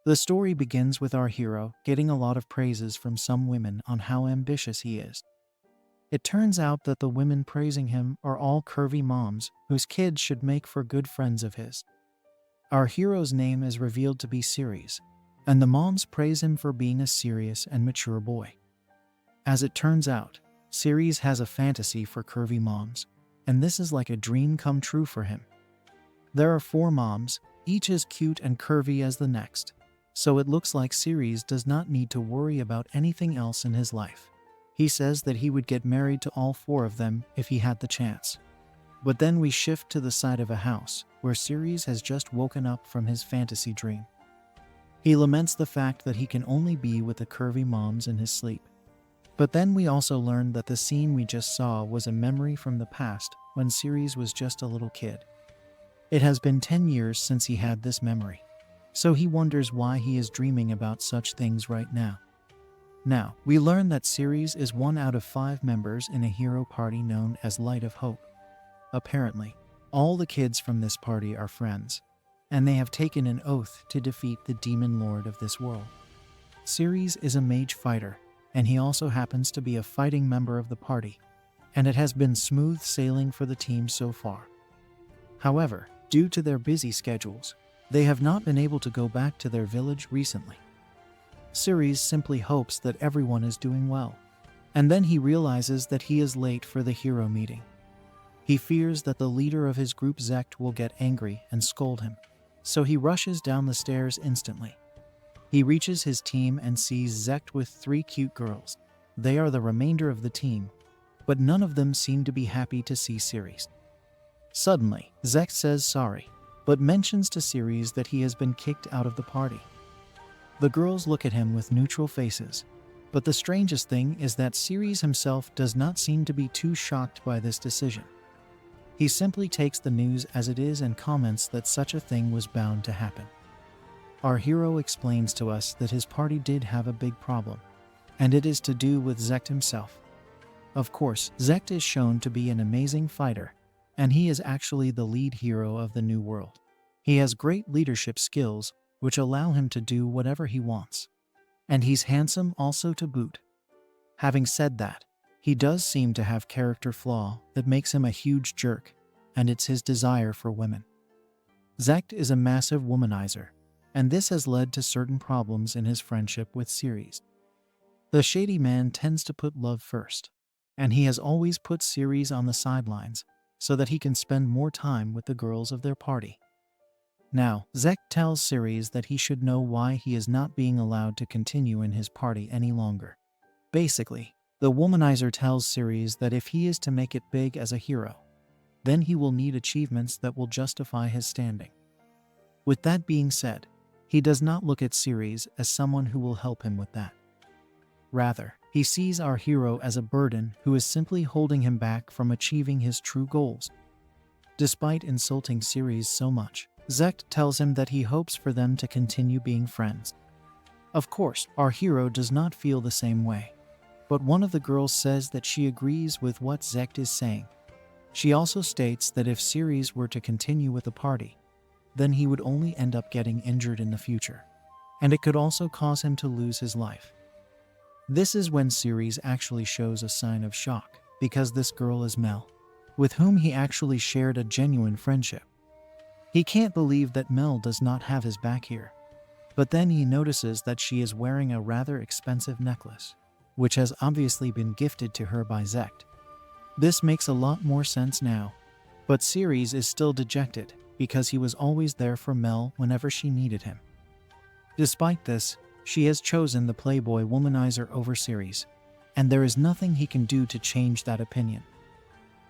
The story begins with our hero getting a lot of praises from some women on how ambitious he is. It turns out that the women praising him are all curvy moms whose kids should make for good friends of his. Our hero's name is revealed to be Ceres, and the moms praise him for being a serious and mature boy. As it turns out, Ceres has a fantasy for curvy moms, and this is like a dream come true for him. There are 4 moms, each as cute and curvy as the next, so it looks like Ceres does not need to worry about anything else in his life. He says that he would get married to all 4 of them if he had the chance. But then we shift to the side of a house where Ceres has just woken up from his fantasy dream. He laments the fact that he can only be with the curvy moms in his sleep. But then we also learn that the scene we just saw was a memory from the past when Ceres was just a little kid. It has been 10 years since he had this memory, so he wonders why he is dreaming about such things right now. Now, we learn that Ceres is 1 out of 5 members in a hero party known as Light of Hope. Apparently, all the kids from this party are friends, and they have taken an oath to defeat the demon lord of this world. Ceres is a mage fighter, and he also happens to be a fighting member of the party, and it has been smooth sailing for the team so far. However, due to their busy schedules, they have not been able to go back to their village recently. Ceres simply hopes that everyone is doing well, and then he realizes that he is late for the hero meeting. He fears that the leader of his group Zekt will get angry and scold him, so he rushes down the stairs instantly. He reaches his team and sees Zekt with 3 cute girls. They are the remainder of the team, but none of them seem to be happy to see Ceres. Suddenly, Zekt says sorry, but mentions to Ceres that he has been kicked out of the party. The girls look at him with neutral faces, but the strangest thing is that Ceres himself does not seem to be too shocked by this decision. He simply takes the news as it is and comments that such a thing was bound to happen. Our hero explains to us that his party did have a big problem, and it is to do with Zekt himself. Of course, Zekt is shown to be an amazing fighter, and he is actually the lead hero of the new world. He has great leadership skills, which allow him to do whatever he wants. And he's handsome also to boot. Having said that, he does seem to have character flaw that makes him a huge jerk, and it's his desire for women. Zekt is a massive womanizer, and this has led to certain problems in his friendship with Ceres. The shady man tends to put love first, and he has always put Ceres on the sidelines so that he can spend more time with the girls of their party. Now, Zekt tells Ceres that he should know why he is not being allowed to continue in his party any longer. Basically, the womanizer tells Ceres that if he is to make it big as a hero, then he will need achievements that will justify his standing. With that being said, he does not look at Ceres as someone who will help him with that. Rather, he sees our hero as a burden who is simply holding him back from achieving his true goals. Despite insulting Ceres so much, Zekt tells him that he hopes for them to continue being friends. Of course, our hero does not feel the same way, but one of the girls says that she agrees with what Zekt is saying. She also states that if Ceres were to continue with the party, then he would only end up getting injured in the future, and it could also cause him to lose his life. This is when Ceres actually shows a sign of shock, because this girl is Mel, with whom he actually shared a genuine friendship. He can't believe that Mel does not have his back here, but then he notices that she is wearing a rather expensive necklace, which has obviously been gifted to her by Zekt. This makes a lot more sense now, but Ceres is still dejected because he was always there for Mel whenever she needed him. Despite this, she has chosen the playboy womanizer over Ceres, and there is nothing he can do to change that opinion.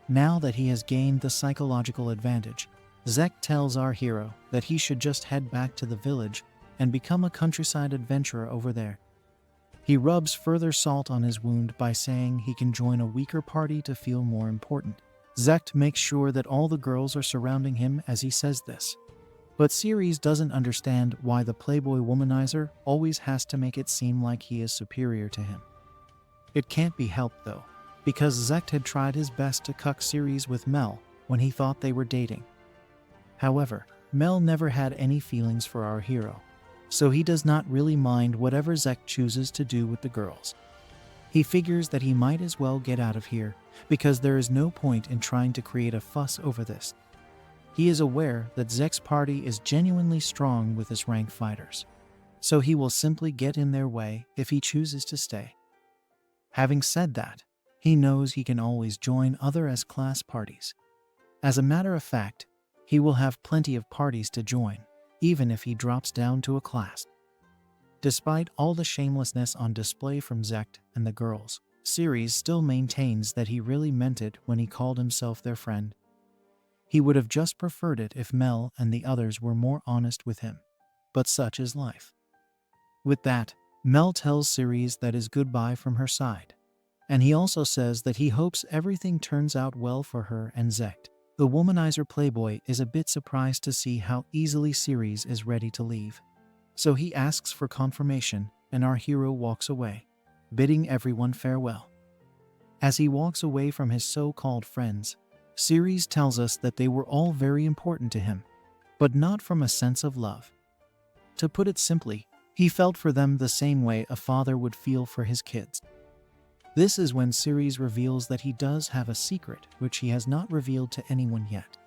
Now that he has gained the psychological advantage, Zekt tells our hero that he should just head back to the village and become a countryside adventurer over there. He rubs further salt on his wound by saying he can join a weaker party to feel more important. Zekt makes sure that all the girls are surrounding him as he says this. But Ceres doesn't understand why the playboy womanizer always has to make it seem like he is superior to him. It can't be helped though, because Zekt had tried his best to cuck Ceres with Mel when he thought they were dating. However, Mel never had any feelings for our hero, so he does not really mind whatever Zek chooses to do with the girls. He figures that he might as well get out of here, because there is no point in trying to create a fuss over this. He is aware that Zek's party is genuinely strong with his rank fighters, so he will simply get in their way if he chooses to stay. Having said that, he knows he can always join other S-class parties. As a matter of fact, he will have plenty of parties to join, even if he drops down to a class. Despite all the shamelessness on display from Zekt and the girls, Ceres still maintains that he really meant it when he called himself their friend. He would have just preferred it if Mel and the others were more honest with him, but such is life. With that, Mel tells Ceres that is goodbye from her side, and he also says that he hopes everything turns out well for her and Zekt. The womanizer playboy is a bit surprised to see how easily Ceres is ready to leave, so he asks for confirmation, and our hero walks away, bidding everyone farewell. As he walks away from his so-called friends, Ceres tells us that they were all very important to him, but not from a sense of love. To put it simply, he felt for them the same way a father would feel for his kids. This is when Ceres reveals that he does have a secret which he has not revealed to anyone yet.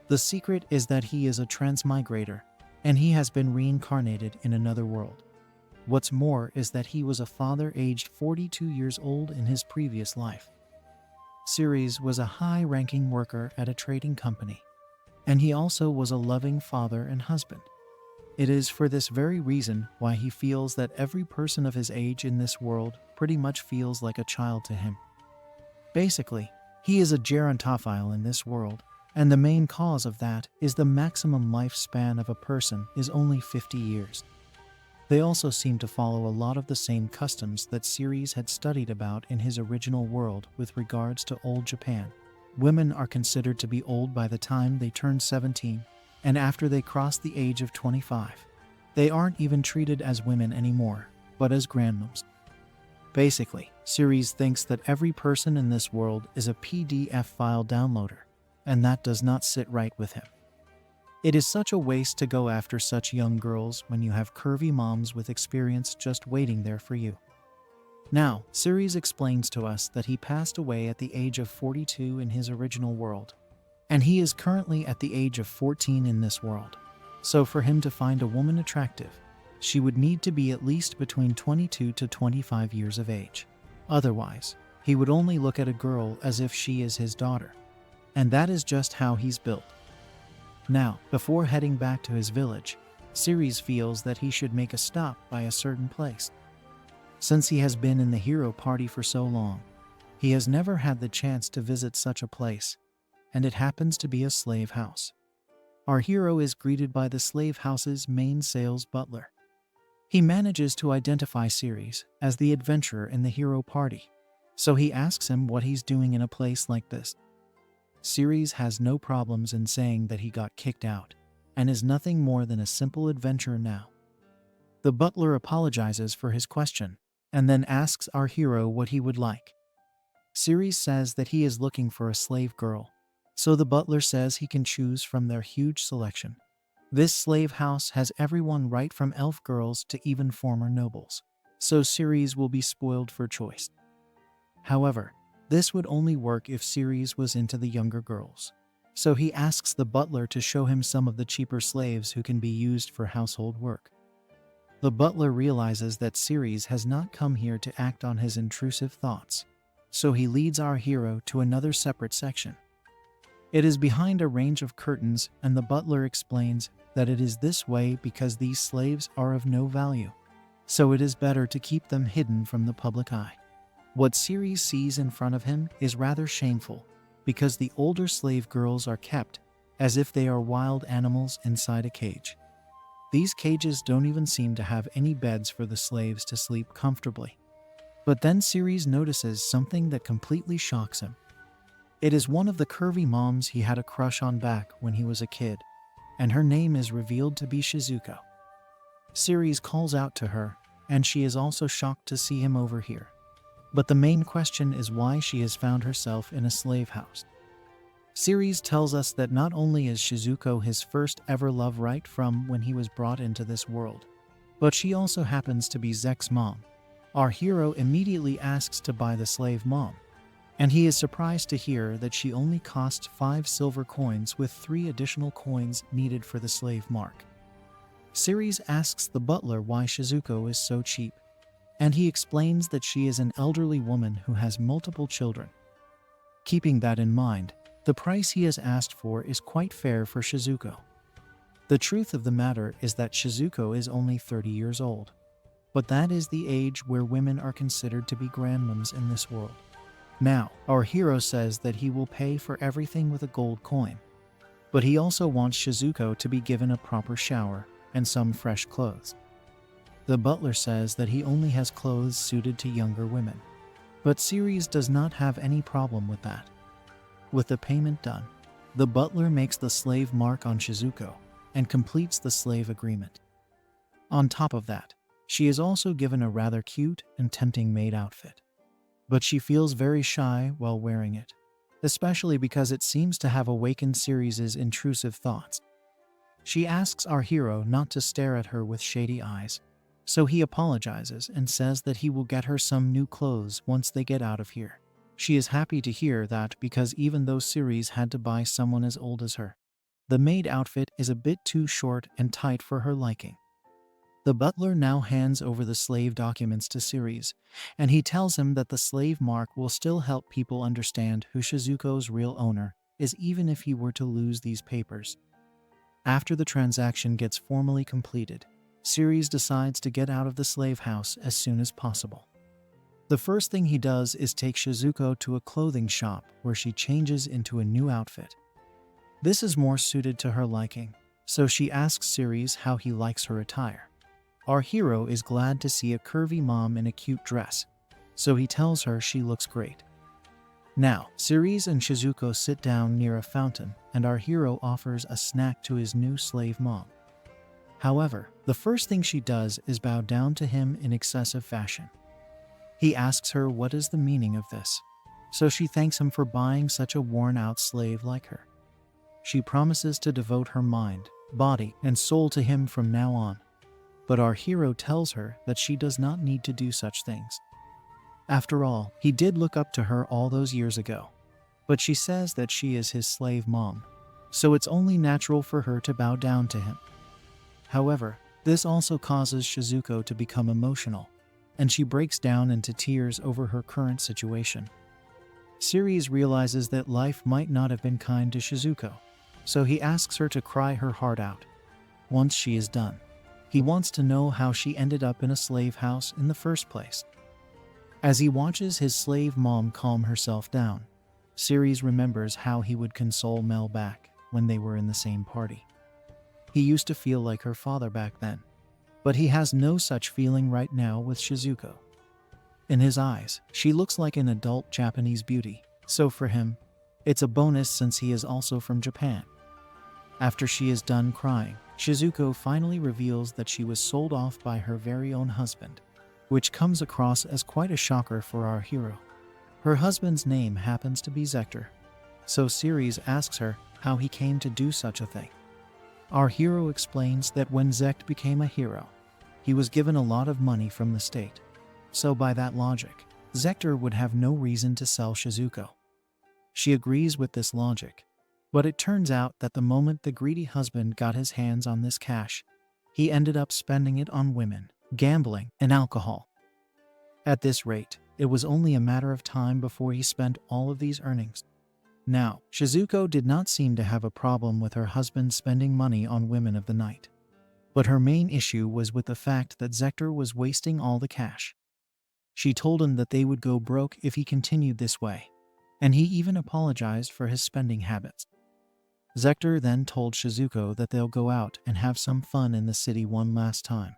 The secret is that he is a transmigrator, and he has been reincarnated in another world. What's more is that he was a father aged 42 years old in his previous life. Ceres was a high-ranking worker at a trading company, and he also was a loving father and husband. It is for this very reason why he feels that every person of his age in this world pretty much feels like a child to him. Basically, he is a gerontophile in this world, and the main cause of that is the maximum lifespan of a person is only 50 years. They also seem to follow a lot of the same customs that Ceres had studied about in his original world with regards to old Japan. Women are considered to be old by the time they turn 17, and after they cross the age of 25. They aren't even treated as women anymore, but as grandmoms. Basically, Ceres thinks that every person in this world is a PDF file downloader, and that does not sit right with him. It is such a waste to go after such young girls when you have curvy moms with experience just waiting there for you. Now, Ceres explains to us that he passed away at the age of 42 in his original world, and he is currently at the age of 14 in this world. So for him to find a woman attractive, she would need to be at least between 22 to 25 years of age. Otherwise, he would only look at a girl as if she is his daughter. And that is just how he's built. Now, before heading back to his village, Ceres feels that he should make a stop by a certain place. Since he has been in the hero party for so long, he has never had the chance to visit such a place, and it happens to be a slave house. Our hero is greeted by the slave house's main sales butler. He manages to identify Ceres as the adventurer in the hero party, so he asks him what he's doing in a place like this. Ceres has no problems in saying that he got kicked out, and is nothing more than a simple adventurer now. The butler apologizes for his question, and then asks our hero what he would like. Ceres says that he is looking for a slave girl, so the butler says he can choose from their huge selection. This slave house has everyone right from elf girls to even former nobles, so Ceres will be spoiled for choice. However, this would only work if Ceres was into the younger girls, so he asks the butler to show him some of the cheaper slaves who can be used for household work. The butler realizes that Ceres has not come here to act on his intrusive thoughts, so he leads our hero to another separate section. It is behind a range of curtains, and the butler explains that it is this way because these slaves are of no value, so it is better to keep them hidden from the public eye. What Ceres sees in front of him is rather shameful, because the older slave girls are kept as if they are wild animals inside a cage. These cages don't even seem to have any beds for the slaves to sleep comfortably. But then Ceres notices something that completely shocks him. It is one of the curvy moms he had a crush on back when he was a kid, and her name is revealed to be Shizuko. Ceres calls out to her, and she is also shocked to see him over here. But the main question is why she has found herself in a slave house. Ceres tells us that not only is Shizuko his first ever love right from when he was brought into this world, But she also happens to be Zek's mom. Our hero immediately asks to buy the slave mom, and he is surprised to hear that she only costs 5 silver coins with 3 additional coins needed for the slave mark. Ceres asks the butler why Shizuko is so cheap, and he explains that she is an elderly woman who has multiple children. Keeping that in mind, the price he has asked for is quite fair for Shizuko. The truth of the matter is that Shizuko is only 30 years old, but that is the age where women are considered to be grandmoms in this world. Now, our hero says that he will pay for everything with a gold coin, but he also wants Shizuko to be given a proper shower and some fresh clothes. The butler says that he only has clothes suited to younger women, but Ceres does not have any problem with that. With the payment done, the butler makes the slave mark on Shizuko and completes the slave agreement. On top of that, she is also given a rather cute and tempting maid outfit, but she feels very shy while wearing it, especially because it seems to have awakened Ceres' intrusive thoughts. She asks our hero not to stare at her with shady eyes, so he apologizes and says that he will get her some new clothes once they get out of here. She is happy to hear that because even though Ceres had to buy someone as old as her, the maid outfit is a bit too short and tight for her liking. The butler now hands over the slave documents to Ceres, and he tells him that the slave mark will still help people understand who Shizuko's real owner is even if he were to lose these papers. After the transaction gets formally completed, Ceres decides to get out of the slave house as soon as possible. The first thing he does is take Shizuko to a clothing shop where she changes into a new outfit. This is more suited to her liking, so she asks Ceres how he likes her attire. Our hero is glad to see a curvy mom in a cute dress, so he tells her she looks great. Now, Ceres and Shizuko sit down near a fountain, and our hero offers a snack to his new slave mom. However, the first thing she does is bow down to him in excessive fashion. He asks her what is the meaning of this, so she thanks him for buying such a worn-out slave like her. She promises to devote her mind, body, and soul to him from now on, but our hero tells her that she does not need to do such things. After all, he did look up to her all those years ago, but she says that she is his slave mom, so it's only natural for her to bow down to him. However, this also causes Shizuko to become emotional, and she breaks down into tears over her current situation. Ceres realizes that life might not have been kind to Shizuko, so he asks her to cry her heart out. Once she is done, he wants to know how she ended up in a slave house in the first place. As he watches his slave mom calm herself down, Ceres remembers how he would console Mel back when they were in the same party. He used to feel like her father back then, but he has no such feeling right now with Shizuko. In his eyes, she looks like an adult Japanese beauty, so for him, it's a bonus since he is also from Japan. After she is done crying, Shizuko finally reveals that she was sold off by her very own husband, which comes across as quite a shocker for our hero. Her husband's name happens to be Zektor, so Ceres asks her how he came to do such a thing. Our hero explains that when Zekt became a hero, he was given a lot of money from the state, so by that logic, Zektor would have no reason to sell Shizuko. She agrees with this logic, but it turns out that the moment the greedy husband got his hands on this cash, he ended up spending it on women, gambling, and alcohol. At this rate, it was only a matter of time before he spent all of these earnings. Now, Shizuko did not seem to have a problem with her husband spending money on women of the night, but her main issue was with the fact that Zektor was wasting all the cash. She told him that they would go broke if he continued this way, and he even apologized for his spending habits. Zektor then told Shizuko that they'll go out and have some fun in the city one last time,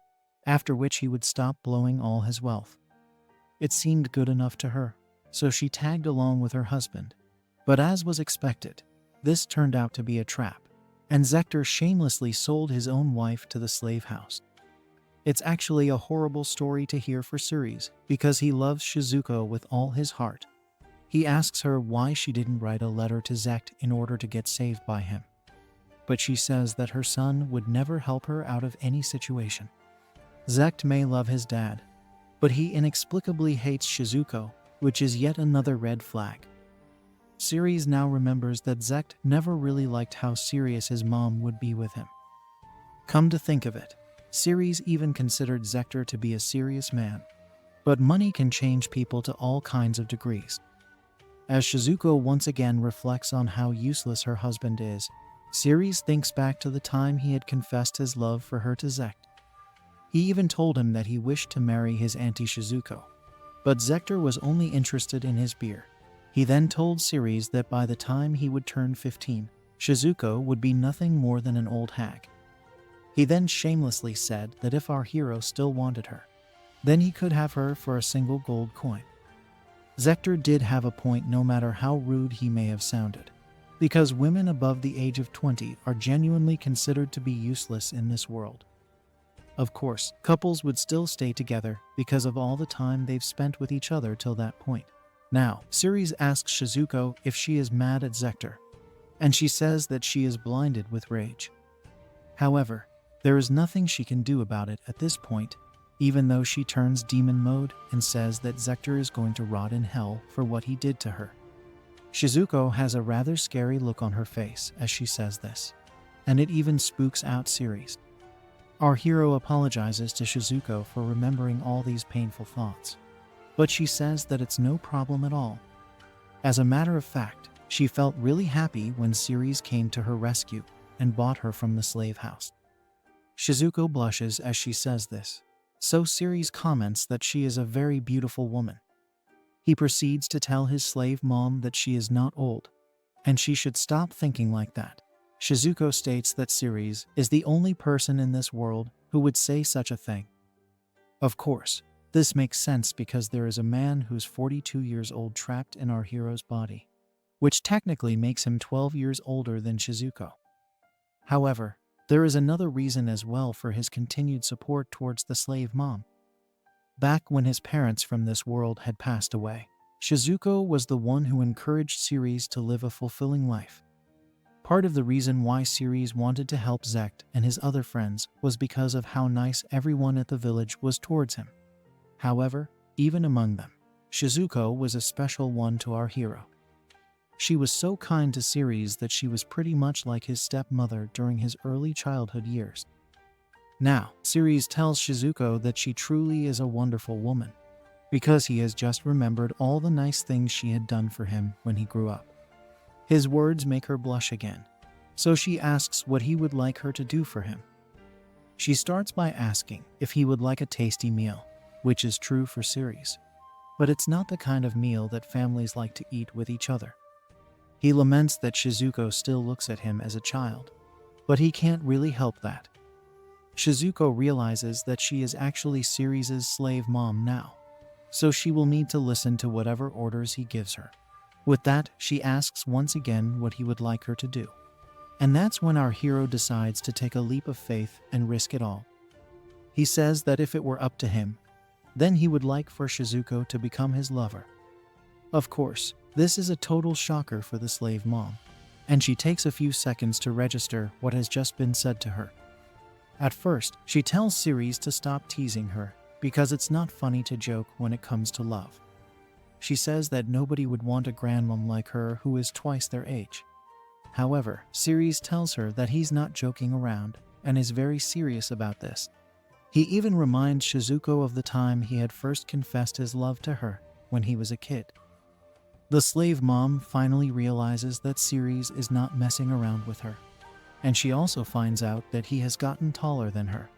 after which he would stop blowing all his wealth. It seemed good enough to her, so she tagged along with her husband. But as was expected, this turned out to be a trap, and Zektor shamelessly sold his own wife to the slave house. It's actually a horrible story to hear for Ceres, because he loves Shizuko with all his heart. He asks her why she didn't write a letter to Zekt in order to get saved by him, but she says that her son would never help her out of any situation. Isekai'd may love his dad, but he inexplicably hates Shizuko, which is yet another red flag. Ceres now remembers that Isekai'd never really liked how serious his mom would be with him. Come to think of it, Ceres even considered Isekai'd to be a serious man. But money can change people to all kinds of degrees. As Shizuko once again reflects on how useless her husband is, Ceres thinks back to the time he had confessed his love for her to Isekai'd. He even told him that he wished to marry his auntie Shizuko, but Isekai'd was only interested in his beer. He then told Ceres that by the time he would turn 15, Shizuko would be nothing more than an old hag. He then shamelessly said that if our hero still wanted her, then he could have her for a single gold coin. Isekai'd did have a point, no matter how rude he may have sounded, because women above the age of 20 are genuinely considered to be useless in this world. Of course, couples would still stay together because of all the time they've spent with each other till that point. Now, Ceres asks Shizuko if she is mad at Isekai'd, and she says that she is blinded with rage. However, there is nothing she can do about it at this point, even though she turns demon mode and says that Isekai'd is going to rot in hell for what he did to her. Shizuko has a rather scary look on her face as she says this, and it even spooks out Ceres. Our hero apologizes to Shizuko for remembering all these painful thoughts, but she says that it's no problem at all. As a matter of fact, she felt really happy when Ceres came to her rescue and bought her from the slave house. Shizuko blushes as she says this, so Ceres comments that she is a very beautiful woman. He proceeds to tell his slave mom that she is not old, and she should stop thinking like that. Shizuko states that Ceres is the only person in this world who would say such a thing. Of course, this makes sense because there is a man who's 42 years old trapped in our hero's body, which technically makes him 12 years older than Shizuko. However, there is another reason as well for his continued support towards the slave mom. Back when his parents from this world had passed away, Shizuko was the one who encouraged Ceres to live a fulfilling life. Part of the reason why Ceres wanted to help Isekai'd and his other friends was because of how nice everyone at the village was towards him. However, even among them, Shizuko was a special one to our hero. She was so kind to Ceres that she was pretty much like his stepmother during his early childhood years. Now, Ceres tells Shizuko that she truly is a wonderful woman, because he has just remembered all the nice things she had done for him when he grew up. His words make her blush again, so she asks what he would like her to do for him. She starts by asking if he would like a tasty meal, which is true for Ceres, but it's not the kind of meal that families like to eat with each other. He laments that Shizuko still looks at him as a child, but he can't really help that. Shizuko realizes that she is actually Ceres' slave mom now, so she will need to listen to whatever orders he gives her. With that, she asks once again what he would like her to do. And that's when our hero decides to take a leap of faith and risk it all. He says that if it were up to him, then he would like for Shizuko to become his lover. Of course, this is a total shocker for the slave mom, and she takes a few seconds to register what has just been said to her. At first, she tells Ceres to stop teasing her because it's not funny to joke when it comes to love. She says that nobody would want a grandmom like her who is twice their age. However, Ceres tells her that he's not joking around and is very serious about this. He even reminds Shizuko of the time he had first confessed his love to her when he was a kid. The slave mom finally realizes that Ceres is not messing around with her, and she also finds out that he has gotten taller than her.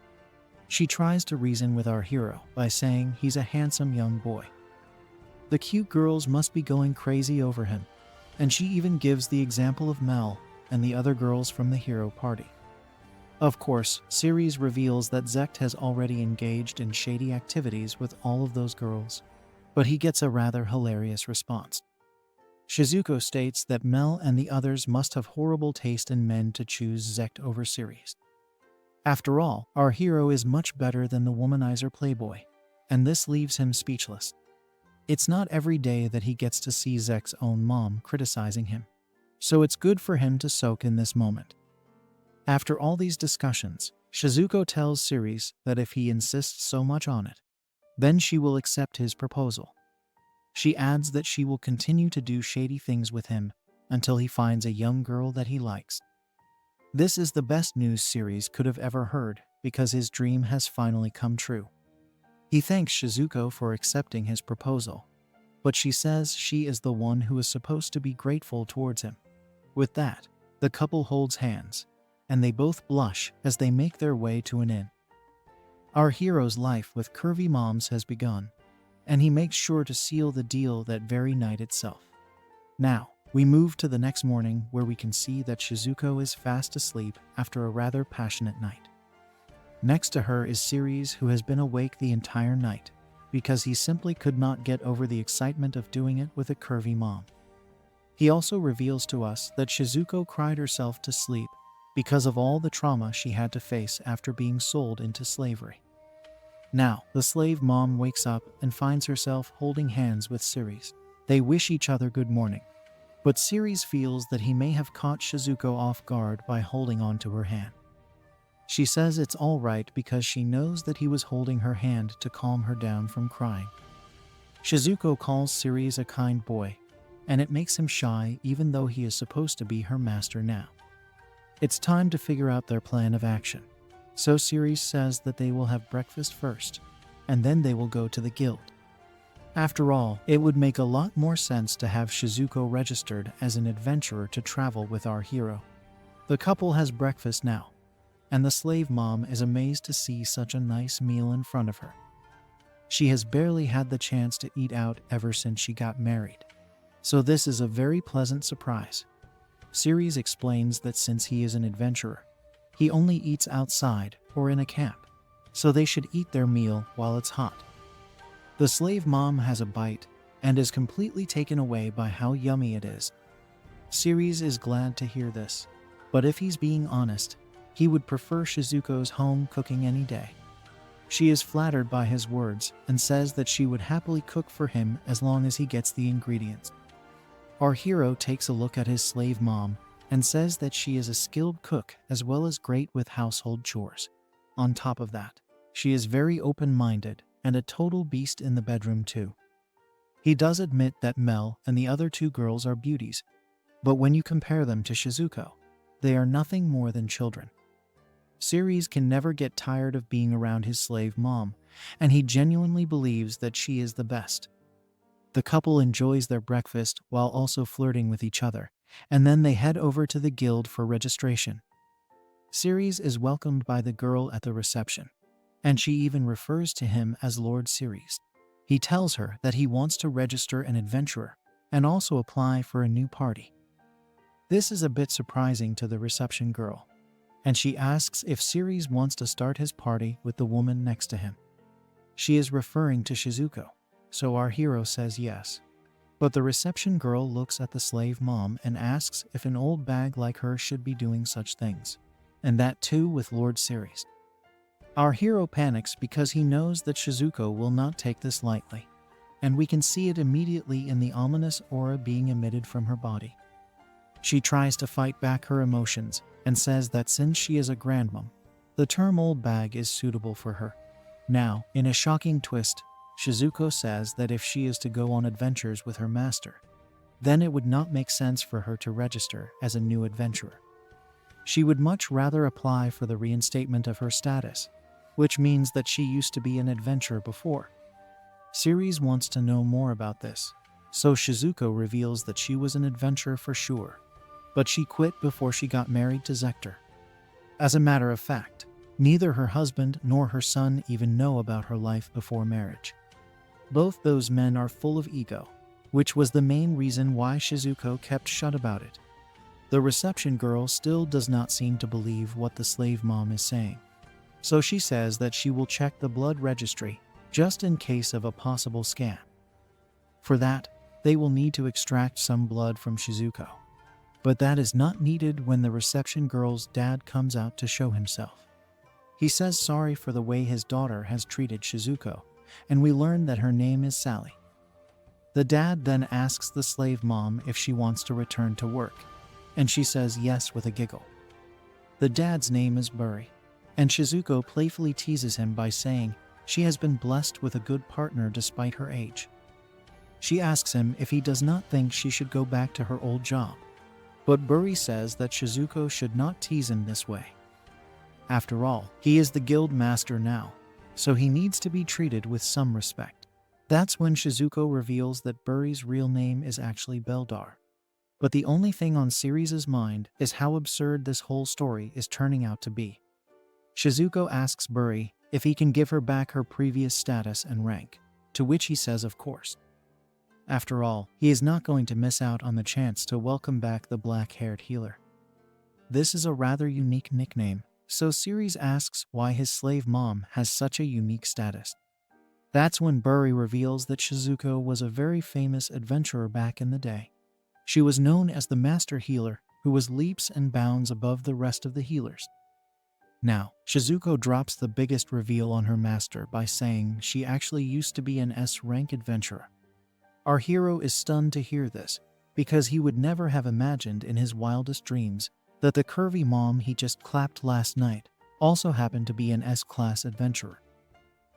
She tries to reason with our hero by saying he's a handsome young boy. The cute girls must be going crazy over him, and she even gives the example of Mel and the other girls from the hero party. Of course, Ceres reveals that Isekai'd has already engaged in shady activities with all of those girls, but he gets a rather hilarious response. Shizuko states that Mel and the others must have horrible taste in men to choose Isekai'd over Ceres. After all, our hero is much better than the womanizer playboy, and this leaves him speechless. It's not every day that he gets to see Isekai'd's own mom criticizing him, so it's good for him to soak in this moment. After all these discussions, Shizuko tells Ceres that if he insists so much on it, then she will accept his proposal. She adds that she will continue to do shady things with him until he finds a young girl that he likes. This is the best news Ceres could have ever heard because his dream has finally come true. He thanks Shizuko for accepting his proposal, but she says she is the one who is supposed to be grateful towards him. With that, the couple holds hands, and they both blush as they make their way to an inn. Our hero's life with curvy moms has begun, and he makes sure to seal the deal that very night itself. Now, we move to the next morning where we can see that Shizuko is fast asleep after a rather passionate night. Next to her is Ceres, who has been awake the entire night because he simply could not get over the excitement of doing it with a curvy mom. He also reveals to us that Shizuko cried herself to sleep because of all the trauma she had to face after being sold into slavery. Now, the slave mom wakes up and finds herself holding hands with Ceres. They wish each other good morning, but Ceres feels that he may have caught Shizuko off guard by holding on to her hand. She says it's all right because she knows that he was holding her hand to calm her down from crying. Shizuko calls Ceres a kind boy, and it makes him shy even though he is supposed to be her master now. It's time to figure out their plan of action. So Ceres says that they will have breakfast first, and then they will go to the guild. After all, it would make a lot more sense to have Shizuko registered as an adventurer to travel with our hero. The couple has breakfast now, and the slave mom is amazed to see such a nice meal in front of her. She has barely had the chance to eat out ever since she got married, so this is a very pleasant surprise. Ceres explains that since he is an adventurer, he only eats outside or in a camp, so they should eat their meal while it's hot. The slave mom has a bite and is completely taken away by how yummy it is. Ceres is glad to hear this, but if he's being honest, he would prefer Shizuko's home cooking any day. She is flattered by his words and says that she would happily cook for him as long as he gets the ingredients. Our hero takes a look at his slave mom and says that she is a skilled cook as well as great with household chores. On top of that, she is very open-minded and a total beast in the bedroom too. He does admit that Mel and the other two girls are beauties, but when you compare them to Shizuko, they are nothing more than children. Ceres can never get tired of being around his slave mom, and he genuinely believes that she is the best. The couple enjoys their breakfast while also flirting with each other, and then they head over to the guild for registration. Ceres is welcomed by the girl at the reception, and she even refers to him as Lord Ceres. He tells her that he wants to register an adventurer and also apply for a new party. This is a bit surprising to the reception girl, and she asks if Ceres wants to start his party with the woman next to him. She is referring to Shizuko, so our hero says yes. But the reception girl looks at the slave mom and asks if an old bag like her should be doing such things, and that too with Lord Ceres. Our hero panics because he knows that Shizuko will not take this lightly, and we can see it immediately in the ominous aura being emitted from her body. She tries to fight back her emotions and says that since she is a grandmom, the term old bag is suitable for her. Now, in a shocking twist, Shizuko says that if she is to go on adventures with her master, then it would not make sense for her to register as a new adventurer. She would much rather apply for the reinstatement of her status, which means that she used to be an adventurer before. Ceres wants to know more about this, so Shizuko reveals that she was an adventurer for sure, but she quit before she got married to Zector. As a matter of fact, neither her husband nor her son even know about her life before marriage. Both those men are full of ego, which was the main reason why Shizuko kept shut about it. The reception girl still does not seem to believe what the slave mom is saying, so she says that she will check the blood registry just in case of a possible scam. For that, they will need to extract some blood from Shizuko. But that is not needed when the reception girl's dad comes out to show himself. He says sorry for the way his daughter has treated Shizuko, and we learn that her name is Sally. The dad then asks the slave mom if she wants to return to work, and she says yes with a giggle. The dad's name is Burry, and Shizuko playfully teases him by saying she has been blessed with a good partner despite her age. She asks him if he does not think she should go back to her old job, but Buri says that Shizuko should not tease him this way. After all, he is the guild master now, so he needs to be treated with some respect. That's when Shizuko reveals that Buri's real name is actually Beldar. But the only thing on Ceres' mind is how absurd this whole story is turning out to be. Shizuko asks Buri if he can give her back her previous status and rank, to which he says of course. After all, he is not going to miss out on the chance to welcome back the black-haired healer. This is a rather unique nickname, so Ceres asks why his slave mom has such a unique status. That's when Buri reveals that Shizuko was a very famous adventurer back in the day. She was known as the master healer, who was leaps and bounds above the rest of the healers. Now, Shizuko drops the biggest reveal on her master by saying she actually used to be an S-rank adventurer. Our hero is stunned to hear this, because he would never have imagined in his wildest dreams that the curvy mom he just clapped last night also happened to be an S-class adventurer.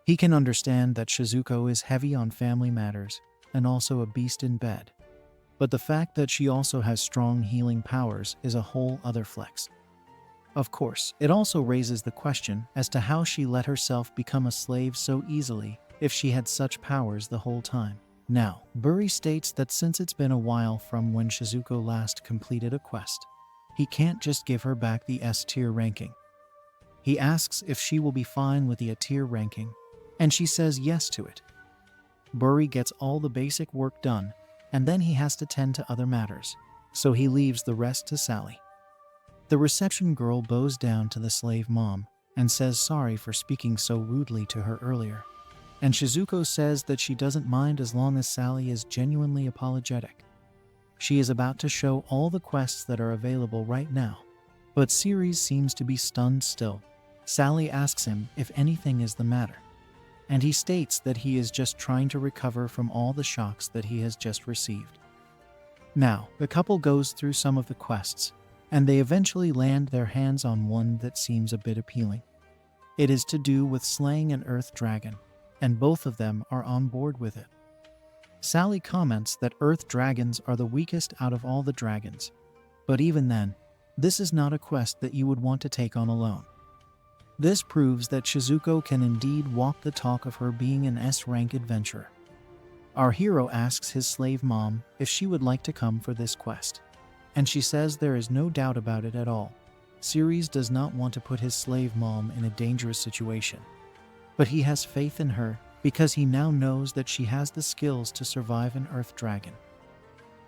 He can understand that Shizuko is heavy on family matters and also a beast in bed. But the fact that she also has strong healing powers is a whole other flex. Of course, it also raises the question as to how she let herself become a slave so easily if she had such powers the whole time. Now, Buri states that since it's been a while from when Shizuko last completed a quest, he can't just give her back the S-tier ranking. He asks if she will be fine with the A-tier ranking, and she says yes to it. Buri gets all the basic work done, and then he has to tend to other matters, so he leaves the rest to Sally. The reception girl bows down to the slave mom and says sorry for speaking so rudely to her earlier. And Shizuko says that she doesn't mind as long as Sally is genuinely apologetic. She is about to show all the quests that are available right now, but Ceres seems to be stunned still. Sally asks him if anything is the matter, and he states that he is just trying to recover from all the shocks that he has just received. Now, the couple goes through some of the quests, and they eventually land their hands on one that seems a bit appealing. It is to do with slaying an earth dragon, and both of them are on board with it. Sally comments that earth dragons are the weakest out of all the dragons, but even then, this is not a quest that you would want to take on alone. This proves that Shizuko can indeed walk the talk of her being an S-rank adventurer. Our hero asks his slave mom if she would like to come for this quest, and she says there is no doubt about it at all. Ceres does not want to put his slave mom in a dangerous situation, but he has faith in her because he now knows that she has the skills to survive an earth dragon.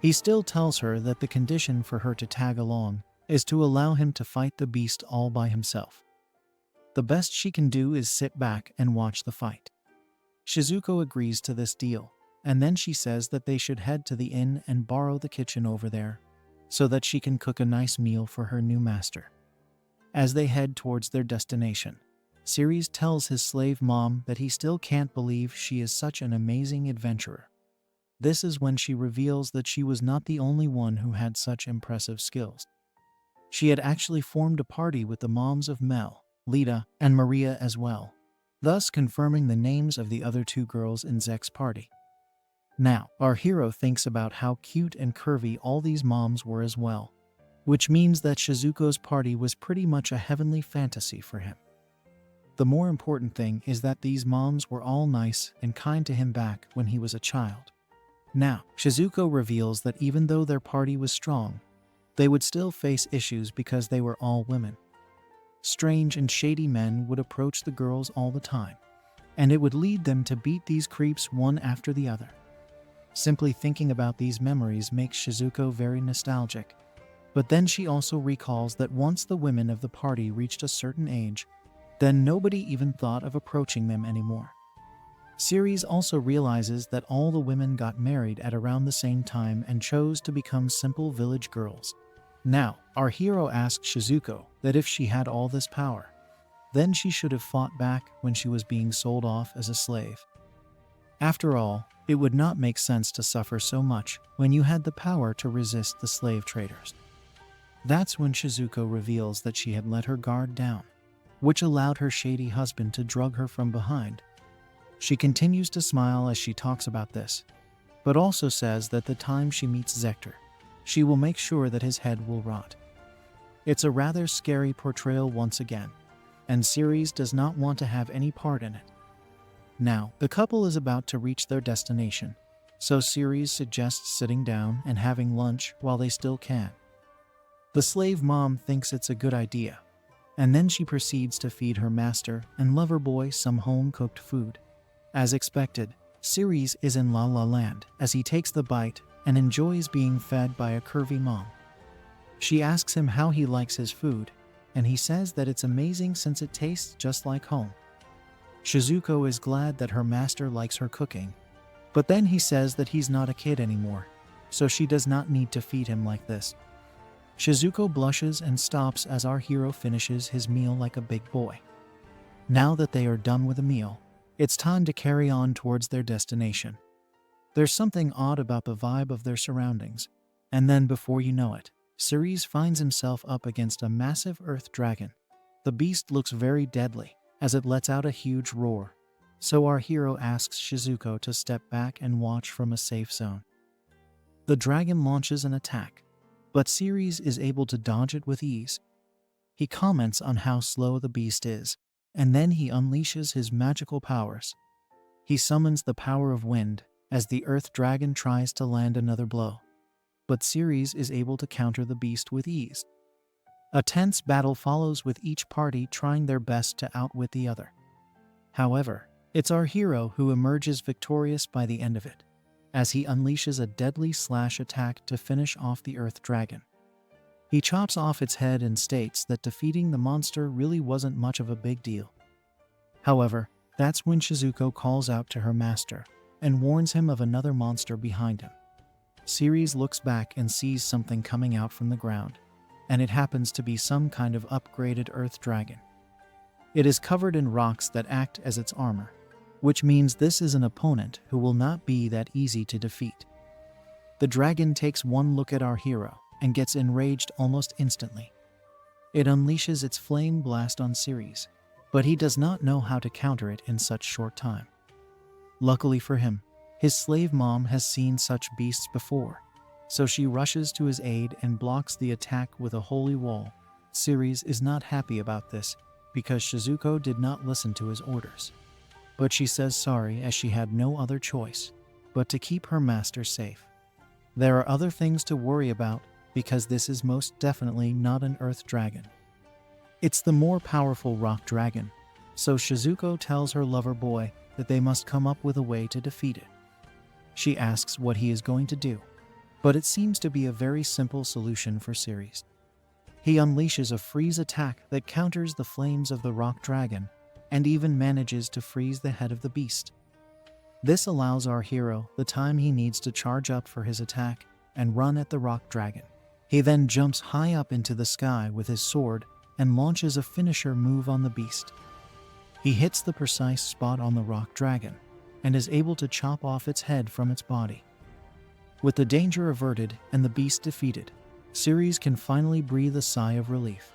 He still tells her that the condition for her to tag along is to allow him to fight the beast all by himself. The best she can do is sit back and watch the fight. Shizuko agrees to this deal, and then she says that they should head to the inn and borrow the kitchen over there, so that she can cook a nice meal for her new master. As they head towards their destination, Ceres tells his slave mom that he still can't believe she is such an amazing adventurer. This is when she reveals that she was not the only one who had such impressive skills. She had actually formed a party with the moms of Mel, Lita, and Maria as well, thus confirming the names of the other two girls in Zek's party. Now, our hero thinks about how cute and curvy all these moms were as well, which means that Shizuko's party was pretty much a heavenly fantasy for him. The more important thing is that these moms were all nice and kind to him back when he was a child. Now, Shizuko reveals that even though their party was strong, they would still face issues because they were all women. Strange and shady men would approach the girls all the time, and it would lead them to beat these creeps one after the other. Simply thinking about these memories makes Shizuko very nostalgic, but then she also recalls that once the women of the party reached a certain age, then nobody even thought of approaching them anymore. Ceres also realizes that all the women got married at around the same time and chose to become simple village girls. Now, our hero asks Shizuko that if she had all this power, then she should have fought back when she was being sold off as a slave. After all, it would not make sense to suffer so much when you had the power to resist the slave traders. That's when Shizuko reveals that she had let her guard down. which allowed her shady husband to drug her from behind. She continues to smile as she talks about this, but also says that the time she meets Zector, she will make sure that his head will rot. It's a rather scary portrayal once again, and Ceres does not want to have any part in it. Now, the couple is about to reach their destination, so Ceres suggests sitting down and having lunch while they still can. The slave mom thinks it's a good idea, and then she proceeds to feed her master and lover boy some home-cooked food. As expected, Ceres is in La La Land as he takes the bite and enjoys being fed by a curvy mom. She asks him how he likes his food, and he says that it's amazing since it tastes just like home. Shizuko is glad that her master likes her cooking, but then he says that he's not a kid anymore, so she does not need to feed him like this. Shizuko blushes and stops as our hero finishes his meal like a big boy. Now that they are done with the meal, it's time to carry on towards their destination. There's something odd about the vibe of their surroundings, and then before you know it, Ceres finds himself up against a massive earth dragon. The beast looks very deadly as it lets out a huge roar, so our hero asks Shizuko to step back and watch from a safe zone. The dragon launches an attack, but Ceres is able to dodge it with ease. He comments on how slow the beast is, and then he unleashes his magical powers. He summons the power of wind as the earth dragon tries to land another blow, but Ceres is able to counter the beast with ease. A tense battle follows with each party trying their best to outwit the other. However, it's our hero who emerges victorious by the end of it, as he unleashes a deadly slash attack to finish off the earth dragon. He chops off its head and states that defeating the monster really wasn't much of a big deal. However, that's when Shizuko calls out to her master and warns him of another monster behind him. Ceres looks back and sees something coming out from the ground, and it happens to be some kind of upgraded earth dragon. It is covered in rocks that act as its armor, which means this is an opponent who will not be that easy to defeat. The dragon takes one look at our hero and gets enraged almost instantly. It unleashes its flame blast on Ceres, but he does not know how to counter it in such short time. Luckily for him, his slave mom has seen such beasts before, so she rushes to his aid and blocks the attack with a holy wall. Ceres is not happy about this because Shizuko did not listen to his orders, but she says sorry as she had no other choice but to keep her master safe. There are other things to worry about because this is most definitely not an earth dragon. It's the more powerful rock dragon, so Shizuko tells her lover boy that they must come up with a way to defeat it. She asks what he is going to do, but it seems to be a very simple solution for Ceres. He unleashes a freeze attack that counters the flames of the rock dragon and even manages to freeze the head of the beast. This allows our hero the time he needs to charge up for his attack and run at the rock dragon. He then jumps high up into the sky with his sword and launches a finisher move on the beast. He hits the precise spot on the rock dragon and is able to chop off its head from its body. With the danger averted and the beast defeated, Ceres can finally breathe a sigh of relief.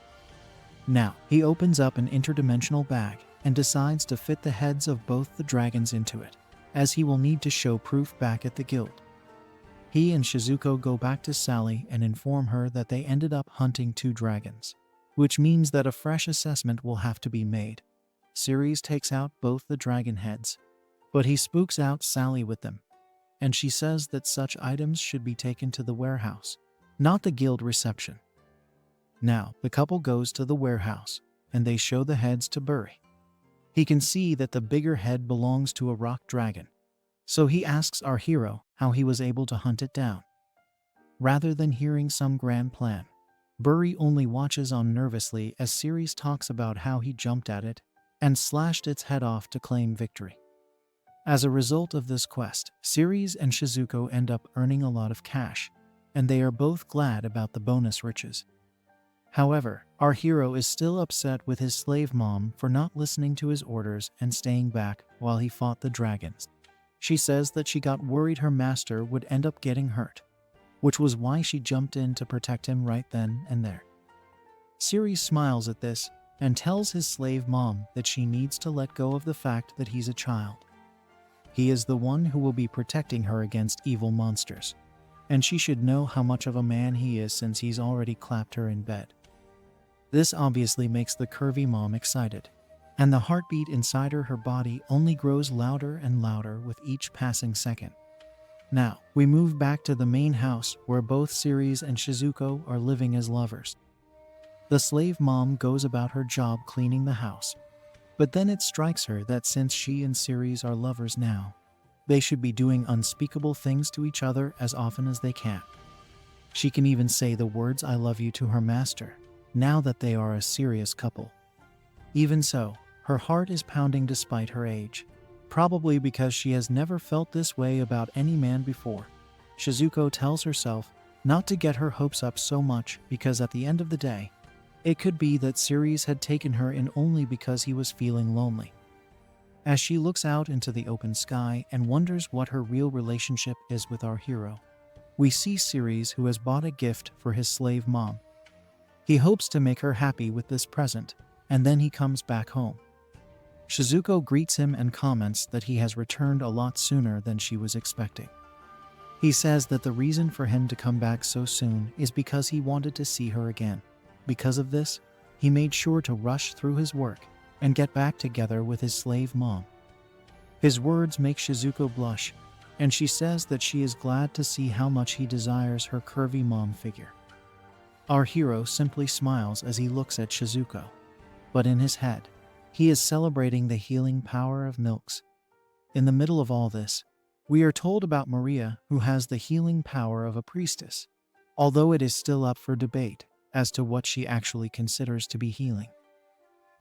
Now, he opens up an interdimensional bag and decides to fit the heads of both the dragons into it, as he will need to show proof back at the guild. He and Shizuko go back to Sally and inform her that they ended up hunting 2 dragons, which means that a fresh assessment will have to be made. Ceres takes out both the dragon heads, but he spooks out Sally with them, and she says that such items should be taken to the warehouse, not the guild reception. Now, the couple goes to the warehouse, and they show the heads to Buri. He can see that the bigger head belongs to a rock dragon, so he asks our hero how he was able to hunt it down. Rather than hearing some grand plan, Buri only watches on nervously as Ceres talks about how he jumped at it and slashed its head off to claim victory. As a result of this quest, Ceres and Shizuko end up earning a lot of cash, and they are both glad about the bonus riches. However, our hero is still upset with his slave mom for not listening to his orders and staying back while he fought the dragons. She says that she got worried her master would end up getting hurt, which was why she jumped in to protect him right then and there. Ceres smiles at this and tells his slave mom that she needs to let go of the fact that he's a child. He is the one who will be protecting her against evil monsters, and she should know how much of a man he is since he's already clapped her in bed. This obviously makes the curvy mom excited, and the heartbeat inside her body only grows louder and louder with each passing second. Now, we move back to the main house where both Ceres and Shizuko are living as lovers. The slave mom goes about her job cleaning the house, but then it strikes her that since she and Ceres are lovers now, they should be doing unspeakable things to each other as often as they can. She can even say the words "I love you" to her master, now that they are a serious couple. Even so, her heart is pounding despite her age, probably because she has never felt this way about any man before. Shizuko tells herself not to get her hopes up so much because at the end of the day, it could be that Ceres had taken her in only because he was feeling lonely. As she looks out into the open sky and wonders what her real relationship is with our hero, we see Ceres, who has bought a gift for his slave mom. He hopes to make her happy with this present, and then he comes back home. Shizuko greets him and comments that he has returned a lot sooner than she was expecting. He says that the reason for him to come back so soon is because he wanted to see her again. Because of this, he made sure to rush through his work and get back together with his slave mom. His words make Shizuko blush, and she says that she is glad to see how much he desires her curvy mom figure. Our hero simply smiles as he looks at Shizuko, but in his head, he is celebrating the healing power of milks. In the middle of all this, we are told about Maria, who has the healing power of a priestess, although it is still up for debate as to what she actually considers to be healing.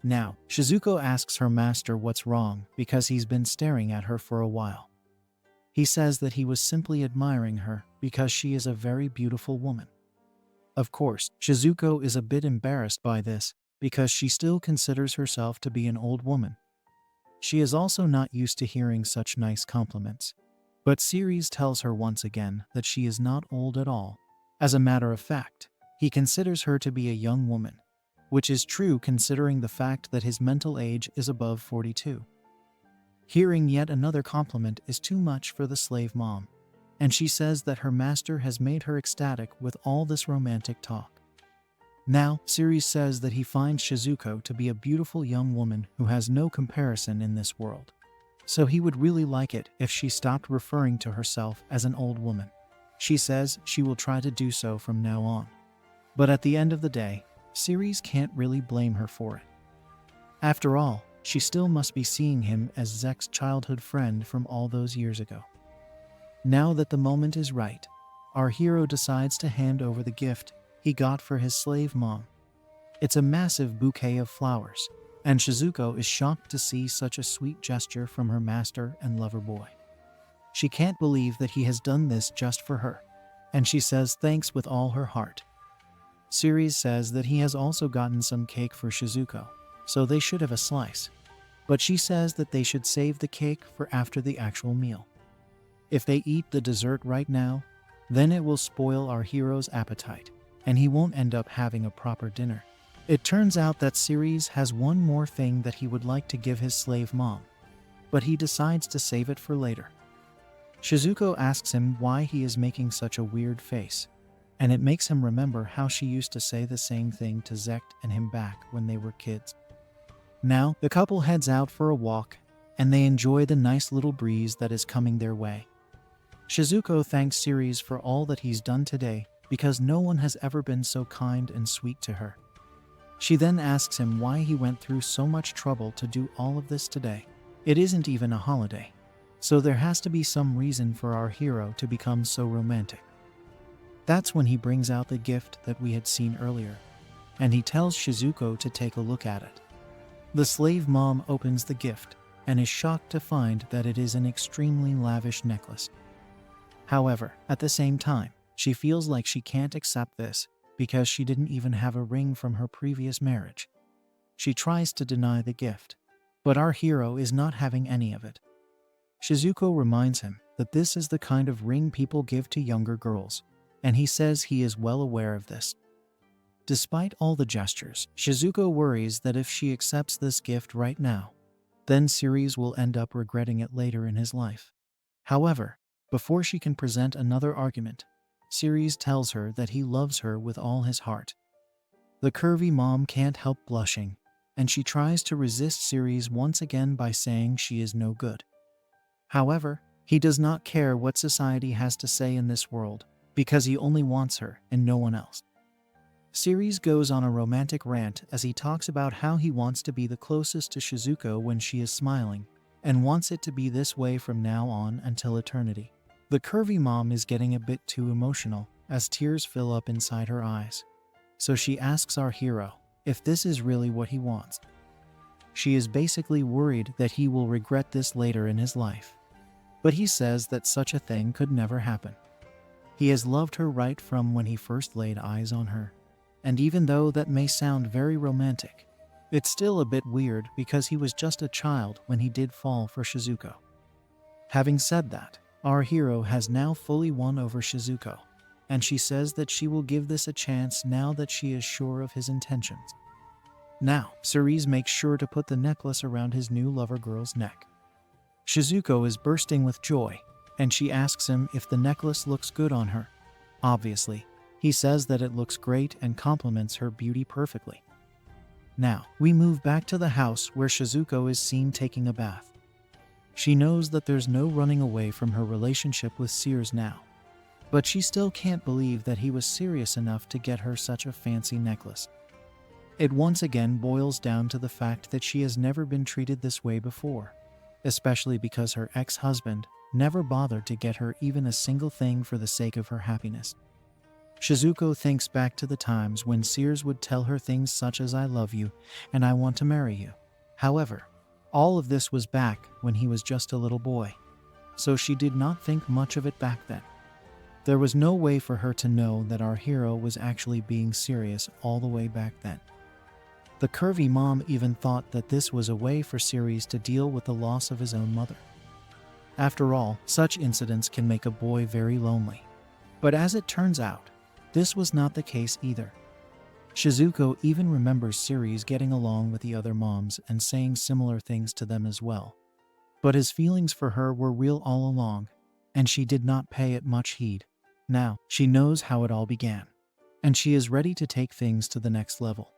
Now, Shizuko asks her master what's wrong because he's been staring at her for a while. He says that he was simply admiring her because she is a very beautiful woman. Of course, Shizuko is a bit embarrassed by this because she still considers herself to be an old woman. She is also not used to hearing such nice compliments, but Ceres tells her once again that she is not old at all. As a matter of fact, he considers her to be a young woman, which is true considering the fact that his mental age is above 42. Hearing yet another compliment is too much for the slave mom, and she says that her master has made her ecstatic with all this romantic talk. Now, Ceres says that he finds Shizuko to be a beautiful young woman who has no comparison in this world, so he would really like it if she stopped referring to herself as an old woman. She says she will try to do so from now on. But at the end of the day, Ceres can't really blame her for it. After all, she still must be seeing him as Zek's childhood friend from all those years ago. Now that the moment is right, our hero decides to hand over the gift he got for his slave mom. It's a massive bouquet of flowers, and Shizuko is shocked to see such a sweet gesture from her master and lover boy. She can't believe that he has done this just for her, and she says thanks with all her heart. Ceres says that he has also gotten some cake for Shizuko, so they should have a slice, but she says that they should save the cake for after the actual meal. If they eat the dessert right now, then it will spoil our hero's appetite, and he won't end up having a proper dinner. It turns out that Ceres has one more thing that he would like to give his slave mom, but he decides to save it for later. Shizuko asks him why he is making such a weird face, and it makes him remember how she used to say the same thing to Zek and him back when they were kids. Now, the couple heads out for a walk, and they enjoy the nice little breeze that is coming their way. Shizuko thanks Ceres for all that he's done today because no one has ever been so kind and sweet to her. She then asks him why he went through so much trouble to do all of this today. It isn't even a holiday, so there has to be some reason for our hero to become so romantic. That's when he brings out the gift that we had seen earlier, and he tells Shizuko to take a look at it. The slave mom opens the gift and is shocked to find that it is an extremely lavish necklace. However, at the same time, she feels like she can't accept this because she didn't even have a ring from her previous marriage. She tries to deny the gift, but our hero is not having any of it. Shizuko reminds him that this is the kind of ring people give to younger girls, and he says he is well aware of this. Despite all the gestures, Shizuko worries that if she accepts this gift right now, then Ceres will end up regretting it later in his life. However, before she can present another argument, Ceres tells her that he loves her with all his heart. The curvy mom can't help blushing, and she tries to resist Ceres once again by saying she is no good. However, he does not care what society has to say in this world, because he only wants her and no one else. Ceres goes on a romantic rant as he talks about how he wants to be the closest to Shizuko when she is smiling, and wants it to be this way from now on until eternity. The curvy mom is getting a bit too emotional as tears fill up inside her eyes. So she asks our hero if this is really what he wants. She is basically worried that he will regret this later in his life. But he says that such a thing could never happen. He has loved her right from when he first laid eyes on her. And even though that may sound very romantic, it's still a bit weird because he was just a child when he did fall for Shizuko. Having said that, our hero has now fully won over Shizuko, and she says that she will give this a chance now that she is sure of his intentions. Now, Ceres makes sure to put the necklace around his new lover girl's neck. Shizuko is bursting with joy, and she asks him if the necklace looks good on her. Obviously, he says that it looks great and complements her beauty perfectly. Now, we move back to the house where Shizuko is seen taking a bath. She knows that there's no running away from her relationship with Ceres now, but she still can't believe that he was serious enough to get her such a fancy necklace. It once again boils down to the fact that she has never been treated this way before, especially because her ex-husband never bothered to get her even a single thing for the sake of her happiness. Shizuko thinks back to the times when Ceres would tell her things such as "I love you" and "I want to marry you." However, all of this was back when he was just a little boy, so she did not think much of it back then. There was no way for her to know that our hero was actually being serious all the way back then. The curvy mom even thought that this was a way for Ceres to deal with the loss of his own mother. After all, such incidents can make a boy very lonely. But as it turns out, this was not the case either. Shizuko even remembers Ceres getting along with the other moms and saying similar things to them as well. But his feelings for her were real all along, and she did not pay it much heed. Now, she knows how it all began, and she is ready to take things to the next level.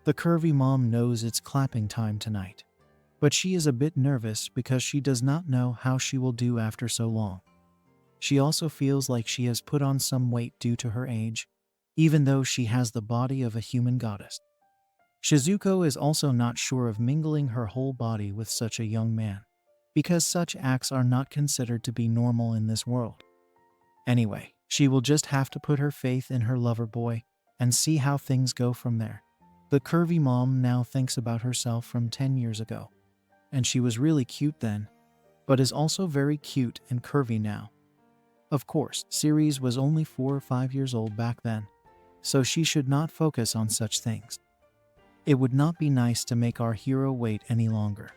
The curvy mom knows it's clapping time tonight, but she is a bit nervous because she does not know how she will do after so long. She also feels like she has put on some weight due to her age, even though she has the body of a human goddess. Shizuko is also not sure of mingling her whole body with such a young man, because such acts are not considered to be normal in this world. Anyway, she will just have to put her faith in her lover boy and see how things go from there. The curvy mom now thinks about herself from 10 years ago, and she was really cute then, but is also very cute and curvy now. Of course, Ceres was only 4 or 5 years old back then, so she should not focus on such things. It would not be nice to make our hero wait any longer,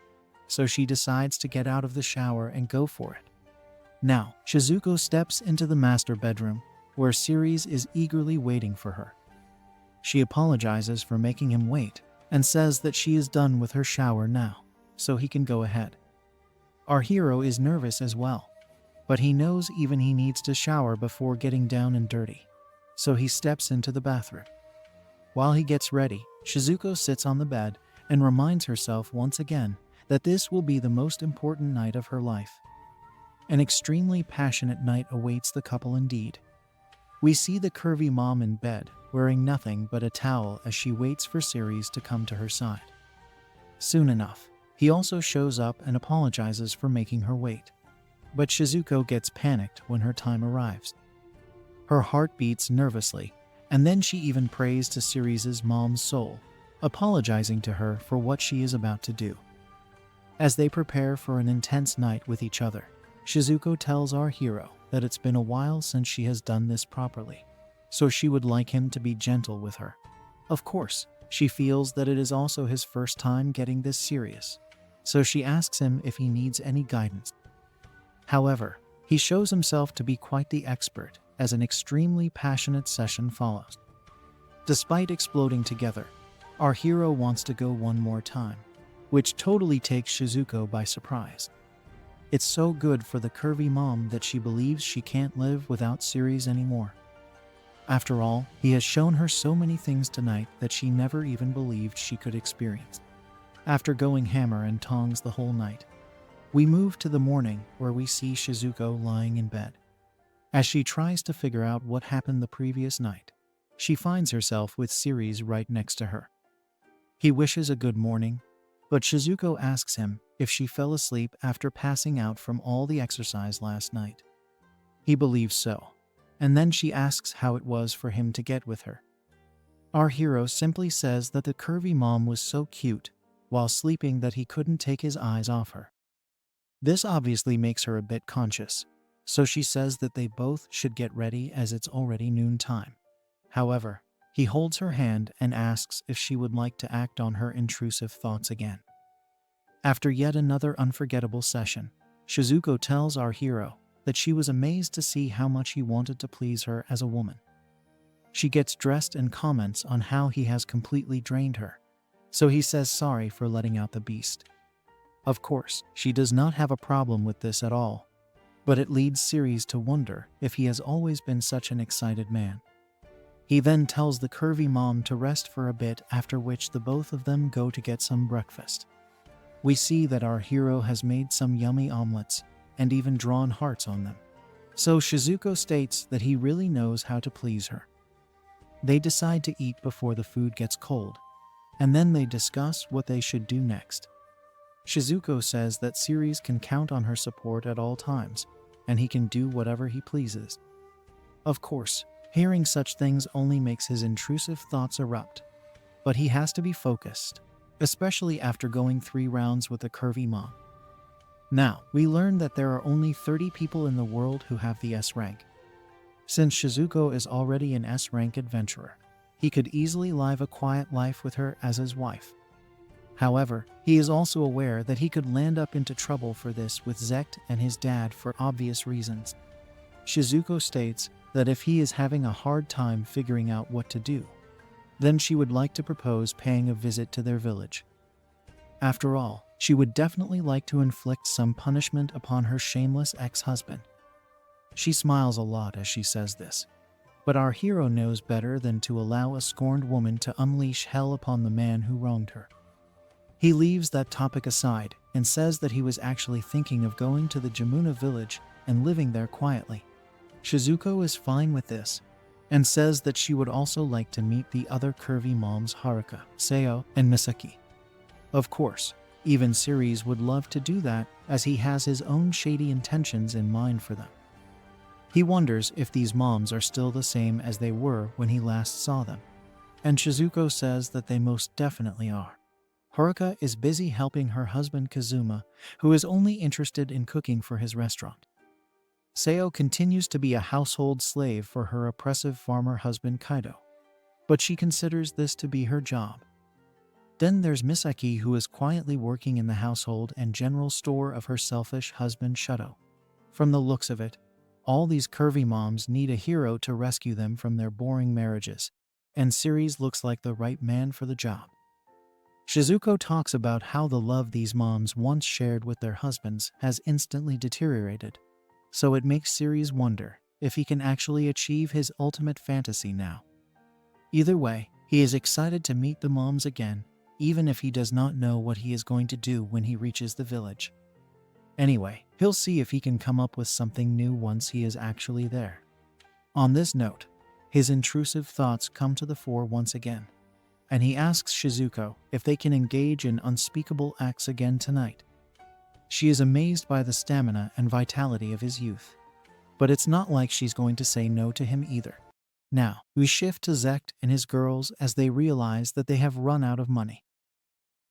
so she decides to get out of the shower and go for it. Now, Shizuko steps into the master bedroom, where Ceres is eagerly waiting for her. She apologizes for making him wait, and says that she is done with her shower now, so he can go ahead. Our hero is nervous as well, but he knows even he needs to shower before getting down and dirty, so he steps into the bathroom. While he gets ready, Shizuko sits on the bed and reminds herself once again that this will be the most important night of her life. An extremely passionate night awaits the couple indeed. We see the curvy mom in bed, wearing nothing but a towel as she waits for Ceres to come to her side. Soon enough, he also shows up and apologizes for making her wait. But Shizuko gets panicked when her time arrives. Her heart beats nervously, and then she even prays to Ceres' mom's soul, apologizing to her for what she is about to do. As they prepare for an intense night with each other, Shizuko tells our hero that it's been a while since she has done this properly, so she would like him to be gentle with her. Of course, she feels that it is also his first time getting this serious, so she asks him if he needs any guidance. However, he shows himself to be quite the expert as an extremely passionate session follows. Despite exploding together, our hero wants to go one more time, which totally takes Shizuko by surprise. It's so good for the curvy mom that she believes she can't live without Ceres anymore. After all, he has shown her so many things tonight that she never even believed she could experience. After going hammer and tongs the whole night, we move to the morning where we see Shizuko lying in bed. As she tries to figure out what happened the previous night, she finds herself with Ceres right next to her. He wishes a good morning, but Shizuko asks him if she fell asleep after passing out from all the exercise last night. He believes so, and then she asks how it was for him to get with her. Our hero simply says that the curvy mom was so cute while sleeping that he couldn't take his eyes off her. This obviously makes her a bit conscious, so she says that they both should get ready as it's already noontime. However, he holds her hand and asks if she would like to act on her intrusive thoughts again. After yet another unforgettable session, Shizuko tells our hero that she was amazed to see how much he wanted to please her as a woman. She gets dressed and comments on how he has completely drained her, so he says sorry for letting out the beast. Of course, she does not have a problem with this at all, but it leads Ceres to wonder if he has always been such an excited man. He then tells the curvy mom to rest for a bit, after which the both of them go to get some breakfast. We see that our hero has made some yummy omelets and even drawn hearts on them. So Shizuko states that he really knows how to please her. They decide to eat before the food gets cold, and then they discuss what they should do next. Shizuko says that Ceres can count on her support at all times, and he can do whatever he pleases. Of course, hearing such things only makes his intrusive thoughts erupt, but he has to be focused, especially after going 3 rounds with a curvy mom. Now, we learn that there are only 30 people in the world who have the S rank. Since Shizuko is already an S rank adventurer, he could easily live a quiet life with her as his wife. However, he is also aware that he could land up into trouble for this with Isekai'd and his dad for obvious reasons. Shizuko states that if he is having a hard time figuring out what to do, then she would like to propose paying a visit to their village. After all, she would definitely like to inflict some punishment upon her shameless ex-husband. She smiles a lot as she says this, but our hero knows better than to allow a scorned woman to unleash hell upon the man who wronged her. He leaves that topic aside and says that he was actually thinking of going to the Jamuna village and living there quietly. Shizuko is fine with this and says that she would also like to meet the other curvy moms Haruka, Seo, and Misaki. Of course, even Ceres would love to do that, as he has his own shady intentions in mind for them. He wonders if these moms are still the same as they were when he last saw them, and Shizuko says that they most definitely are. Haruka is busy helping her husband Kazuma, who is only interested in cooking for his restaurant. Seo continues to be a household slave for her oppressive farmer husband Kaido, but she considers this to be her job. Then there's Misaki, who is quietly working in the household and general store of her selfish husband Shuto. From the looks of it, all these curvy moms need a hero to rescue them from their boring marriages, and Ceres looks like the right man for the job. Shizuko talks about how the love these moms once shared with their husbands has instantly deteriorated, so it makes Ceres wonder if he can actually achieve his ultimate fantasy now. Either way, he is excited to meet the moms again, even if he does not know what he is going to do when he reaches the village. Anyway, he'll see if he can come up with something new once he is actually there. On this note, his intrusive thoughts come to the fore once again, and he asks Shizuko if they can engage in unspeakable acts again tonight. She is amazed by the stamina and vitality of his youth, but it's not like she's going to say no to him either. Now, we shift to Isekai'd and his girls as they realize that they have run out of money.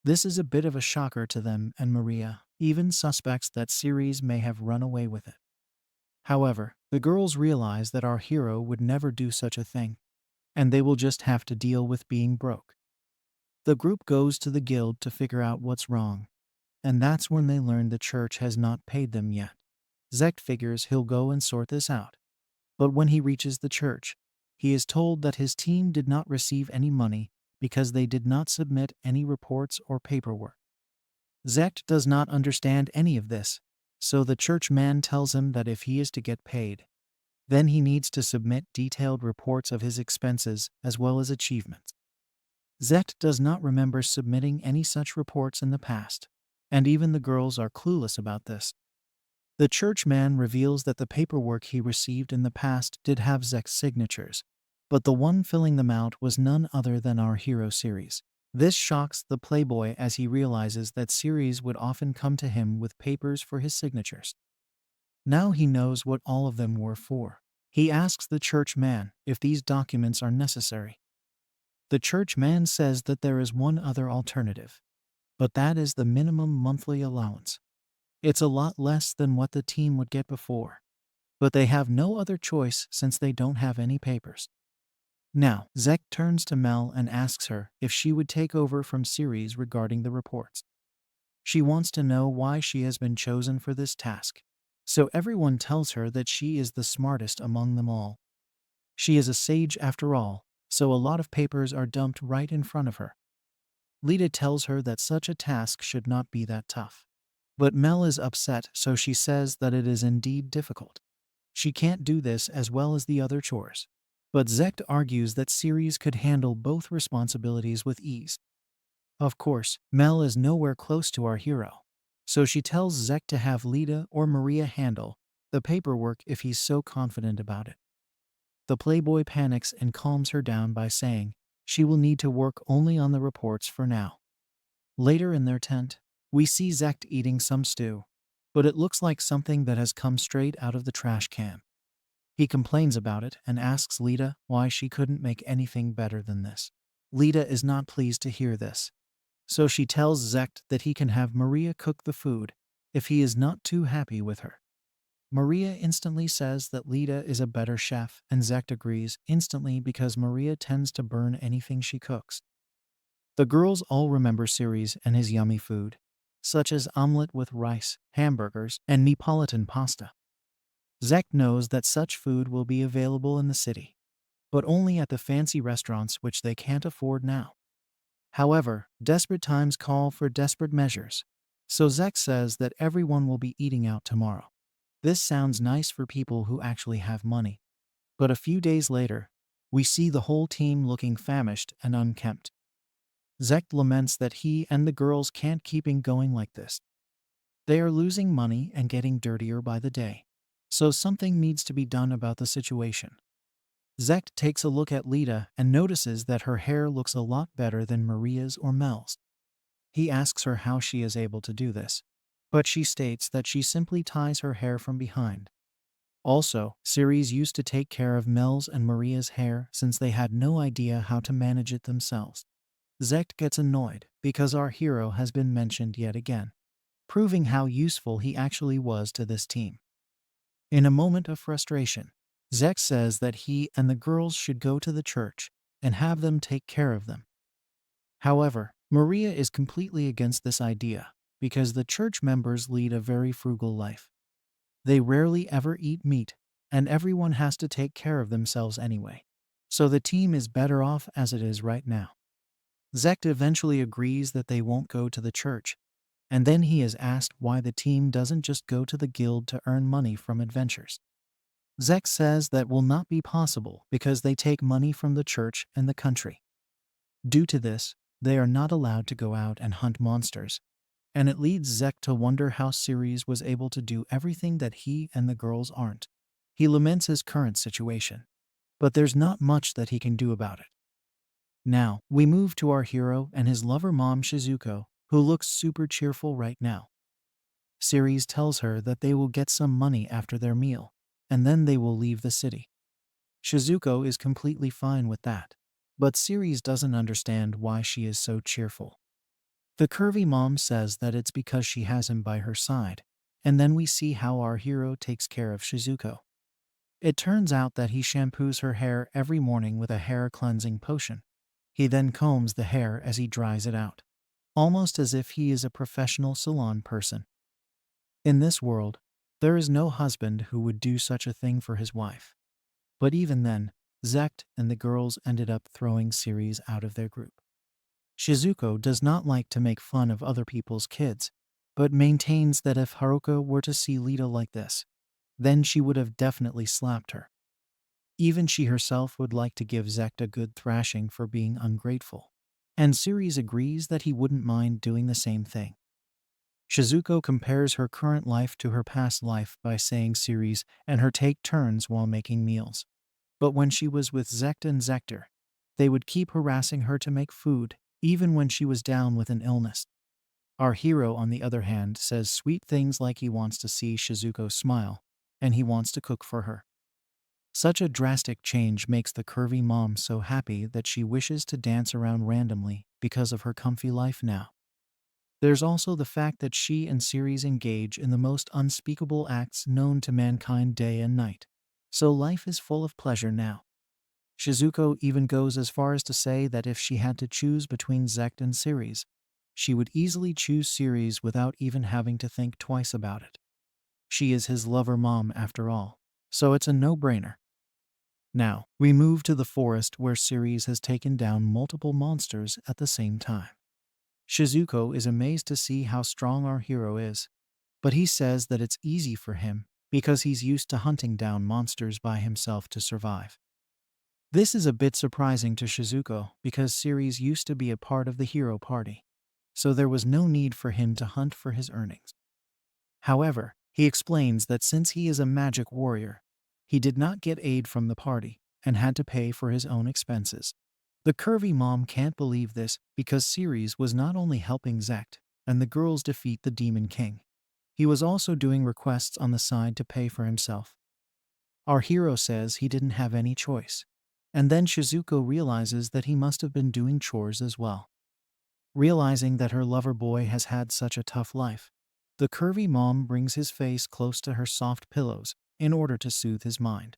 This is a bit of a shocker to them, and Maria even suspects that Ceres may have run away with it. However, the girls realize that our hero would never do such a thing, and they will just have to deal with being broke. The group goes to the guild to figure out what's wrong, and that's when they learn the church has not paid them yet. Isekai'd figures he'll go and sort this out, but when he reaches the church, he is told that his team did not receive any money because they did not submit any reports or paperwork. Isekai'd does not understand any of this, so the church man tells him that if he is to get paid, then he needs to submit detailed reports of his expenses as well as achievements. Isekai'd does not remember submitting any such reports in the past, and even the girls are clueless about this. The church man reveals that the paperwork he received in the past did have Isekai'd's signatures, but the one filling them out was none other than our hero Ceres. This shocks the playboy as he realizes that Ceres would often come to him with papers for his signatures. Now he knows what all of them were for. He asks the church man if these documents are necessary. The church man says that there is one other alternative, but that is the minimum monthly allowance. It's a lot less than what the team would get before, but they have no other choice since they don't have any papers. Now, Isekai'd turns to Mel and asks her if she would take over from Ceres regarding the reports. She wants to know why she has been chosen for this task, so everyone tells her that she is the smartest among them all. She is a sage after all, so a lot of papers are dumped right in front of her. Lita tells her that such a task should not be that tough. But Mel is upset, so she says that it is indeed difficult. She can't do this as well as the other chores. But Isekai'd argues that Ceres could handle both responsibilities with ease. Of course, Mel is nowhere close to our hero, so she tells Isekai'd to have Lita or Maria handle the paperwork if he's so confident about it. The playboy panics and calms her down by saying she will need to work only on the reports for now. Later in their tent, we see Isekai'd eating some stew, but it looks like something that has come straight out of the trash can. He complains about it and asks Lita why she couldn't make anything better than this. Lita is not pleased to hear this, so she tells Isekai'd that he can have Maria cook the food if he is not too happy with her. Maria instantly says that Lita is a better chef, and Isekai'd agrees instantly because Maria tends to burn anything she cooks. The girls all remember Ceres and his yummy food, such as omelette with rice, hamburgers, and Neapolitan pasta. Isekai'd knows that such food will be available in the city, but only at the fancy restaurants which they can't afford now. However, desperate times call for desperate measures, so Isekai'd says that everyone will be eating out tomorrow. This sounds nice for people who actually have money, but a few days later, we see the whole team looking famished and unkempt. Isekai'd laments that he and the girls can't keep going like this. They are losing money and getting dirtier by the day, so something needs to be done about the situation. Isekai'd takes a look at Lita and notices that her hair looks a lot better than Maria's or Mel's. He asks her how she is able to do this, but she states that she simply ties her hair from behind. Also, Ceres used to take care of Mel's and Maria's hair since they had no idea how to manage it themselves. Isekai'd gets annoyed because our hero has been mentioned yet again, proving how useful he actually was to this team. In a moment of frustration, Isekai'd says that he and the girls should go to the church and have them take care of them. However, Maria is completely against this idea because the church members lead a very frugal life. They rarely ever eat meat, and everyone has to take care of themselves anyway, so the team is better off as it is right now. Isekai'd eventually agrees that they won't go to the church, and then he is asked why the team doesn't just go to the guild to earn money from adventures. Isekai'd says that will not be possible because they take money from the church and the country. Due to this, they are not allowed to go out and hunt monsters, and it leads Isekai'd to wonder how Ceres was able to do everything that he and the girls aren't. He laments his current situation, but there's not much that he can do about it. Now, we move to our hero and his lover mom Shizuko, who looks super cheerful right now. Ceres tells her that they will get some money after their meal, and then they will leave the city. Shizuko is completely fine with that, but Ceres doesn't understand why she is so cheerful. The curvy mom says that it's because she has him by her side, and then we see how our hero takes care of Shizuko. It turns out that he shampoos her hair every morning with a hair cleansing potion. He then combs the hair as he dries it out, almost as if he is a professional salon person. In this world, there is no husband who would do such a thing for his wife. But even then, Isekai'd and the girls ended up throwing Ceres out of their group. Shizuko does not like to make fun of other people's kids, but maintains that if Haruka were to see Lita like this, then she would have definitely slapped her. Even she herself would like to give Isekai'd a good thrashing for being ungrateful. And Ceres agrees that he wouldn't mind doing the same thing. Shizuko compares her current life to her past life by saying Ceres and her take turns while making meals. But when she was with Isekai'd and Zektor, they would keep harassing her to make food, even when she was down with an illness. Our hero, on the other hand, says sweet things like he wants to see Shizuko smile, and he wants to cook for her. Such a drastic change makes the curvy mom so happy that she wishes to dance around randomly because of her comfy life now. There's also the fact that she and Ceres engage in the most unspeakable acts known to mankind day and night. So life is full of pleasure now. Shizuko even goes as far as to say that if she had to choose between Isekai'd and Ceres, she would easily choose Ceres without even having to think twice about it. She is his lover mom after all, so it's a no-brainer. Now, we move to the forest where Ceres has taken down multiple monsters at the same time. Shizuko is amazed to see how strong our hero is, but he says that it's easy for him because he's used to hunting down monsters by himself to survive. This is a bit surprising to Shizuko because Ceres used to be a part of the hero party, so there was no need for him to hunt for his earnings. However, he explains that since he is a magic warrior, he did not get aid from the party and had to pay for his own expenses. The curvy mom can't believe this because Ceres was not only helping Isekai'd and the girls defeat the Demon King, he was also doing requests on the side to pay for himself. Our hero says he didn't have any choice, and then Shizuko realizes that he must have been doing chores as well. Realizing that her lover boy has had such a tough life, the curvy mom brings his face close to her soft pillows in order to soothe his mind.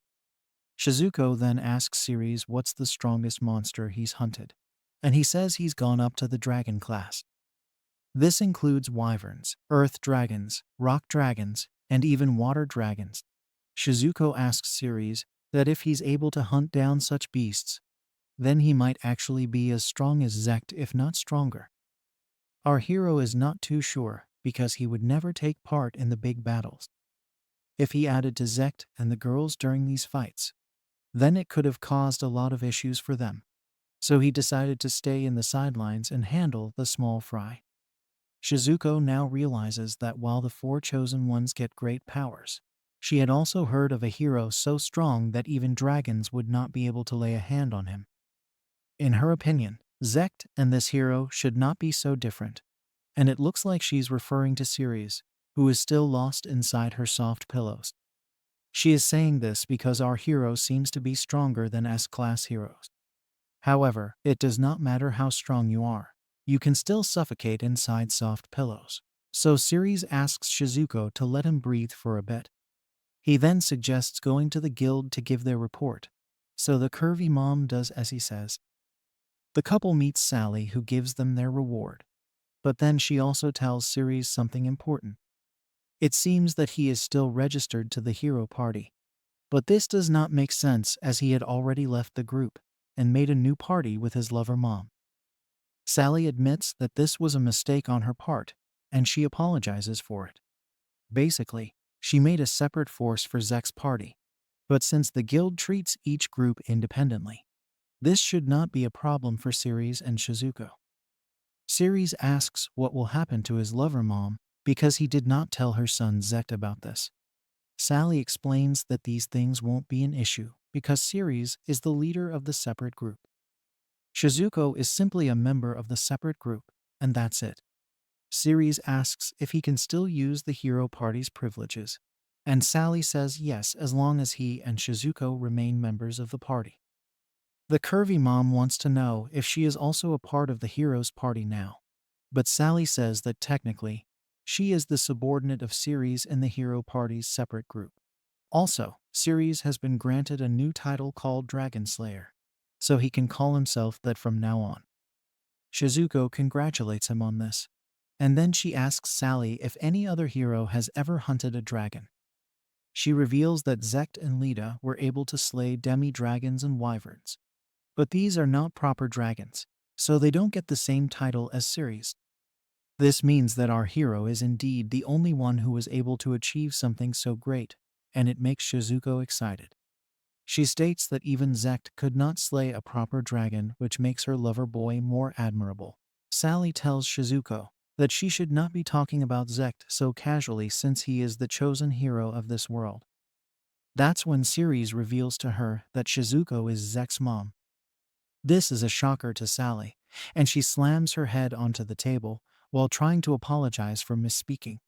Shizuko then asks Ceres what's the strongest monster he's hunted, and he says he's gone up to the dragon class. This includes wyverns, earth dragons, rock dragons, and even water dragons. Shizuko asks Ceres that if he's able to hunt down such beasts, then he might actually be as strong as Isekai'd if not stronger. Our hero is not too sure because he would never take part in the big battles. If he added to Isekai'd and the girls during these fights, then it could have caused a lot of issues for them. So he decided to stay in the sidelines and handle the small fry. Shizuko now realizes that while the four chosen ones get great powers, she had also heard of a hero so strong that even dragons would not be able to lay a hand on him. In her opinion, Isekai'd and this hero should not be so different, and it looks like she's referring to Ceres, who is still lost inside her soft pillows. She is saying this because our hero seems to be stronger than S-class heroes. However, it does not matter how strong you are. You can still suffocate inside soft pillows. So Ceres asks Shizuko to let him breathe for a bit. He then suggests going to the guild to give their report, so the curvy mom does as he says. The couple meets Sally, who gives them their reward. But then she also tells Ceres something important. It seems that he is still registered to the hero party. But this does not make sense as he had already left the group and made a new party with his lover mom. Sally admits that this was a mistake on her part, and she apologizes for it. Basically, she made a separate force for Zek's party, but since the guild treats each group independently, this should not be a problem for Ceres and Shizuko. Ceres asks what will happen to his lover mom because he did not tell her son Zek'd about this. Sally explains that these things won't be an issue because Ceres is the leader of the separate group. Shizuko is simply a member of the separate group, and that's it. Ceres asks if he can still use the hero party's privileges, and Sally says yes as long as he and Shizuko remain members of the party. The curvy mom wants to know if she is also a part of the hero's party now, but Sally says that technically, she is the subordinate of Ceres in the hero party's separate group. Also, Ceres has been granted a new title called Dragon Slayer, so he can call himself that from now on. Shizuko congratulates him on this, and then she asks Sally if any other hero has ever hunted a dragon. She reveals that Zekt and Lita were able to slay demi-dragons and wyverns. But these are not proper dragons, so they don't get the same title as Ceres. This means that our hero is indeed the only one who was able to achieve something so great, and it makes Shizuko excited. She states that even Zekt could not slay a proper dragon, which makes her lover boy more admirable. Sally tells Shizuko that she should not be talking about Zekt so casually since he is the chosen hero of this world. That's when Ceres reveals to her that Shizuko is Zekt's mom. This is a shocker to Sally, and she slams her head onto the table while trying to apologize for misspeaking.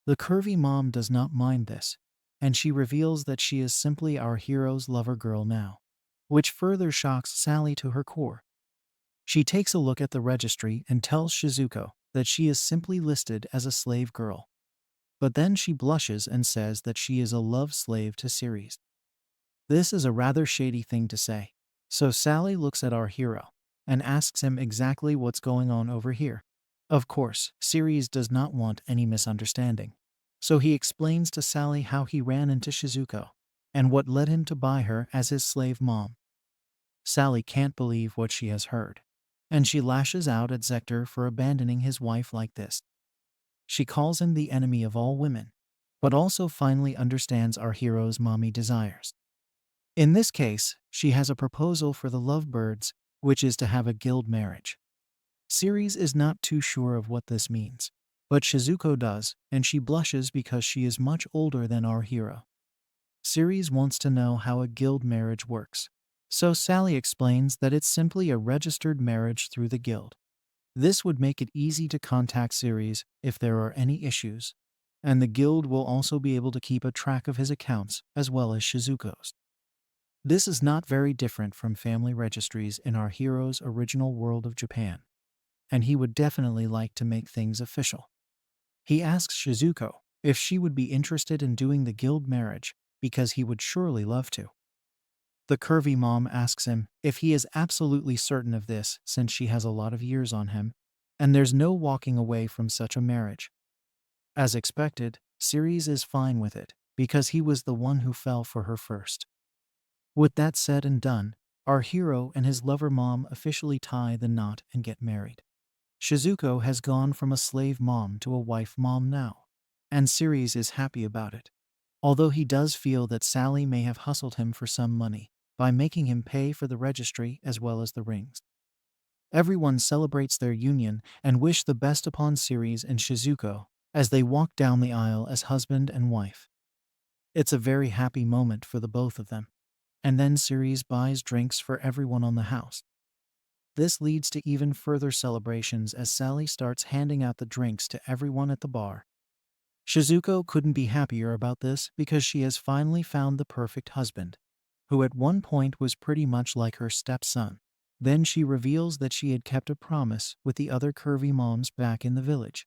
The curvy mom does not mind this, and she reveals that she is simply our hero's lover girl now, which further shocks Sally to her core. She takes a look at the registry and tells Shizuko that she is simply listed as a slave girl. But then she blushes and says that she is a love slave to Ceres. This is a rather shady thing to say, so Sally looks at our hero and asks him exactly what's going on over here. Of course, Ceres does not want any misunderstanding, so he explains to Sally how he ran into Shizuko and what led him to buy her as his slave mom. Sally can't believe what she has heard, and she lashes out at Zector for abandoning his wife like this. She calls him the enemy of all women, but also finally understands our hero's mommy desires. In this case, she has a proposal for the lovebirds, which is to have a guild marriage. Ceres is not too sure of what this means, but Shizuko does, and she blushes because she is much older than our hero. Ceres wants to know how a guild marriage works, so Sally explains that it's simply a registered marriage through the guild. This would make it easy to contact Ceres if there are any issues, and the guild will also be able to keep a track of his accounts as well as Shizuko's. This is not very different from family registries in our hero's original world of Japan, and he would definitely like to make things official. He asks Shizuko if she would be interested in doing the guild marriage because he would surely love to. The curvy mom asks him if he is absolutely certain of this since she has a lot of years on him, and there's no walking away from such a marriage. As expected, Ceres is fine with it because he was the one who fell for her first. With that said and done, our hero and his lover mom officially tie the knot and get married. Shizuko has gone from a slave mom to a wife mom now, and Ceres is happy about it, although he does feel that Sally may have hustled him for some money by making him pay for the registry as well as the rings. Everyone celebrates their union and wish the best upon Ceres and Shizuko as they walk down the aisle as husband and wife. It's a very happy moment for the both of them, and then Ceres buys drinks for everyone on the house. This leads to even further celebrations as Sally starts handing out the drinks to everyone at the bar. Shizuko couldn't be happier about this because she has finally found the perfect husband, who at one point was pretty much like her stepson. Then she reveals that she had kept a promise with the other curvy moms back in the village.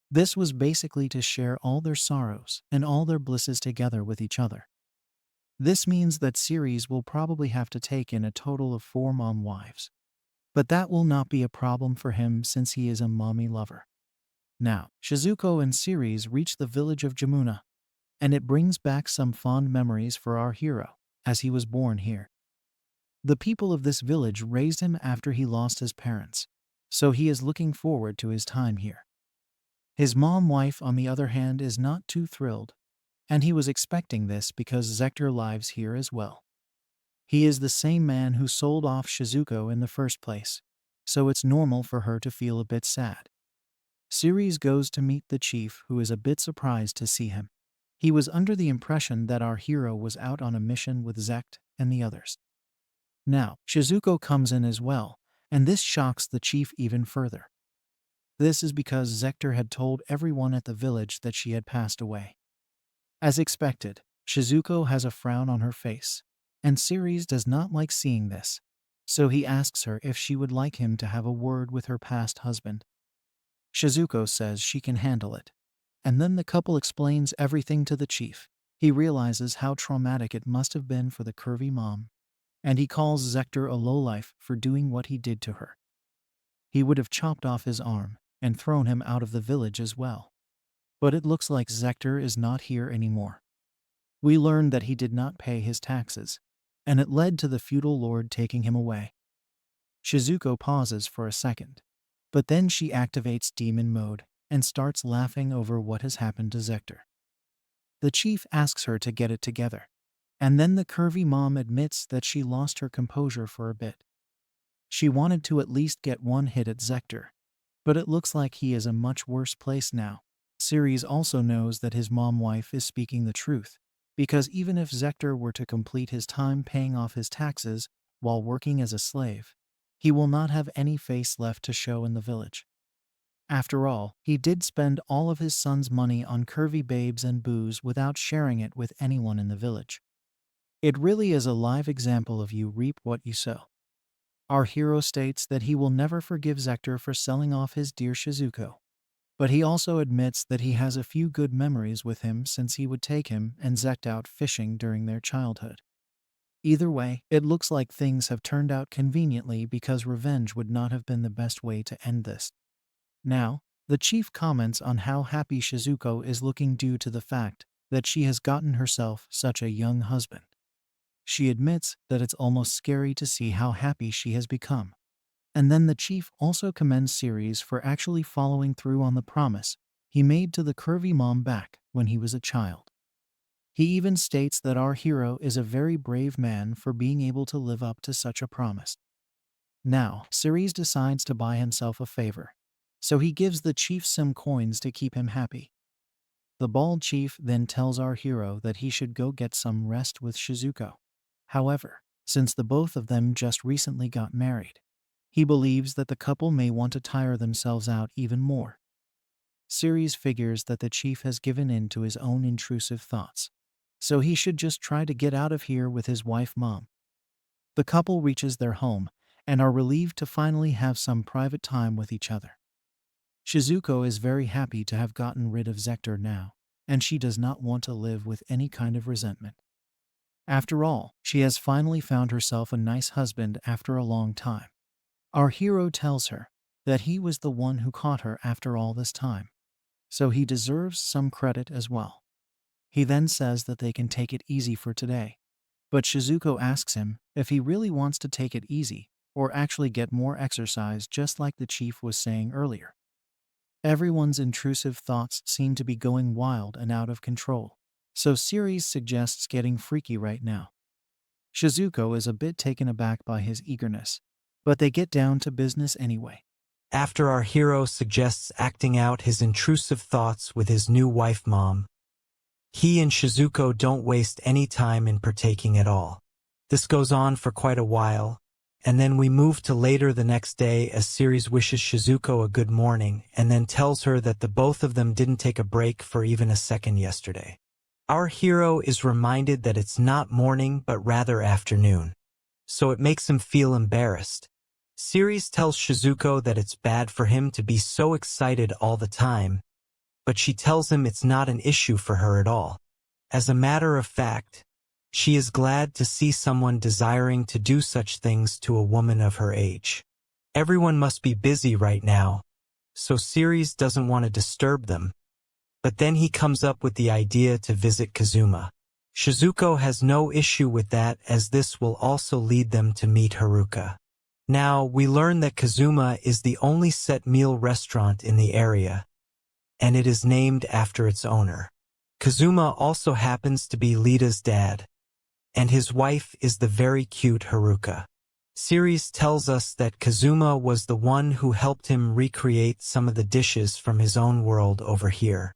This was basically to share all their sorrows and all their blisses together with each other. This means that Ceres will probably have to take in a total of 4 mom wives. But that will not be a problem for him since he is a mommy lover. Now, Shizuko and Ceres reach the village of Jamuna, and it brings back some fond memories for our hero, as he was born here. The people of this village raised him after he lost his parents, so he is looking forward to his time here. His mom wife, on the other hand, is not too thrilled, and he was expecting this because Zector lives here as well. He is the same man who sold off Shizuko in the first place, so it's normal for her to feel a bit sad. Ceres goes to meet the chief, who is a bit surprised to see him. He was under the impression that our hero was out on a mission with Zect and the others. Now, Shizuko comes in as well, and this shocks the chief even further. This is because Zector had told everyone at the village that she had passed away. As expected, Shizuko has a frown on her face, and Ceres does not like seeing this, so he asks her if she would like him to have a word with her past husband. Shizuko says she can handle it, and then the couple explains everything to the chief. He realizes how traumatic it must have been for the curvy mom, and he calls Zector a lowlife for doing what he did to her. He would have chopped off his arm and thrown him out of the village as well. But it looks like Zector is not here anymore. We learn that he did not pay his taxes, and it led to the feudal lord taking him away. Shizuko pauses for a second, but then she activates demon mode and starts laughing over what has happened to Zector. The chief asks her to get it together, and then the curvy mom admits that she lost her composure for a bit. She wanted to at least get one hit at Zector, but it looks like he is a much worse place now. Ceres also knows that his mom-wife is speaking the truth, because even if Zector were to complete his time paying off his taxes while working as a slave, he will not have any face left to show in the village. After all, he did spend all of his son's money on curvy babes and booze without sharing it with anyone in the village. It really is a live example of you reap what you sow. Our hero states that he will never forgive Zector for selling off his dear Shizuko. But he also admits that he has a few good memories with him since he would take him and Zect out fishing during their childhood. Either way, it looks like things have turned out conveniently because revenge would not have been the best way to end this. Now, the chief comments on how happy Shizuko is looking due to the fact that she has gotten herself such a young husband. She admits that it's almost scary to see how happy she has become. And then the chief also commends Ceres for actually following through on the promise he made to the curvy mom back when he was a child. He even states that our hero is a very brave man for being able to live up to such a promise. Now, Ceres decides to buy himself a favor, so he gives the chief some coins to keep him happy. The bald chief then tells our hero that he should go get some rest with Shizuko. However, since the both of them just recently got married, he believes that the couple may want to tire themselves out even more. Ceres figures that the chief has given in to his own intrusive thoughts, so he should just try to get out of here with his wife mom. The couple reaches their home and are relieved to finally have some private time with each other. Shizuko is very happy to have gotten rid of Zector now, and she does not want to live with any kind of resentment. After all, she has finally found herself a nice husband after a long time. Our hero tells her that he was the one who caught her after all this time, so he deserves some credit as well. He then says that they can take it easy for today, but Shizuko asks him if he really wants to take it easy or actually get more exercise, just like the chief was saying earlier. Everyone's intrusive thoughts seem to be going wild and out of control, so Ceres suggests getting freaky right now. Shizuko is a bit taken aback by his eagerness, but they get down to business anyway. After our hero suggests acting out his intrusive thoughts with his new wife mom, he and Shizuko don't waste any time in partaking at all. This goes on for quite a while, and then we move to later the next day as Ceres wishes Shizuko a good morning and then tells her that the both of them didn't take a break for even a second yesterday. Our hero is reminded that it's not morning but rather afternoon, so it makes him feel embarrassed. Ceres tells Shizuko that it's bad for him to be so excited all the time, but she tells him it's not an issue for her at all. As a matter of fact, she is glad to see someone desiring to do such things to a woman of her age. Everyone must be busy right now, so Ceres doesn't want to disturb them. But then he comes up with the idea to visit Kazuma. Shizuko has no issue with that, as this will also lead them to meet Haruka. Now, we learn that Kazuma is the only set meal restaurant in the area, and it is named after its owner. Kazuma also happens to be Lita's dad, and his wife is the very cute Haruka. Ceres tells us that Kazuma was the one who helped him recreate some of the dishes from his own world over here.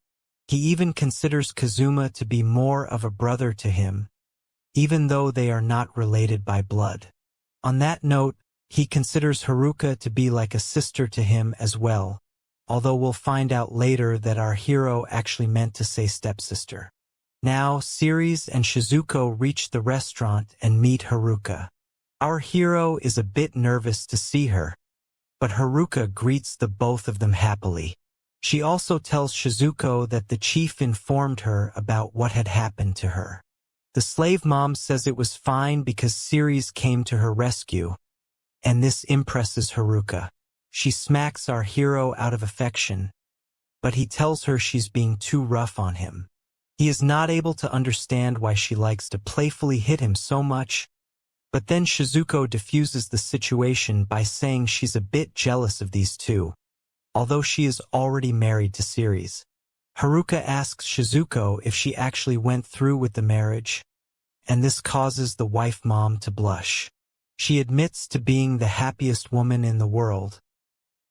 He even considers Kazuma to be more of a brother to him, even though they are not related by blood. On that note, he considers Haruka to be like a sister to him as well, although we'll find out later that our hero actually meant to say stepsister. Now, Ceres and Shizuko reach the restaurant and meet Haruka. Our hero is a bit nervous to see her, but Haruka greets the both of them happily. She also tells Shizuko that the chief informed her about what had happened to her. The slave mom says it was fine because Ceres came to her rescue, and this impresses Haruka. She smacks our hero out of affection, but he tells her she's being too rough on him. He is not able to understand why she likes to playfully hit him so much, but then Shizuko diffuses the situation by saying she's a bit jealous of these two, although she is already married to Ceres. Haruka asks Shizuko if she actually went through with the marriage, and this causes the wife mom to blush. She admits to being the happiest woman in the world,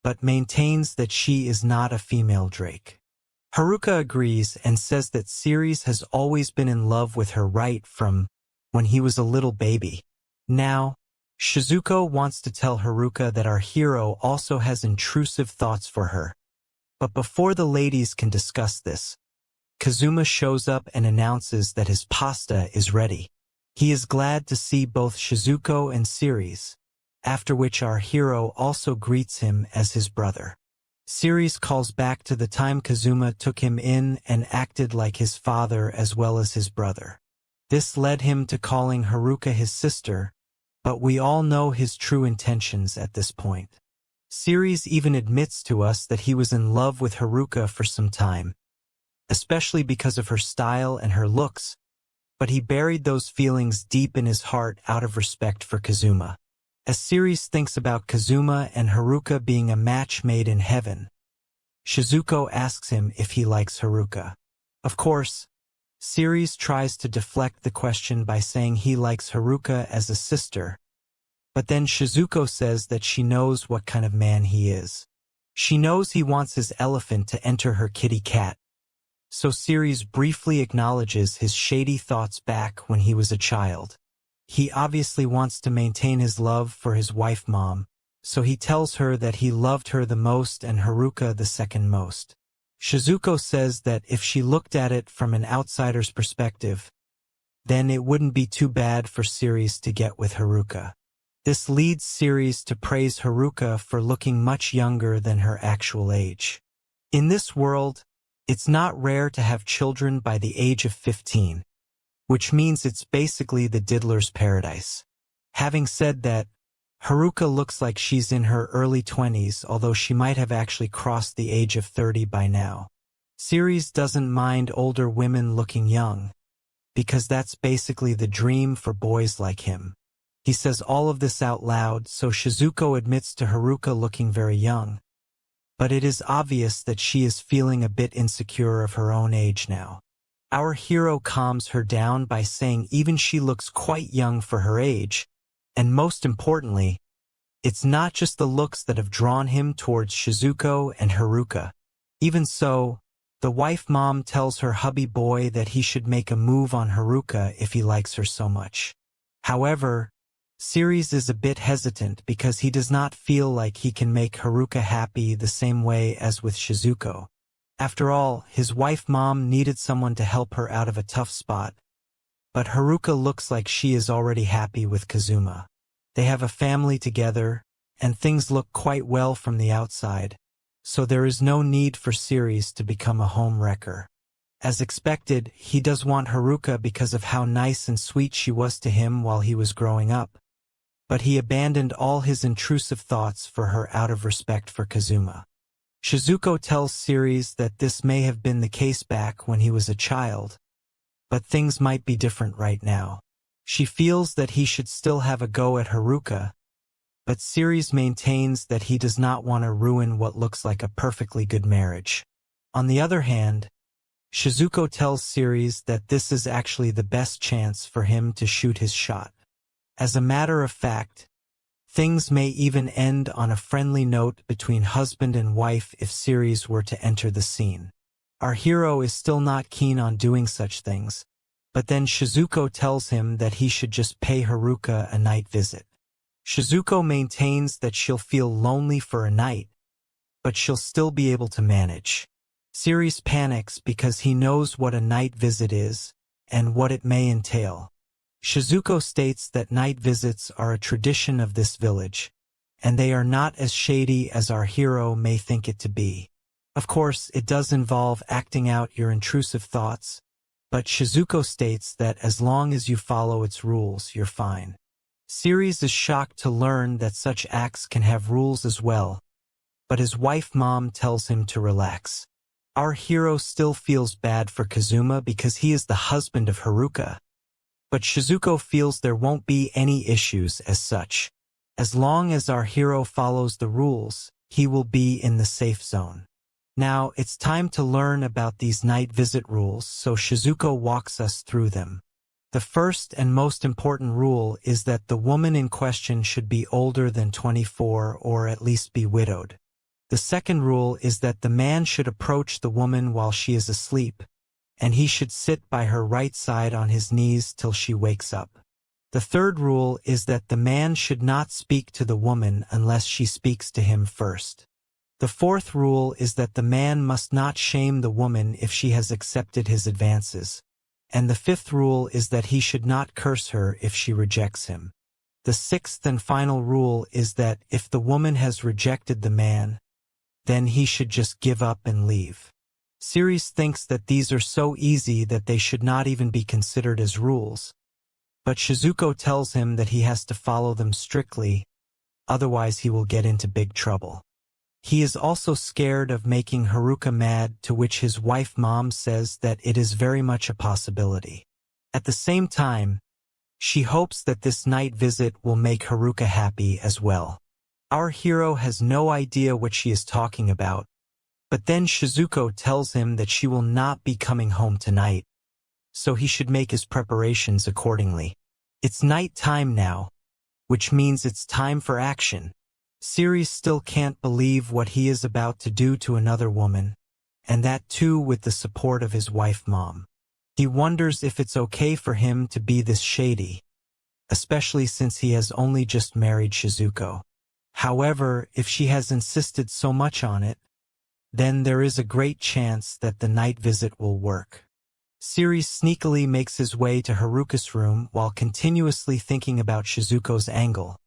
but maintains that she is not a female Drake. Haruka agrees and says that Ceres has always been in love with her right from when he was a little baby. Now, Shizuko wants to tell Haruka that our hero also has intrusive thoughts for her. But before the ladies can discuss this, Kazuma shows up and announces that his pasta is ready. He is glad to see both Shizuko and Ceres, after which our hero also greets him as his brother. Ceres calls back to the time Kazuma took him in and acted like his father as well as his brother. This led him to calling Haruka his sister, but we all know his true intentions at this point. Ceres even admits to us that he was in love with Haruka for some time, especially because of her style and her looks, but he buried those feelings deep in his heart out of respect for Kazuma. As Ceres thinks about Kazuma and Haruka being a match made in heaven, Shizuko asks him if he likes Haruka. Of course, Ceres tries to deflect the question by saying he likes Haruka as a sister, but then Shizuko says that she knows what kind of man he is. She knows he wants his elephant to enter her kitty cat, so Ceres briefly acknowledges his shady thoughts back when he was a child. He obviously wants to maintain his love for his wife mom, so he tells her that he loved her the most and Haruka the second most. Shizuko says that if she looked at it from an outsider's perspective, then it wouldn't be too bad for Ceres to get with Haruka. This leads Ceres to praise Haruka for looking much younger than her actual age. In this world, it's not rare to have children by the age of 15. Which means it's basically the diddler's paradise. Having said that, Haruka looks like she's in her early 20s, although she might have actually crossed the age of 30 by now. Ceres doesn't mind older women looking young, because that's basically the dream for boys like him. He says all of this out loud, so Shizuko admits to Haruka looking very young. But it is obvious that she is feeling a bit insecure of her own age now. Our hero calms her down by saying even she looks quite young for her age, and most importantly, it's not just the looks that have drawn him towards Shizuko and Haruka. Even so, the wife mom tells her hubby boy that he should make a move on Haruka if he likes her so much. However, Ceres is a bit hesitant because he does not feel like he can make Haruka happy the same way as with Shizuko. After all, his wife mom needed someone to help her out of a tough spot, but Haruka looks like she is already happy with Kazuma. They have a family together, and things look quite well from the outside, so there is no need for Ceres to become a home wrecker. As expected, he does want Haruka because of how nice and sweet she was to him while he was growing up, but he abandoned all his intrusive thoughts for her out of respect for Kazuma. Shizuko tells Ceres that this may have been the case back when he was a child, but things might be different right now. She feels that he should still have a go at Haruka, but Ceres maintains that he does not want to ruin what looks like a perfectly good marriage. On the other hand, Shizuko tells Ceres that this is actually the best chance for him to shoot his shot. As a matter of fact, things may even end on a friendly note between husband and wife if Ceres were to enter the scene. Our hero is still not keen on doing such things, but then Shizuko tells him that he should just pay Haruka a night visit. Shizuko maintains that she'll feel lonely for a night, but she'll still be able to manage. Ceres panics because he knows what a night visit is and what it may entail. Shizuko states that night visits are a tradition of this village, and they are not as shady as our hero may think it to be. Of course, it does involve acting out your intrusive thoughts, but Shizuko states that as long as you follow its rules, you're fine. Ceres is shocked to learn that such acts can have rules as well, but his wife mom tells him to relax. Our hero still feels bad for Kazuma because he is the husband of Haruka. But Shizuko feels there won't be any issues as such. As long as our hero follows the rules, he will be in the safe zone. Now, it's time to learn about these night visit rules, so Shizuko walks us through them. The first and most important rule is that the woman in question should be older than 24 or at least be widowed. The second rule is that the man should approach the woman while she is asleep, and he should sit by her right side on his knees till she wakes up. The third rule is that the man should not speak to the woman unless she speaks to him first. The fourth rule is that the man must not shame the woman if she has accepted his advances. And the fifth rule is that he should not curse her if she rejects him. The sixth and final rule is that if the woman has rejected the man, then he should just give up and leave. Series thinks that these are so easy that they should not even be considered as rules. But Shizuko tells him that he has to follow them strictly, otherwise he will get into big trouble. He is also scared of making Haruka mad, to which his wife mom says that it is very much a possibility. At the same time, she hopes that this night visit will make Haruka happy as well. Our hero has no idea what she is talking about, but then Shizuko tells him that she will not be coming home tonight, so he should make his preparations accordingly. It's night time now, which means it's time for action. Series still can't believe what he is about to do to another woman, and that too with the support of his wife mom. He wonders if it's okay for him to be this shady, especially since he has only just married Shizuko. However, if she has insisted so much on it, then there is a great chance that the night visit will work. Series sneakily makes his way to Haruka's room while continuously thinking about Shizuko's angle.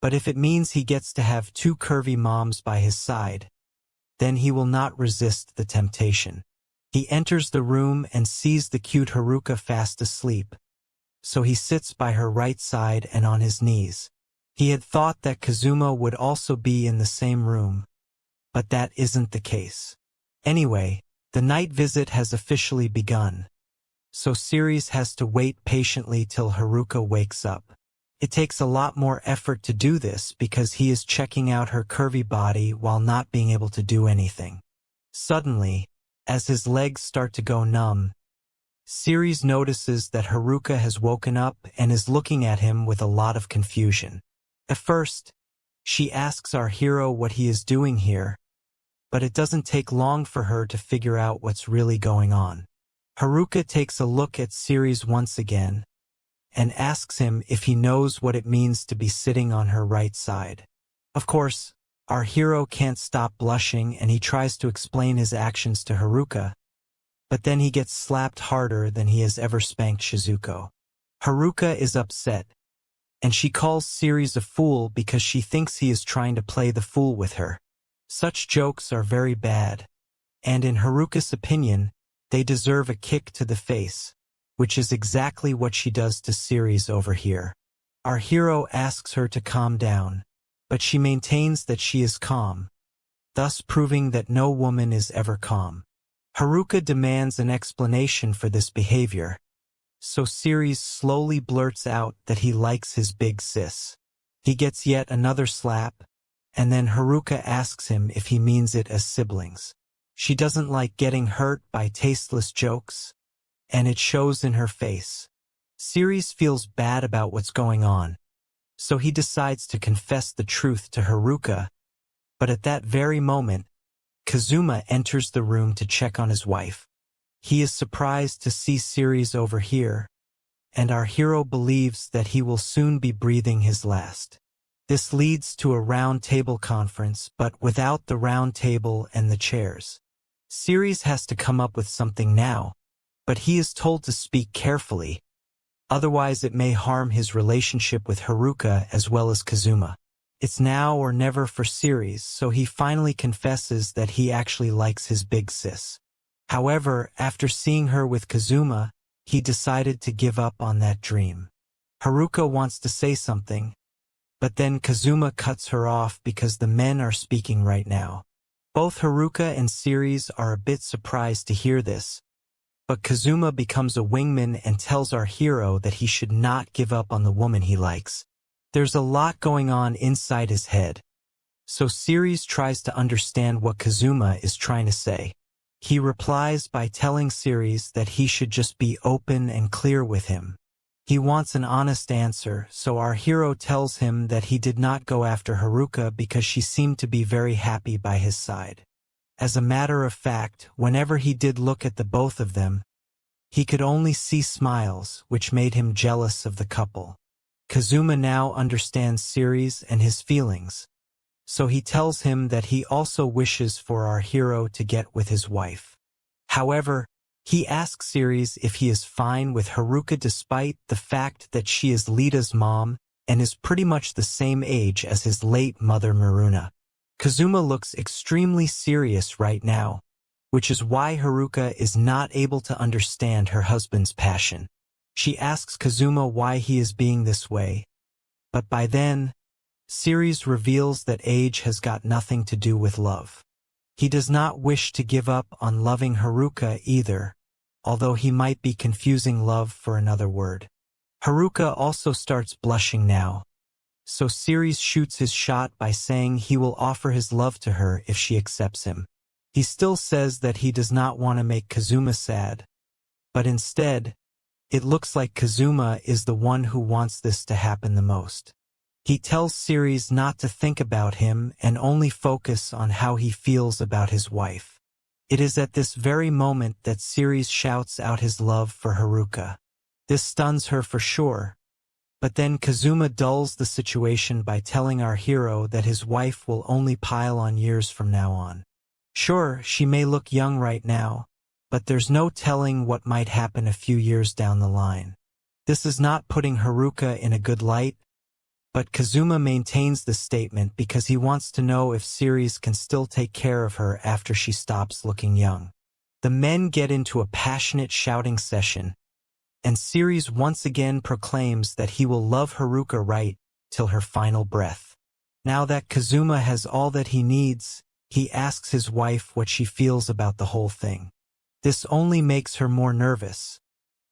But if it means he gets to have two curvy moms by his side, then he will not resist the temptation. He enters the room and sees the cute Haruka fast asleep, so he sits by her right side and on his knees. He had thought that Kazuma would also be in the same room, but that isn't the case. Anyway, the night visit has officially begun, so Series has to wait patiently till Haruka wakes up. It takes a lot more effort to do this because he is checking out her curvy body while not being able to do anything. Suddenly, as his legs start to go numb, Series notices that Haruka has woken up and is looking at him with a lot of confusion. At first, she asks our hero what he is doing here, but it doesn't take long for her to figure out what's really going on. Haruka takes a look at Series once again, and asks him if he knows what it means to be sitting on her right side. Of course, our hero can't stop blushing and he tries to explain his actions to Haruka, but then he gets slapped harder than he has ever spanked Shizuko. Haruka is upset, and she calls Series a fool because she thinks he is trying to play the fool with her. Such jokes are very bad, and in Haruka's opinion, they deserve a kick to the face, which is exactly what she does to Series over here. Our hero asks her to calm down, but she maintains that she is calm, thus proving that no woman is ever calm. Haruka demands an explanation for this behavior, so Series slowly blurts out that he likes his big sis. He gets yet another slap, and then Haruka asks him if he means it as siblings. She doesn't like getting hurt by tasteless jokes, and it shows in her face. Series feels bad about what's going on, so he decides to confess the truth to Haruka, but at that very moment, Kazuma enters the room to check on his wife. He is surprised to see Series over here, and our hero believes that he will soon be breathing his last. This leads to a round table conference, but without the round table and the chairs. Series has to come up with something now, but he is told to speak carefully, otherwise it may harm his relationship with Haruka as well as Kazuma. It's now or never for Series, so he finally confesses that he actually likes his big sis. However, after seeing her with Kazuma, he decided to give up on that dream. Haruka wants to say something, but then Kazuma cuts her off because the men are speaking right now. Both Haruka and Ceres are a bit surprised to hear this, but Kazuma becomes a wingman and tells our hero that he should not give up on the woman he likes. There's a lot going on inside his head, so Ceres tries to understand what Kazuma is trying to say. He replies by telling Ceres that he should just be open and clear with him. He wants an honest answer, so our hero tells him that he did not go after Haruka because she seemed to be very happy by his side. As a matter of fact, whenever he did look at the both of them, he could only see smiles, which made him jealous of the couple. Kazuma now understands Ceres and his feelings, so he tells him that he also wishes for our hero to get with his wife. However, he asks Ceres if he is fine with Haruka despite the fact that she is Lita's mom and is pretty much the same age as his late mother Maruna. Kazuma looks extremely serious right now, which is why Haruka is not able to understand her husband's passion. She asks Kazuma why he is being this way, but by then, Ceres reveals that age has got nothing to do with love. He does not wish to give up on loving Haruka either, although he might be confusing love for another word. Haruka also starts blushing now, so Ceres shoots his shot by saying he will offer his love to her if she accepts him. He still says that he does not want to make Kazuma sad, but instead, it looks like Kazuma is the one who wants this to happen the most. He tells Ceres not to think about him and only focus on how he feels about his wife. It is at this very moment that Ceres shouts out his love for Haruka. This stuns her for sure, but then Kazuma dulls the situation by telling our hero that his wife will only pile on years from now on. Sure, she may look young right now, but there's no telling what might happen a few years down the line. This is not putting Haruka in a good light, but Kazuma maintains this statement because he wants to know if Ceres can still take care of her after she stops looking young. The men get into a passionate shouting session, and Ceres once again proclaims that he will love Haruka right till her final breath. Now that Kazuma has all that he needs, he asks his wife what she feels about the whole thing. This only makes her more nervous,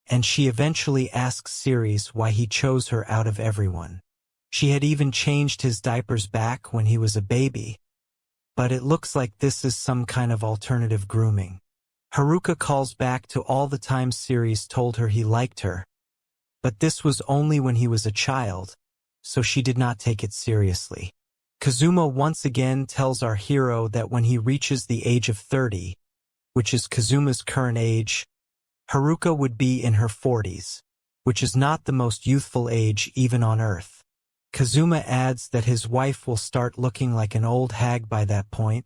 and she eventually asks Ceres why he chose her out of everyone. She had even changed his diapers back when he was a baby, but it looks like this is some kind of alternative grooming. Haruka calls back to all the times Ceres told her he liked her, but this was only when he was a child, so she did not take it seriously. Kazuma once again tells our hero that when he reaches the age of 30, which is Kazuma's current age, Haruka would be in her 40s, which is not the most youthful age even on Earth. Kazuma adds that his wife will start looking like an old hag by that point,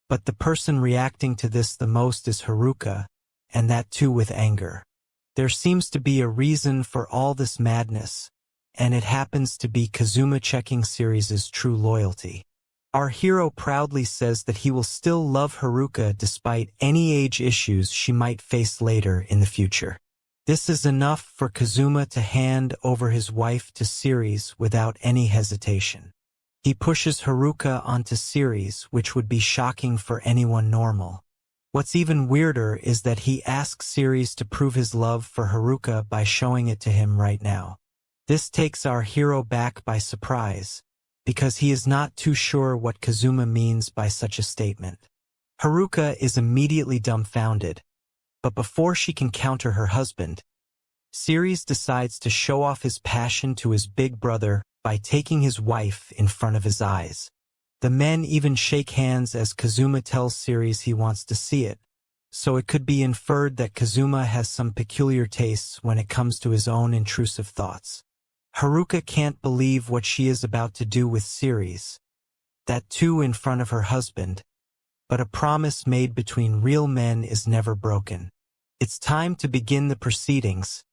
but the person reacting to this the most is Haruka, and that too with anger. There seems to be a reason for all this madness, and it happens to be Kazuma checking Ceres' true loyalty. Our hero proudly says that he will still love Haruka despite any age issues she might face later in the future. This is enough for Kazuma to hand over his wife to Ceres without any hesitation. He pushes Haruka onto Ceres, which would be shocking for anyone normal. What's even weirder is that he asks Ceres to prove his love for Haruka by showing it to him right now. This takes our hero back by surprise, because he is not too sure what Kazuma means by such a statement. Haruka is immediately dumbfounded, but before she can counter her husband, Ceres decides to show off his passion to his big brother by taking his wife in front of his eyes. The men even shake hands as Kazuma tells Ceres he wants to see it, so it could be inferred that Kazuma has some peculiar tastes when it comes to his own intrusive thoughts. Haruka can't believe what she is about to do with Ceres, that too in front of her husband, but a promise made between real men is never broken. It's time to begin the proceedings,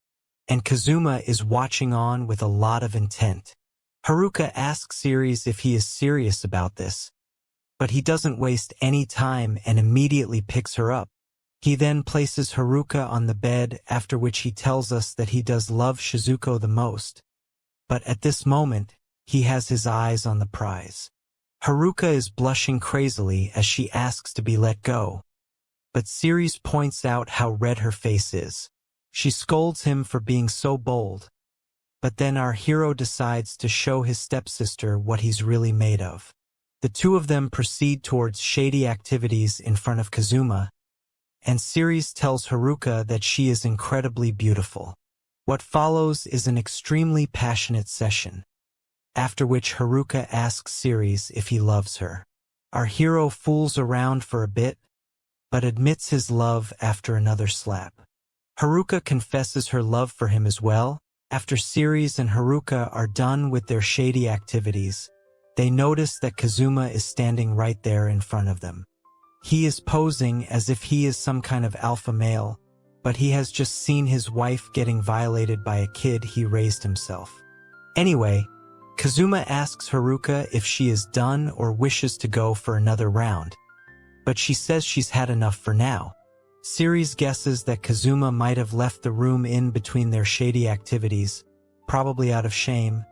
and Kazuma is watching on with a lot of intent. Haruka asks Ceres if he is serious about this, but he doesn't waste any time and immediately picks her up. He then places Haruka on the bed, after which he tells us that he does love Shizuko the most, but at this moment, he has his eyes on the prize. Haruka is blushing crazily as she asks to be let go. But Ceres points out how red her face is. She scolds him for being so bold. But then our hero decides to show his stepsister what he's really made of. The two of them proceed towards shady activities in front of Kazuma, and Ceres tells Haruka that she is incredibly beautiful. What follows is an extremely passionate session, after which Haruka asks Ceres if he loves her. Our hero fools around for a bit, but admits his love after another slap. Haruka confesses her love for him as well. After Ceres and Haruka are done with their shady activities, they notice that Kazuma is standing right there in front of them. He is posing as if he is some kind of alpha male, but he has just seen his wife getting violated by a kid he raised himself. Anyway, Kazuma asks Haruka if she is done or wishes to go for another round, but she says she's had enough for now. Ceres guesses that Kazuma might have left the room in between their shady activities, probably out of shame,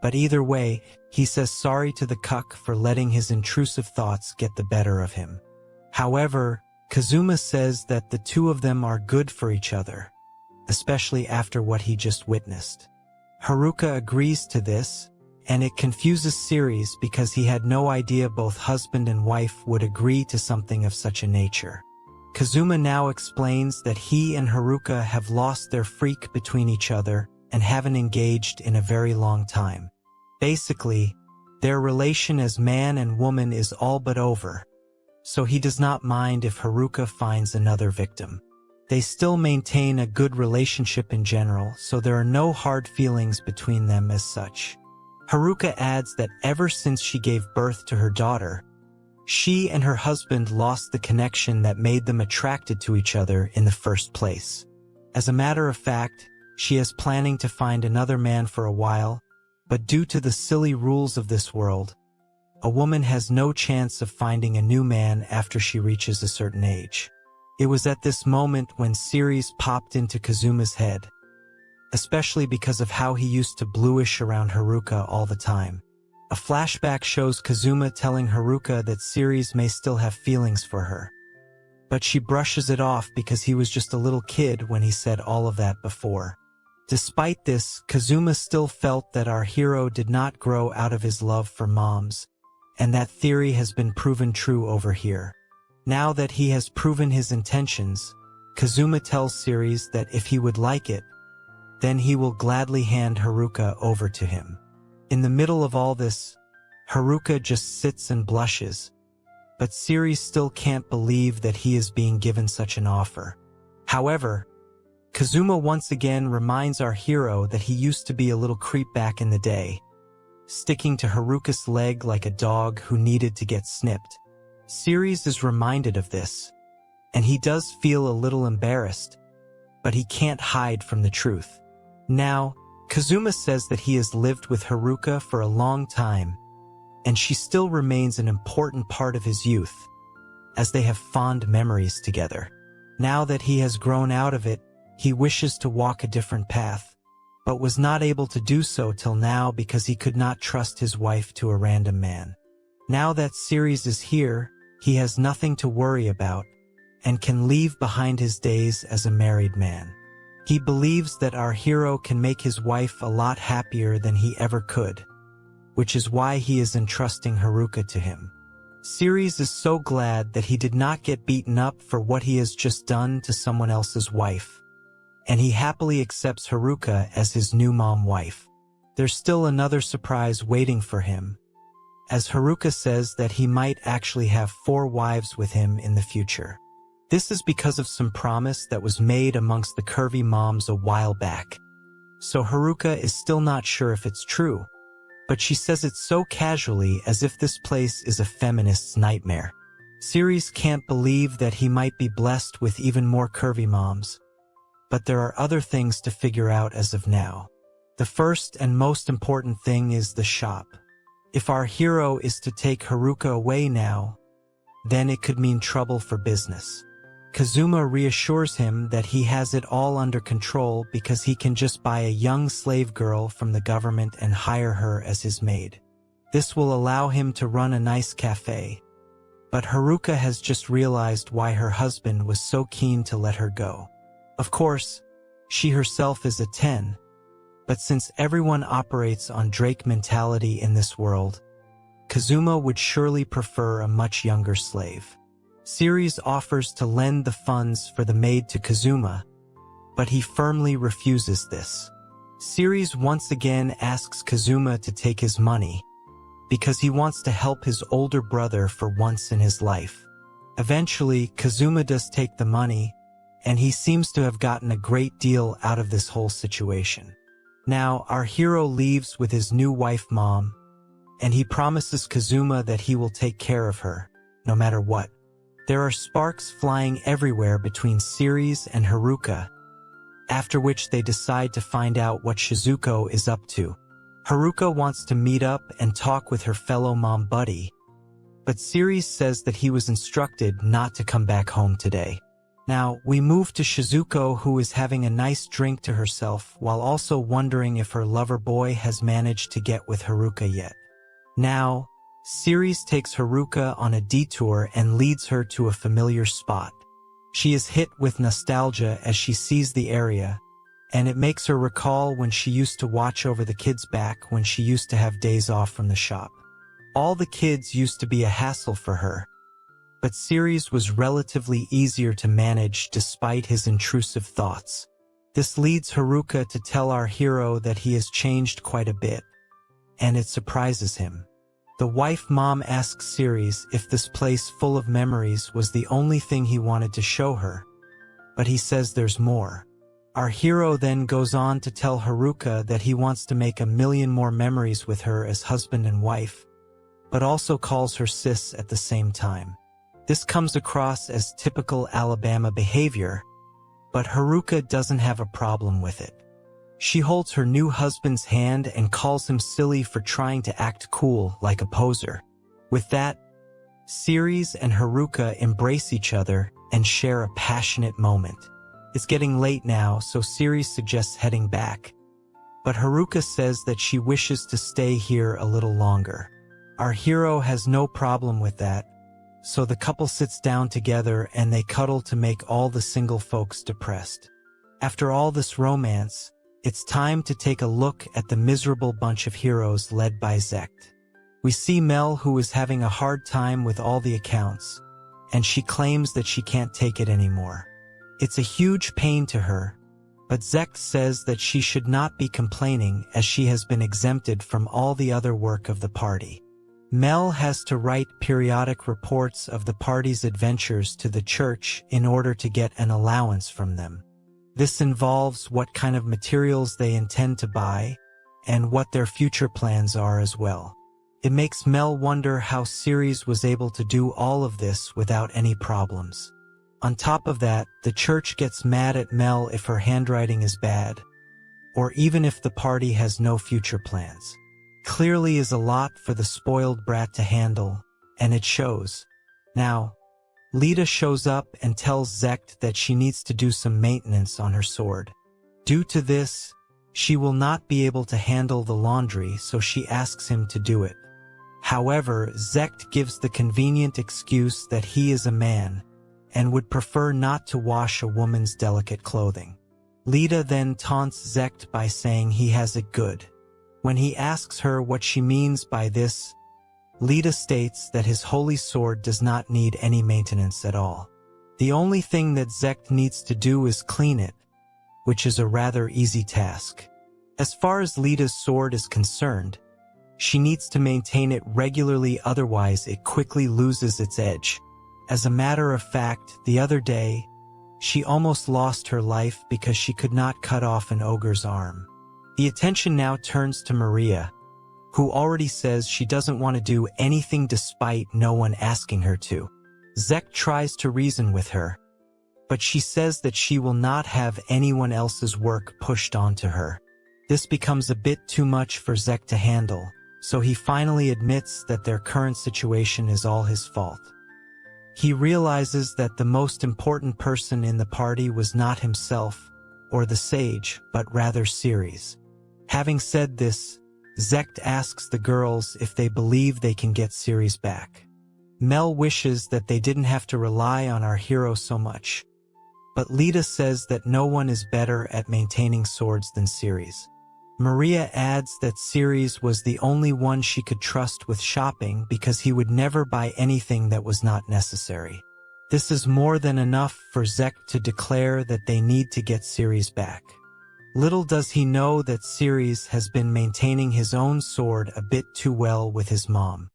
but either way, he says sorry to the cuck for letting his intrusive thoughts get the better of him. However, Kazuma says that the two of them are good for each other, especially after what he just witnessed. Haruka agrees to this, and it confuses Ceres because he had no idea both husband and wife would agree to something of such a nature. Kazuma now explains that he and Haruka have lost their freak between each other and haven't engaged in a very long time. Basically, their relation as man and woman is all but over, so he does not mind if Haruka finds another victim. They still maintain a good relationship in general, so there are no hard feelings between them as such. Haruka adds that ever since she gave birth to her daughter, she and her husband lost the connection that made them attracted to each other in the first place. As a matter of fact, she is planning to find another man for a while, but due to the silly rules of this world, a woman has no chance of finding a new man after she reaches a certain age. It was at this moment when Ceres popped into Kazuma's head, especially because of how he used to bluish around Haruka all the time. A flashback shows Kazuma telling Haruka that Ceres may still have feelings for her, but she brushes it off because he was just a little kid when he said all of that before. Despite this, Kazuma still felt that our hero did not grow out of his love for moms, and that theory has been proven true over here. Now that he has proven his intentions, Kazuma tells Ceres that if he would like it, then he will gladly hand Haruka over to him. In the middle of all this, Haruka just sits and blushes, but Ceres still can't believe that he is being given such an offer. However, Kazuma once again reminds our hero that he used to be a little creep back in the day, sticking to Haruka's leg like a dog who needed to get snipped. Ceres is reminded of this, and he does feel a little embarrassed, but he can't hide from the truth. Now, Kazuma says that he has lived with Haruka for a long time, and she still remains an important part of his youth, as they have fond memories together. Now that he has grown out of it, he wishes to walk a different path, but was not able to do so till now because he could not trust his wife to a random man. Now that Ceres is here, he has nothing to worry about, and can leave behind his days as a married man. He believes that our hero can make his wife a lot happier than he ever could, which is why he is entrusting Haruka to him. Ceres is so glad that he did not get beaten up for what he has just done to someone else's wife, and he happily accepts Haruka as his new mom wife. There's still another surprise waiting for him, as Haruka says that he might actually have 4 wives with him in the future. This is because of some promise that was made amongst the curvy moms a while back. So Haruka is still not sure if it's true, but she says it so casually as if this place is a feminist's nightmare. Ceres can't believe that he might be blessed with even more curvy moms, but there are other things to figure out as of now. The first and most important thing is the shop. If our hero is to take Haruka away now, then it could mean trouble for business. Kazuma reassures him that he has it all under control because he can just buy a young slave girl from the government and hire her as his maid. This will allow him to run a nice cafe. But Haruka has just realized why her husband was so keen to let her go. Of course, she herself is a 10, but since everyone operates on Drake mentality in this world, Kazuma would surely prefer a much younger slave. Ceres offers to lend the funds for the maid to Kazuma, but he firmly refuses this. Ceres once again asks Kazuma to take his money, because he wants to help his older brother for once in his life. Eventually, Kazuma does take the money, and he seems to have gotten a great deal out of this whole situation. Now, our hero leaves with his new wife mom, and he promises Kazuma that he will take care of her, no matter what. There are sparks flying everywhere between Ceres and Haruka, after which they decide to find out what Shizuko is up to. Haruka wants to meet up and talk with her fellow mom buddy, but Ceres says that he was instructed not to come back home today. Now, we move to Shizuko, who is having a nice drink to herself while also wondering if her lover boy has managed to get with Haruka yet. Now, Ceres takes Haruka on a detour and leads her to a familiar spot. She is hit with nostalgia as she sees the area, and it makes her recall when she used to watch over the kids back when she used to have days off from the shop. All the kids used to be a hassle for her, but Ceres was relatively easier to manage despite his intrusive thoughts. This leads Haruka to tell our hero that he has changed quite a bit, and it surprises him. The wife mom asks Ceres if this place full of memories was the only thing he wanted to show her, but he says there's more. Our hero then goes on to tell Haruka that he wants to make 1,000,000 more memories with her as husband and wife, but also calls her sis at the same time. This comes across as typical Alabama behavior, but Haruka doesn't have a problem with it. She holds her new husband's hand and calls him silly for trying to act cool like a poser. With that, Ceres and Haruka embrace each other and share a passionate moment. It's getting late now, so Ceres suggests heading back, but Haruka says that she wishes to stay here a little longer. Our hero has no problem with that, so the couple sits down together and they cuddle to make all the single folks depressed. After all this romance, it's time to take a look at the miserable bunch of heroes led by Zekt. We see Mel, who is having a hard time with all the accounts, and she claims that she can't take it anymore. It's a huge pain to her, but Zekt says that she should not be complaining as she has been exempted from all the other work of the party. Mel has to write periodic reports of the party's adventures to the church in order to get an allowance from them. This involves what kind of materials they intend to buy and what their future plans are as well. It makes Mel wonder how Ceres was able to do all of this without any problems. On top of that, the church gets mad at Mel if her handwriting is bad, or even if the party has no future plans. Clearly is a lot for the spoiled brat to handle, and it shows. Now, Lita shows up and tells Zekt that she needs to do some maintenance on her sword. Due to this, she will not be able to handle the laundry, so she asks him to do it. However, Zekt gives the convenient excuse that he is a man and would prefer not to wash a woman's delicate clothing. Lita then taunts Zekt by saying he has it good. When he asks her what she means by this, Lita states that his holy sword does not need any maintenance at all. The only thing that Zekt needs to do is clean it, which is a rather easy task. As far as Lita's sword is concerned, she needs to maintain it regularly, otherwise it quickly loses its edge. As a matter of fact, the other day, she almost lost her life because she could not cut off an ogre's arm. The attention now turns to Maria, who already says she doesn't want to do anything despite no one asking her to. Zekt tries to reason with her, but she says that she will not have anyone else's work pushed onto her. This becomes a bit too much for Zekt to handle, so he finally admits that their current situation is all his fault. He realizes that the most important person in the party was not himself or the sage, but rather Ceres. Having said this, Zekt asks the girls if they believe they can get Ceres back. Mel wishes that they didn't have to rely on our hero so much, but Lita says that no one is better at maintaining swords than Ceres. Maria adds that Ceres was the only one she could trust with shopping because he would never buy anything that was not necessary. This is more than enough for Zekt to declare that they need to get Ceres back. Little does he know that Ceres has been maintaining his own sword a bit too well with his mom.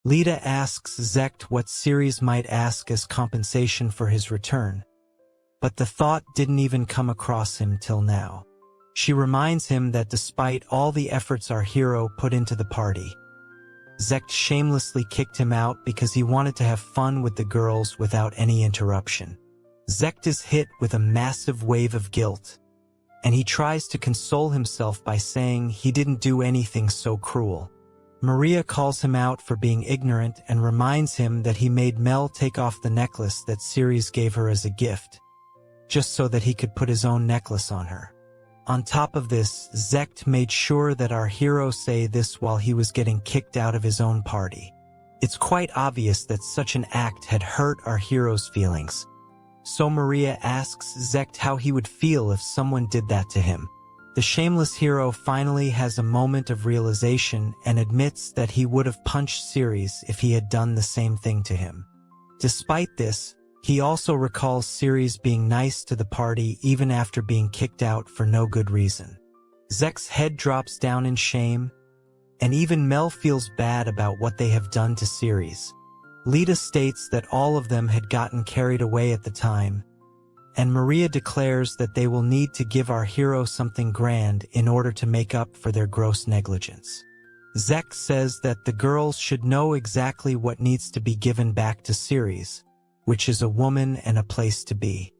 Lita asks Zekt what Ceres might ask as compensation for his return, but the thought didn't even come across him till now. She reminds him that despite all the efforts our hero put into the party, Zekt shamelessly kicked him out because he wanted to have fun with the girls without any interruption. Zekt is hit with a massive wave of guilt, and he tries to console himself by saying he didn't do anything so cruel. Maria calls him out for being ignorant and reminds him that he made Mel take off the necklace that Ceres gave her as a gift, just so that he could put his own necklace on her. On top of this, Zekt made sure that our hero say this while he was getting kicked out of his own party. It's quite obvious that such an act had hurt our hero's feelings. So Maria asks Zekt how he would feel if someone did that to him. The shameless hero finally has a moment of realization and admits that he would have punched Ceres if he had done the same thing to him. Despite this, he also recalls Ceres being nice to the party even after being kicked out for no good reason. Zekt's head drops down in shame, and even Mel feels bad about what they have done to Ceres. Lita states that all of them had gotten carried away at the time, and Maria declares that they will need to give our hero something grand in order to make up for their gross negligence. Zekt says that the girls should know exactly what needs to be given back to Ceres, which is a woman and a place to be.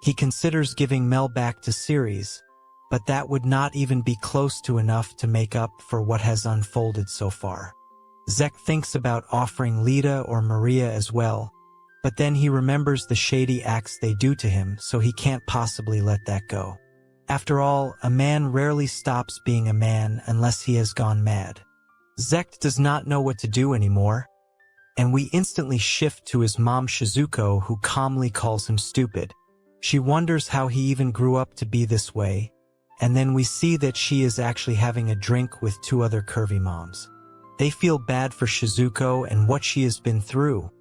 He considers giving Mel back to Ceres, but that would not even be close to enough to make up for what has unfolded so far. Zekt thinks about offering Lita or Maria as well, but then he remembers the shady acts they do to him, so he can't possibly let that go. After all, a man rarely stops being a man unless he has gone mad. Zekt does not know what to do anymore, and we instantly shift to his mom Shizuko, who calmly calls him stupid. She wonders how he even grew up to be this way, and then we see that she is actually having a drink with two other curvy moms. They feel bad for Shizuko and what she has been through,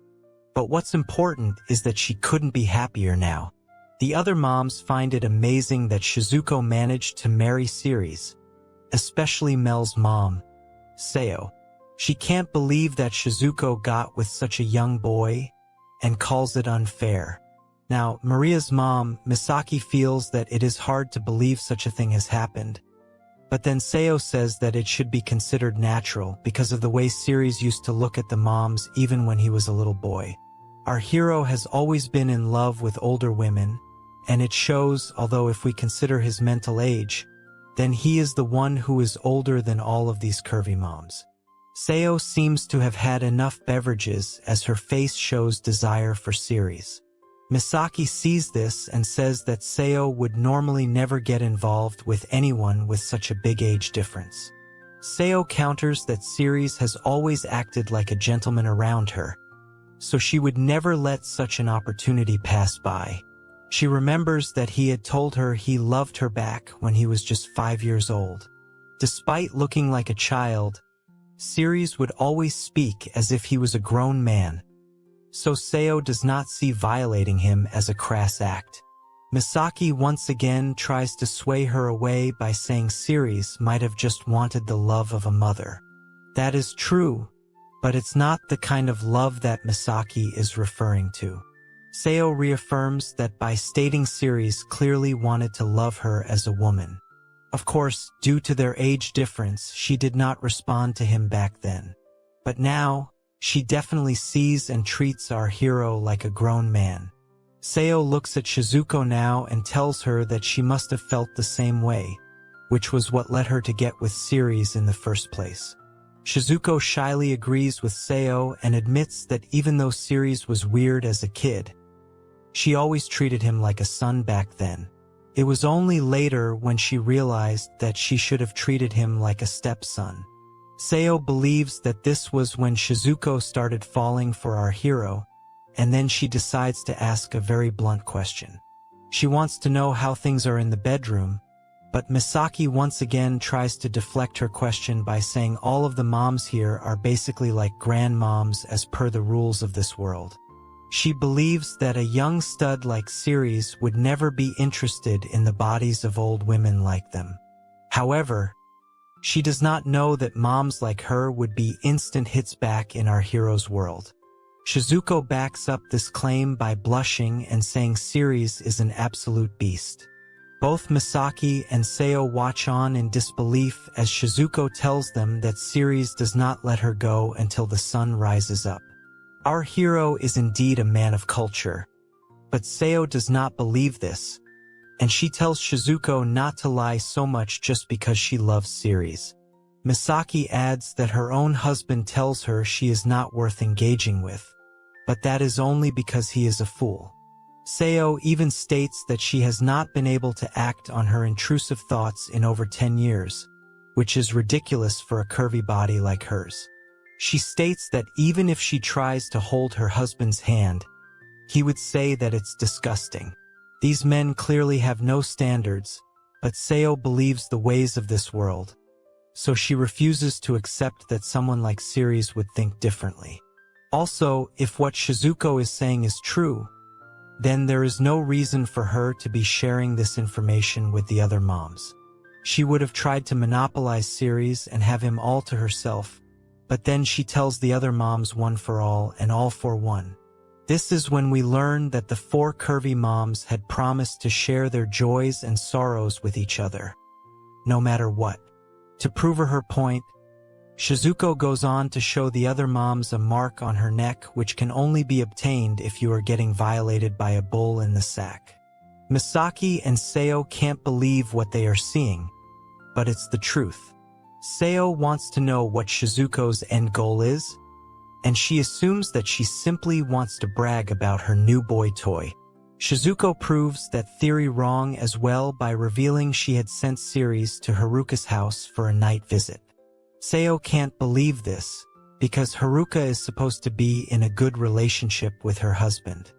but what's important is that she couldn't be happier now. The other moms find it amazing that Shizuko managed to marry Ceres, especially Mel's mom, Seo. She can't believe that Shizuko got with such a young boy and calls it unfair. Now, Maria's mom, Misaki, feels that it is hard to believe such a thing has happened, but then Seo says that it should be considered natural because of the way Ceres used to look at the moms even when he was a little boy. Our hero has always been in love with older women, and it shows, although if we consider his mental age, then he is the one who is older than all of these curvy moms. Seo seems to have had enough beverages as her face shows desire for Ceres. Misaki sees this and says that Seo would normally never get involved with anyone with such a big age difference. Seo counters that Ceres has always acted like a gentleman around her, so she would never let such an opportunity pass by. She remembers that he had told her he loved her back when he was just 5 years old. Despite looking like a child, Ceres would always speak as if he was a grown man, so Seo does not see violating him as a crass act. Misaki once again tries to sway her away by saying Ceres might have just wanted the love of a mother. That is true, but it's not the kind of love that Misaki is referring to. Seo reaffirms that by stating Ceres clearly wanted to love her as a woman. Of course, due to their age difference, she did not respond to him back then. But now, she definitely sees and treats our hero like a grown man. Seo looks at Shizuko now and tells her that she must have felt the same way, which was what led her to get with Ceres in the first place. Shizuko shyly agrees with Seo and admits that even though Ceres was weird as a kid, she always treated him like a son back then. It was only later when she realized that she should have treated him like a stepson. Seo believes that this was when Shizuko started falling for our hero, and then she decides to ask a very blunt question. She wants to know how things are in the bedroom, but Misaki once again tries to deflect her question by saying all of the moms here are basically like grandmoms as per the rules of this world. She believes that a young stud like Ceres would never be interested in the bodies of old women like them. However, she does not know that moms like her would be instant hits back in our hero's world. Shizuko backs up this claim by blushing and saying Ceres is an absolute beast. Both Misaki and Seo watch on in disbelief as Shizuko tells them that Ceres does not let her go until the sun rises up. Our hero is indeed a man of culture, but Seo does not believe this, and she tells Shizuko not to lie so much just because she loves Ceres. Misaki adds that her own husband tells her she is not worth engaging with, but that is only because he is a fool. Seo even states that she has not been able to act on her intrusive thoughts in over 10 years, which is ridiculous for a curvy body like hers. She states that even if she tries to hold her husband's hand, he would say that it's disgusting. These men clearly have no standards, but Seo believes the ways of this world, so she refuses to accept that someone like Ceres would think differently. Also, if what Shizuko is saying is true, then there is no reason for her to be sharing this information with the other moms. She would have tried to monopolize Ceres and have him all to herself, but then she tells the other moms one for all and all for one. This is when we learn that the 4 curvy moms had promised to share their joys and sorrows with each other, no matter what. To prove her point, Shizuko goes on to show the other moms a mark on her neck which can only be obtained if you are getting violated by a bull in the sack. Misaki and Seo can't believe what they are seeing, but it's the truth. Seo wants to know what Shizuko's end goal is, and she assumes that she simply wants to brag about her new boy toy. Shizuko proves that theory wrong as well by revealing she had sent Ceres to Haruka's house for a night visit. Seo can't believe this, because Haruka is supposed to be in a good relationship with her husband.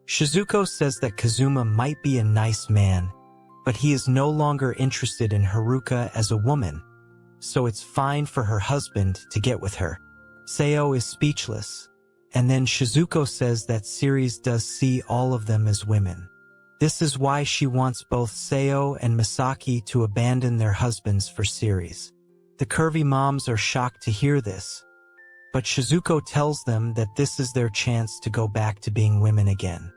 Shizuko says that Kazuma might be a nice man, but he is no longer interested in Haruka as a woman, so it's fine for her husband to get with her. Seo is speechless, and then Shizuko says that Ceres does see all of them as women. This is why she wants both Seo and Misaki to abandon their husbands for Ceres. The curvy moms are shocked to hear this, but Shizuko tells them that this is their chance to go back to being women again.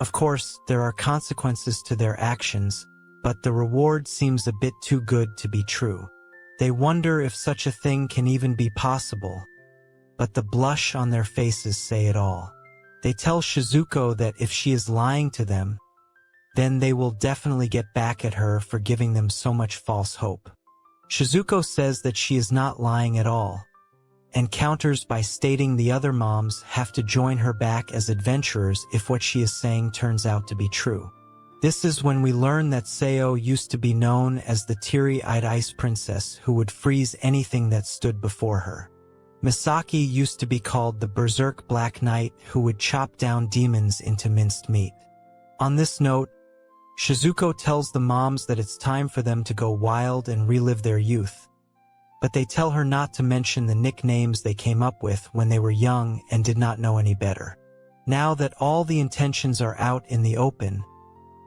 Of course, there are consequences to their actions, but the reward seems a bit too good to be true. They wonder if such a thing can even be possible, but the blush on their faces say it all. They tell Shizuko that if she is lying to them, then they will definitely get back at her for giving them so much false hope. Shizuko says that she is not lying at all, and counters by stating the other moms have to join her back as adventurers if what she is saying turns out to be true. This is when we learn that Seo used to be known as the teary-eyed ice princess who would freeze anything that stood before her. Misaki used to be called the berserk black knight who would chop down demons into minced meat. On this note, Shizuko tells the moms that it's time for them to go wild and relive their youth, but they tell her not to mention the nicknames they came up with when they were young and did not know any better. Now that all the intentions are out in the open,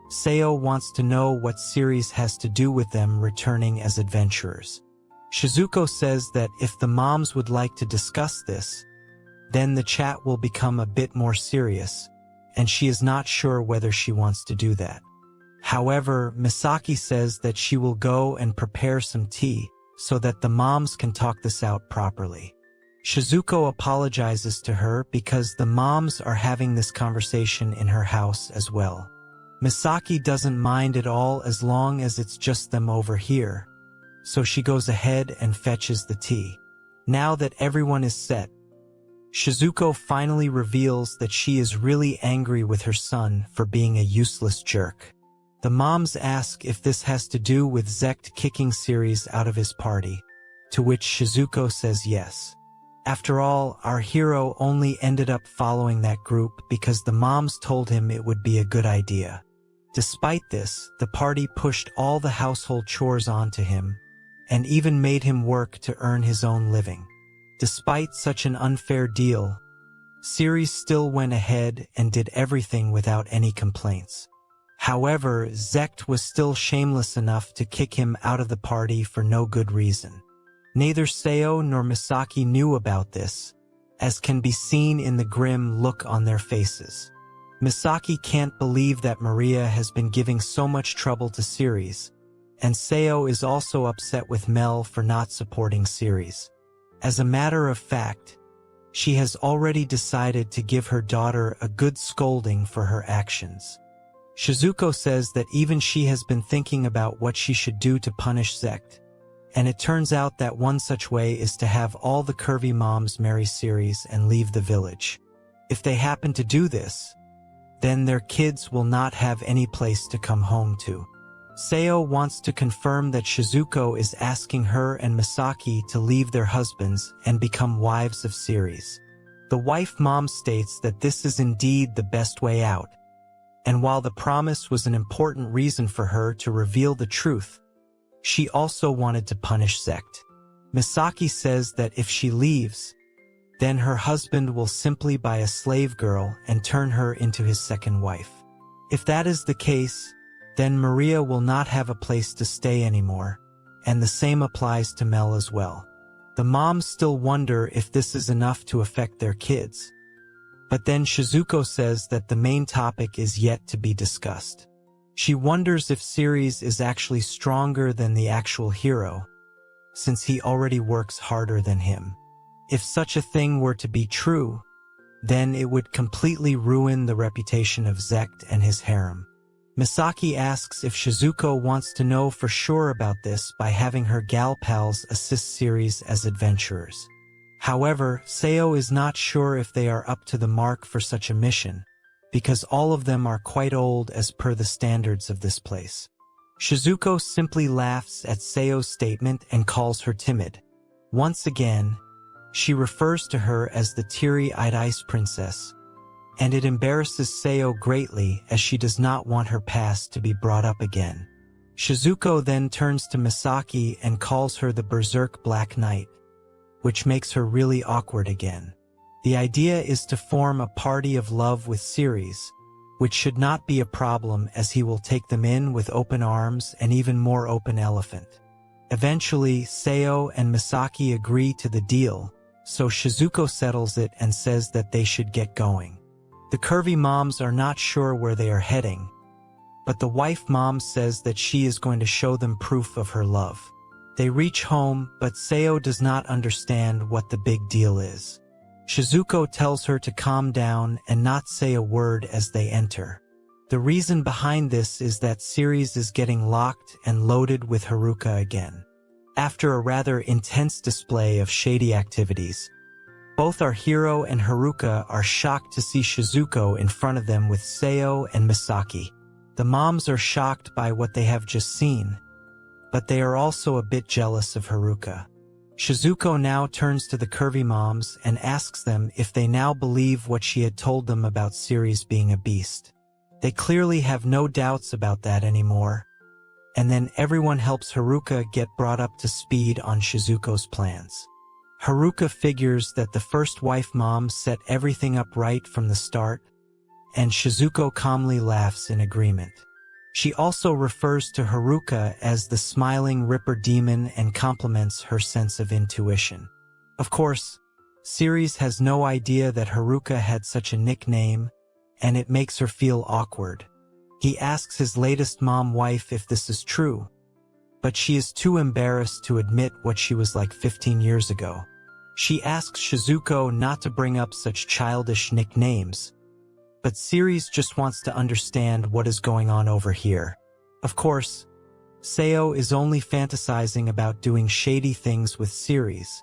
Seo wants to know what Ceres has to do with them returning as adventurers. Shizuko says that if the moms would like to discuss this, then the chat will become a bit more serious, and she is not sure whether she wants to do that. However, Misaki says that she will go and prepare some tea so that the moms can talk this out properly. Shizuko apologizes to her because the moms are having this conversation in her house as well. Misaki doesn't mind at all as long as it's just them over here, so she goes ahead and fetches the tea. Now that everyone is set, Shizuko finally reveals that she is really angry with her son for being a useless jerk. The moms ask if this has to do with Zekt kicking Ceres out of his party. to which Shizuko says yes. After all, our hero only ended up following that group because the moms told him it would be a good idea. Despite this, the party pushed all the household chores onto him, and even made him work to earn his own living. Despite such an unfair deal, Ceres still went ahead and did everything without any complaints. However, Isekai'd was still shameless enough to kick him out of the party for no good reason. Neither Seo nor Misaki knew about this, as can be seen in the grim look on their faces. Misaki can't believe that Maria has been giving so much trouble to Ceres, and Seo is also upset with Mel for not supporting Ceres. As a matter of fact, she has already decided to give her daughter a good scolding for her actions. Shizuko says that even she has been thinking about what she should do to punish Isekai'd, and it turns out that one such way is to have all the curvy moms marry Ceres and leave the village. If they happen to do this, then their kids will not have any place to come home to. Seo wants to confirm that Shizuko is asking her and Misaki to leave their husbands and become wives of Ceres. The wife mom states that this is indeed the best way out, and while the promise was an important reason for her to reveal the truth, she also wanted to punish Isekai'd. Misaki says that if she leaves, then her husband will simply buy a slave girl and turn her into his second wife. If that is the case, then Maria will not have a place to stay anymore, and the same applies to Mel as well. The moms still wonder if this is enough to affect their kids, but then Shizuko says that the main topic is yet to be discussed. She wonders if Ceres is actually stronger than the actual hero, since he already works harder than him. If such a thing were to be true, then it would completely ruin the reputation of Isekai'd and his harem. Misaki asks if Shizuko wants to know for sure about this by having her gal pals assist Ceres as adventurers. However, Seo is not sure if they are up to the mark for such a mission, because all of them are quite old as per the standards of this place. Shizuko simply laughs at Seo's statement and calls her timid. Once again, she refers to her as the teary-eyed ice princess, and it embarrasses Seo greatly as she does not want her past to be brought up again. Shizuko then turns to Misaki and calls her the Berserk Black Knight, which makes her really awkward again. The idea is to form a party of love with Ceres, which should not be a problem as he will take them in with open arms and even more open elephant. Eventually, Seo and Misaki agree to the deal, so Shizuko settles it and says that they should get going. The curvy moms are not sure where they are heading, but the wife mom says that she is going to show them proof of her love. They reach home, but Seo does not understand what the big deal is. Shizuko tells her to calm down and not say a word as they enter. The reason behind this is that Ceres is getting locked and loaded with Haruka again. After a rather intense display of shady activities, both our hero and Haruka are shocked to see Shizuko in front of them with Seo and Misaki. The moms are shocked by what they have just seen, but they are also a bit jealous of Haruka. Shizuko now turns to the curvy moms and asks them if they now believe what she had told them about Ceres being a beast. They clearly have no doubts about that anymore, and then everyone helps Haruka get brought up to speed on Shizuko's plans. Haruka figures that the first wife mom set everything up right from the start, and Shizuko calmly laughs in agreement. She also refers to Haruka as the smiling Ripper demon and compliments her sense of intuition. Of course, Ceres has no idea that Haruka had such a nickname, and it makes her feel awkward. He asks his latest mom-wife if this is true, but she is too embarrassed to admit what she was like 15 years ago. She asks Shizuko not to bring up such childish nicknames, but Ceres just wants to understand what is going on over here. Of course, Seo is only fantasizing about doing shady things with Ceres,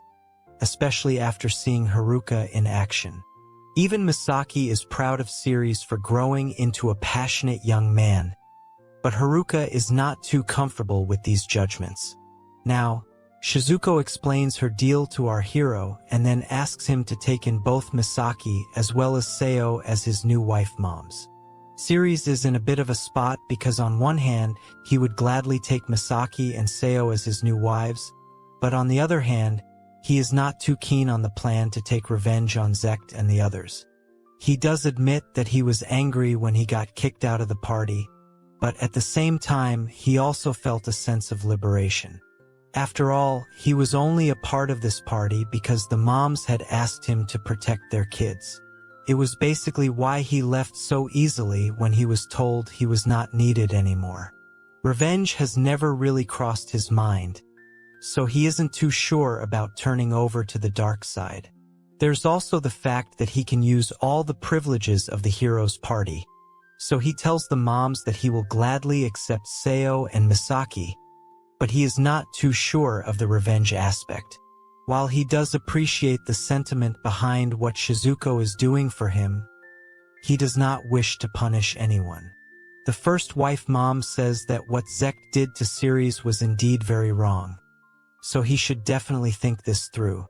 especially after seeing Haruka in action. Even Misaki is proud of Ceres for growing into a passionate young man, but Haruka is not too comfortable with these judgments. Now, Shizuko explains her deal to our hero and then asks him to take in both Misaki as well as Seo as his new wife moms. Ceres is in a bit of a spot because on one hand, he would gladly take Misaki and Seo as his new wives, but on the other hand, he is not too keen on the plan to take revenge on Isekai'd and the others. He does admit that he was angry when he got kicked out of the party, but at the same time, he also felt a sense of liberation. After all, he was only a part of this party because the moms had asked him to protect their kids. It was basically why he left so easily when he was told he was not needed anymore. Revenge has never really crossed his mind, so he isn't too sure about turning over to the dark side. There's also the fact that he can use all the privileges of the hero's party, so he tells the moms that he will gladly accept Seo and Misaki, but he is not too sure of the revenge aspect. While he does appreciate the sentiment behind what Shizuko is doing for him, he does not wish to punish anyone. The first wife mom says that what Isekai'd did to Ceres was indeed very wrong, so he should definitely think this through.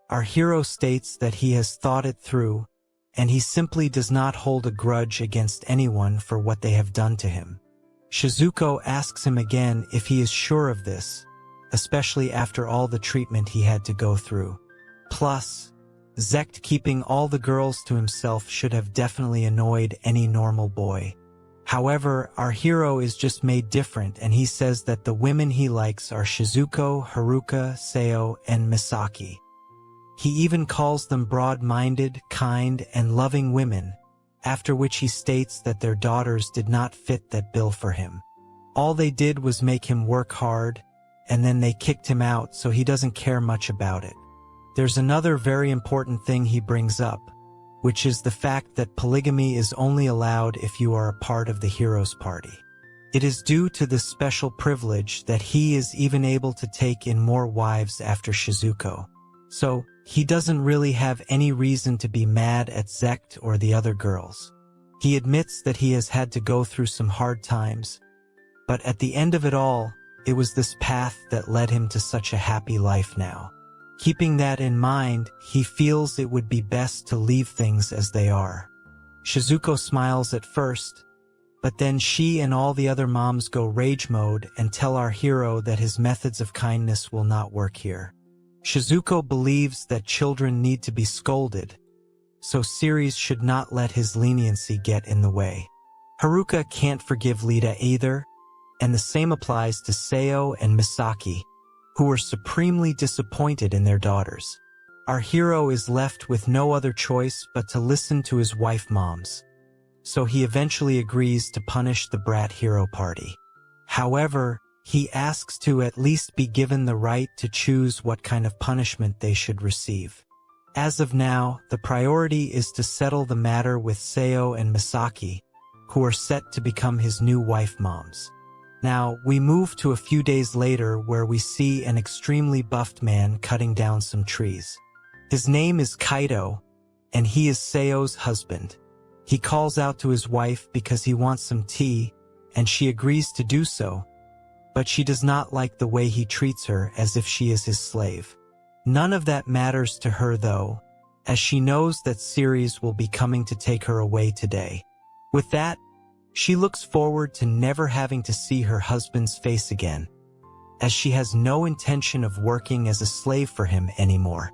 Our hero states that he has thought it through, and he simply does not hold a grudge against anyone for what they have done to him. Shizuko asks him again if he is sure of this, especially after all the treatment he had to go through. Plus, Isekai'd keeping all the girls to himself should have definitely annoyed any normal boy. However, our hero is just made different and he says that the women he likes are Shizuko, Haruka, Seo, and Misaki. He even calls them broad-minded, kind, and loving women, after which he states that their daughters did not fit that bill for him. All they did was make him work hard, and then they kicked him out, so he doesn't care much about it. There's another very important thing he brings up, which is the fact that polygamy is only allowed if you are a part of the hero's party. It is due to this special privilege that he is even able to take in more wives after Shizuko. So, he doesn't really have any reason to be mad at Isekai'd or the other girls. He admits that he has had to go through some hard times, but at the end of it all, it was this path that led him to such a happy life now. Keeping that in mind, he feels it would be best to leave things as they are. Shizuko smiles at first, but then she and all the other moms go rage mode and tell our hero that his methods of kindness will not work here. Shizuko believes that children need to be scolded, so Ceres should not let his leniency get in the way. Haruka can't forgive Lita either, and the same applies to Seo and Misaki, who are supremely disappointed in their daughters. Our hero is left with no other choice but to listen to his wife moms, so he eventually agrees to punish the brat hero party. However, he asks to at least be given the right to choose what kind of punishment they should receive. As of now, the priority is to settle the matter with Seo and Misaki, who are set to become his new wife moms. Now, we move to a few days later where we see an extremely buffed man cutting down some trees. His name is Kaido, and he is Seo's husband. He calls out to his wife because he wants some tea, and she agrees to do so, but she does not like the way he treats her as if she is his slave. None of that matters to her though, as she knows that Ceres will be coming to take her away today. With that, she looks forward to never having to see her husband's face again, as she has no intention of working as a slave for him anymore.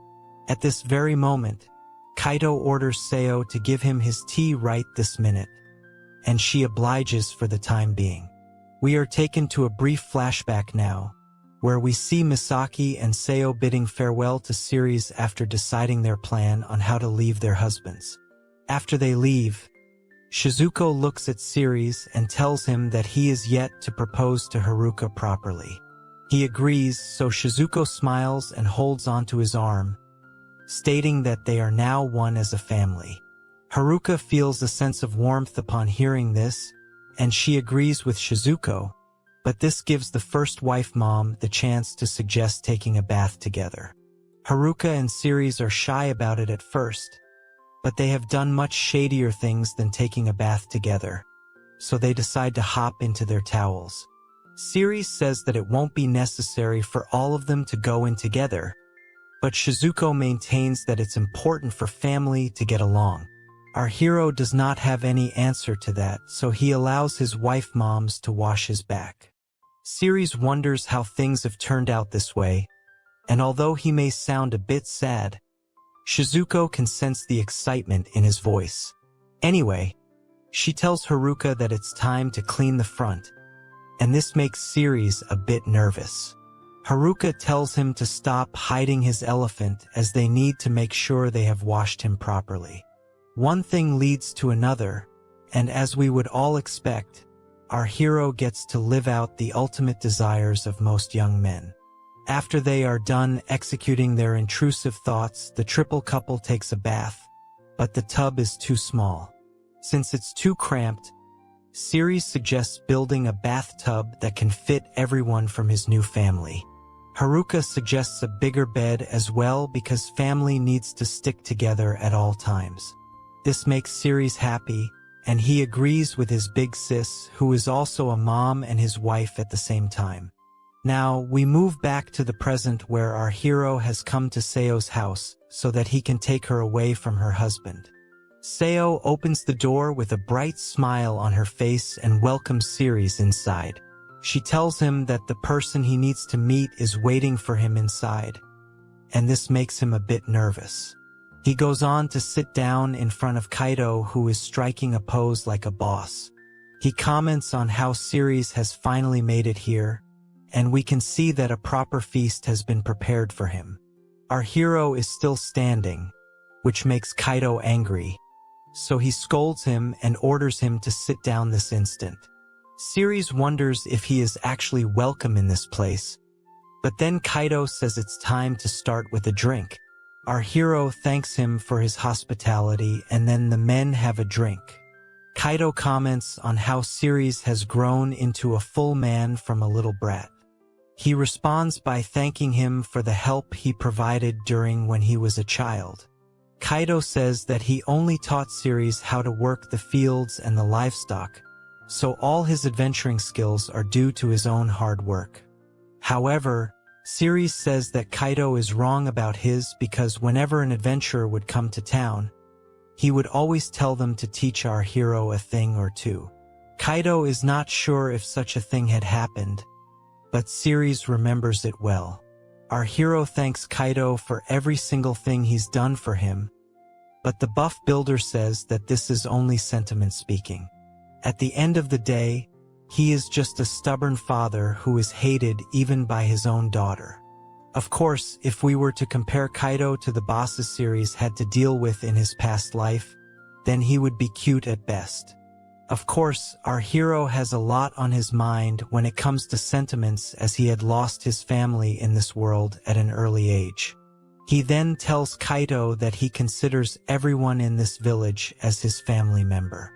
At this very moment, Kaido orders Seo to give him his tea right this minute, and she obliges for the time being. We are taken to a brief flashback now, where we see Misaki and Seo bidding farewell to Ceres after deciding their plan on how to leave their husbands. After they leave, Shizuko looks at Ceres and tells him that he is yet to propose to Haruka properly. He agrees, so Shizuko smiles and holds onto his arm, stating that they are now one as a family. Haruka feels a sense of warmth upon hearing this, and she agrees with Shizuko, but this gives the first wife mom the chance to suggest taking a bath together. Haruka and Ceres are shy about it at first, but they have done much shadier things than taking a bath together, so they decide to hop into their towels. Ceres says that it won't be necessary for all of them to go in together, but Shizuko maintains that it's important for family to get along. Our hero does not have any answer to that, so he allows his wife moms to wash his back. Ceres wonders how things have turned out this way, and although he may sound a bit sad, Shizuko can sense the excitement in his voice. Anyway, she tells Haruka that it's time to clean the front, and this makes Ceres a bit nervous. Haruka tells him to stop hiding his elephant as they need to make sure they have washed him properly. One thing leads to another, and as we would all expect, our hero gets to live out the ultimate desires of most young men. After they are done executing their intrusive thoughts, the triple couple takes a bath, but the tub is too small. Since it's too cramped, Ceres suggests building a bathtub that can fit everyone from his new family. Haruka suggests a bigger bed as well because family needs to stick together at all times. This makes Ceres happy, and he agrees with his big sis, who is also a mom and his wife at the same time. Now, we move back to the present where our hero has come to Seo's house so that he can take her away from her husband. Seo opens the door with a bright smile on her face and welcomes Ceres inside. She tells him that the person he needs to meet is waiting for him inside, and this makes him a bit nervous. He goes on to sit down in front of Kaido, who is striking a pose like a boss. He comments on how Ceres has finally made it here, and we can see that a proper feast has been prepared for him. Our hero is still standing, which makes Kaido angry, so he scolds him and orders him to sit down this instant. Ceres wonders if he is actually welcome in this place, but then Kaido says it's time to start with a drink. Our hero thanks him for his hospitality, and then the men have a drink. Kaido comments on how Ceres has grown into a full man from a little brat. He responds by thanking him for the help he provided during when he was a child. Kaido says that he only taught Ceres how to work the fields and the livestock, so all his adventuring skills are due to his own hard work. However, Ceres says that Kaido is wrong about his because whenever an adventurer would come to town, he would always tell them to teach our hero a thing or two. Kaido is not sure if such a thing had happened, but Ceres remembers it well. Our hero thanks Kaido for every single thing he's done for him, but the buff builder says that this is only sentiment speaking. At the end of the day, he is just a stubborn father who is hated even by his own daughter. Of course, if we were to compare Kaido to the bosses Ceres had to deal with in his past life, then he would be cute at best. Of course, our hero has a lot on his mind when it comes to sentiments, as he had lost his family in this world at an early age. He then tells Kaido that he considers everyone in this village as his family member.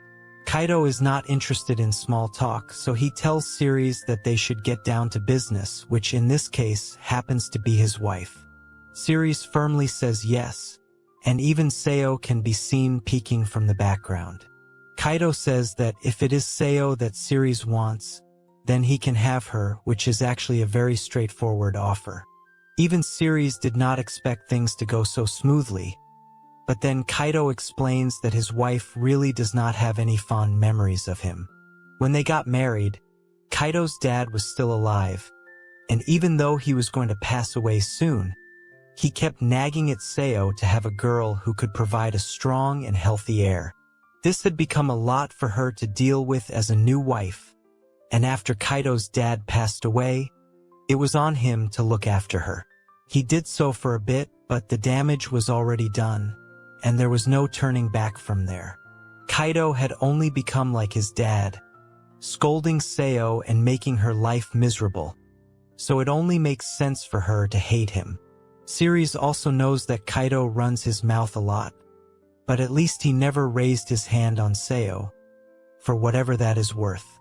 Kaido is not interested in small talk, so he tells Ceres that they should get down to business, which in this case happens to be his wife. Ceres firmly says yes, and even Seo can be seen peeking from the background. Kaido says that if it is Seo that Ceres wants, then he can have her, which is actually a very straightforward offer. Even Ceres did not expect things to go so smoothly, but then Kaido explains that his wife really does not have any fond memories of him. When they got married, Kaido's dad was still alive, and even though he was going to pass away soon, he kept nagging at Seo to have a girl who could provide a strong and healthy heir. This had become a lot for her to deal with as a new wife, and after Kaido's dad passed away, it was on him to look after her. He did so for a bit, but the damage was already done, and there was no turning back from there. Kaido had only become like his dad, scolding Seo and making her life miserable, so it only makes sense for her to hate him. Ceres also knows that Kaido runs his mouth a lot, but at least he never raised his hand on Seo, for whatever that is worth.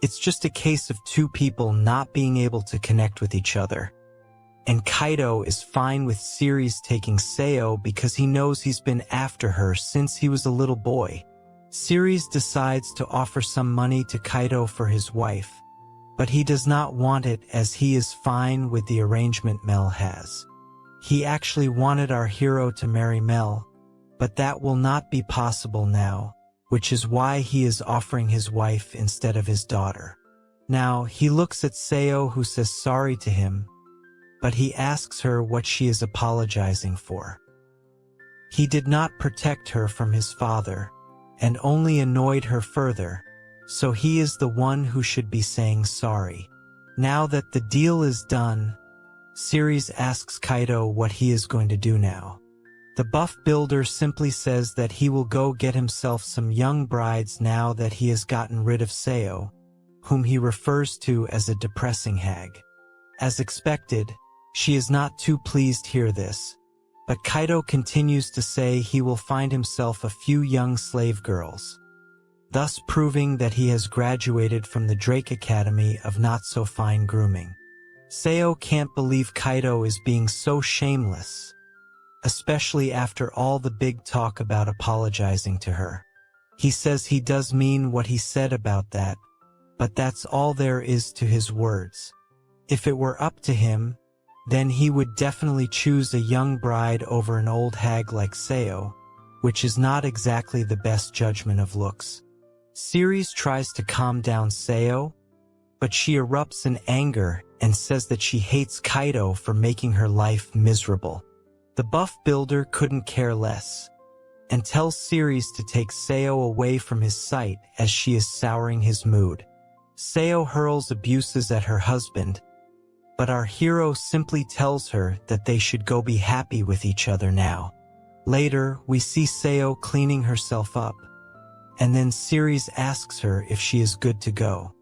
It's just a case of two people not being able to connect with each other. And Kaido is fine with Ceres taking Seo because he knows he's been after her since he was a little boy. Ceres decides to offer some money to Kaido for his wife, but he does not want it as he is fine with the arrangement Mel has. He actually wanted our hero to marry Mel, but that will not be possible now, which is why he is offering his wife instead of his daughter. Now, he looks at Seo, who says sorry to him, but he asks her what she is apologizing for. He did not protect her from his father, and only annoyed her further, so he is the one who should be saying sorry. Now that the deal is done, Ceres asks Kaido what he is going to do now. The buff builder simply says that he will go get himself some young brides now that he has gotten rid of Seo, whom he refers to as a depressing hag. As expected, she is not too pleased to hear this, but Kaido continues to say he will find himself a few young slave girls, thus proving that he has graduated from the Drake Academy of not-so-fine grooming. Seo can't believe Kaido is being so shameless, especially after all the big talk about apologizing to her. He says he does mean what he said about that, but that's all there is to his words. If it were up to him, then he would definitely choose a young bride over an old hag like Seo, which is not exactly the best judgment of looks. Ceres tries to calm down Seo, but she erupts in anger and says that she hates Kaido for making her life miserable. The buff builder couldn't care less, and tells Ceres to take Seo away from his sight as she is souring his mood. Seo hurls abuses at her husband, but our hero simply tells her that they should go be happy with each other now. Later, we see Seo cleaning herself up, and then Ceres asks her if she is good to go.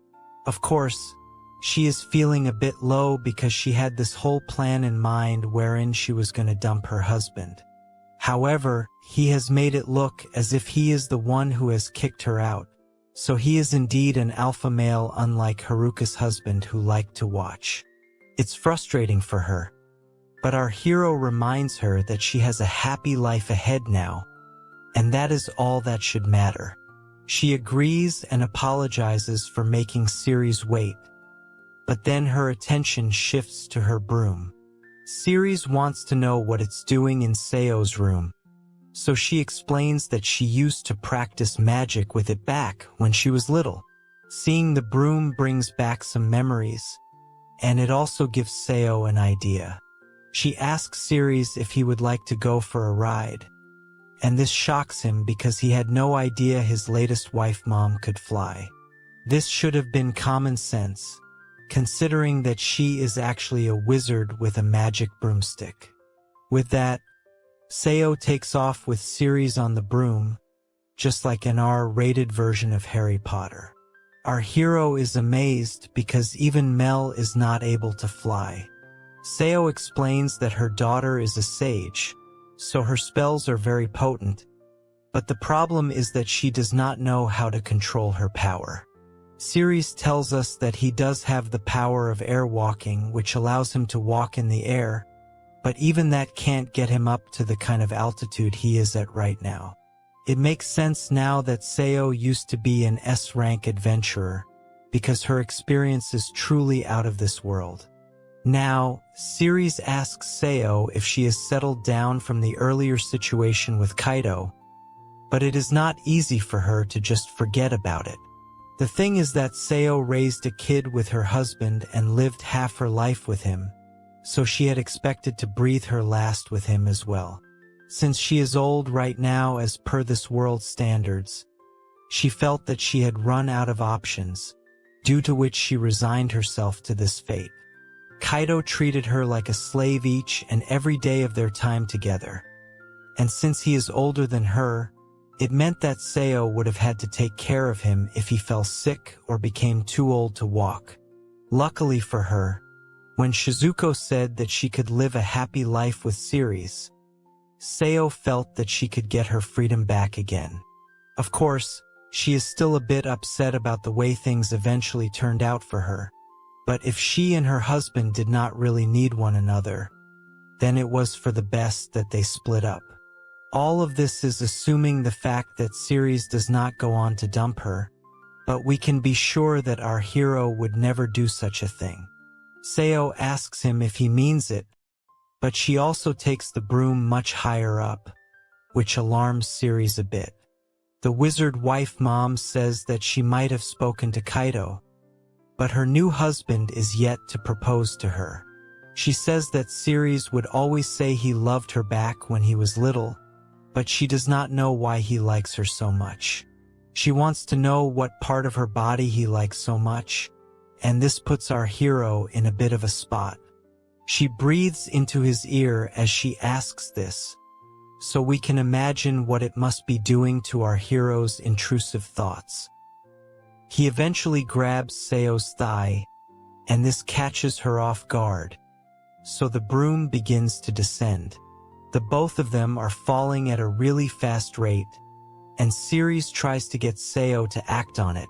Of course, she is feeling a bit low because she had this whole plan in mind wherein she was going to dump her husband. However, he has made it look as if he is the one who has kicked her out, so he is indeed an alpha male unlike Haruka's husband who liked to watch. It's frustrating for her, but our hero reminds her that she has a happy life ahead now, and that is all that should matter. She agrees and apologizes for making Ceres wait, but then her attention shifts to her broom. Ceres wants to know what it's doing in Seo's room, so she explains that she used to practice magic with it back when she was little. Seeing the broom brings back some memories, and it also gives Seo an idea. She asks Ceres if he would like to go for a ride, and this shocks him because he had no idea his latest wife mom could fly. This should have been common sense, considering that she is actually a wizard with a magic broomstick. With that, Seo takes off with Ceres on the broom, just like an R-rated version of Harry Potter. Our hero is amazed because even Mel is not able to fly. Seo explains that her daughter is a sage, so her spells are very potent, but the problem is that she does not know how to control her power. Ceres tells us that he does have the power of air walking, which allows him to walk in the air, but even that can't get him up to the kind of altitude he is at right now. It makes sense now that Seo used to be an S-rank adventurer, because her experience is truly out of this world. Now, Ceres asks Seo if she has settled down from the earlier situation with Kaido, but it is not easy for her to just forget about it. The thing is that Seo raised a kid with her husband and lived half her life with him, so she had expected to breathe her last with him as well. Since she is old right now as per this world's standards, she felt that she had run out of options, due to which she resigned herself to this fate. Kaido treated her like a slave each and every day of their time together, and since he is older than her, it meant that Seo would have had to take care of him if he fell sick or became too old to walk. Luckily for her, when Shizuko said that she could live a happy life with Ceres, Seo felt that she could get her freedom back again. Of course, she is still a bit upset about the way things eventually turned out for her, but if she and her husband did not really need one another, then it was for the best that they split up. All of this is assuming the fact that Ceres does not go on to dump her, but we can be sure that our hero would never do such a thing. Seo asks him if he means it, but she also takes the broom much higher up, which alarms Ceres a bit. The wizard wife mom says that she might have spoken to Kaido, but her new husband is yet to propose to her. She says that Ceres would always say he loved her back when he was little, but she does not know why he likes her so much. She wants to know what part of her body he likes so much, and this puts our hero in a bit of a spot. She breathes into his ear as she asks this, so we can imagine what it must be doing to our hero's intrusive thoughts. He eventually grabs Seo's thigh, and this catches her off guard, so the broom begins to descend. The both of them are falling at a really fast rate, and Ceres tries to get Seo to act on it,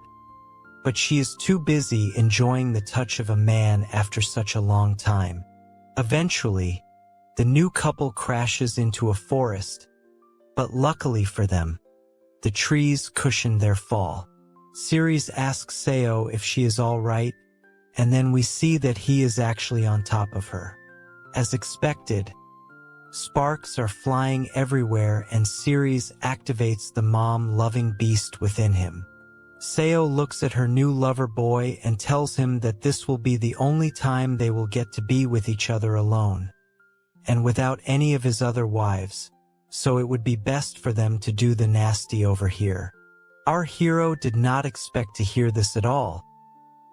but she is too busy enjoying the touch of a man after such a long time. Eventually, the new couple crashes into a forest, but luckily for them, the trees cushion their fall. Ceres asks Seo if she is all right, and then we see that he is actually on top of her. As expected, sparks are flying everywhere and Ceres activates the mom-loving beast within him. Seo looks at her new lover boy and tells him that this will be the only time they will get to be with each other alone, and without any of his other wives, so it would be best for them to do the nasty over here. Our hero did not expect to hear this at all,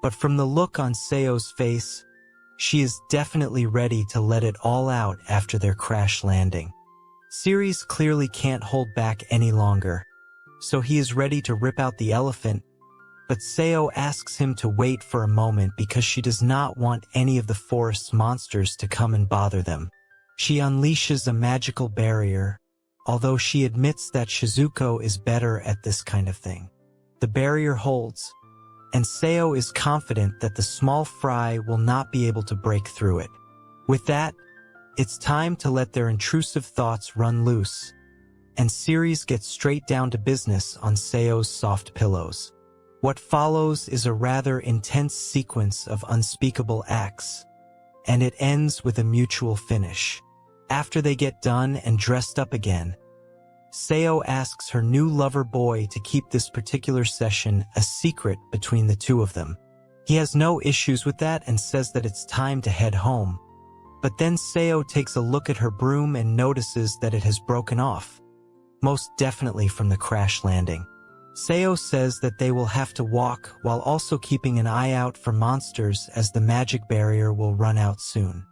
but from the look on Seo's face, she is definitely ready to let it all out after their crash landing. Ceres clearly can't hold back any longer, so he is ready to rip out the elephant, but Seo asks him to wait for a moment because she does not want any of the forest's monsters to come and bother them. She unleashes a magical barrier, although she admits that Shizuko is better at this kind of thing. The barrier holds, and Seo is confident that the small fry will not be able to break through it. With that, it's time to let their intrusive thoughts run loose, and Ceres gets straight down to business on Seo's soft pillows. What follows is a rather intense sequence of unspeakable acts, and it ends with a mutual finish. After they get done and dressed up again, Seo asks her new lover boy to keep this particular session a secret between the two of them. He has no issues with that and says that it's time to head home. But then Seo takes a look at her broom and notices that it has broken off, most definitely from the crash landing. Seo says that they will have to walk while also keeping an eye out for monsters as the magic barrier will run out soon.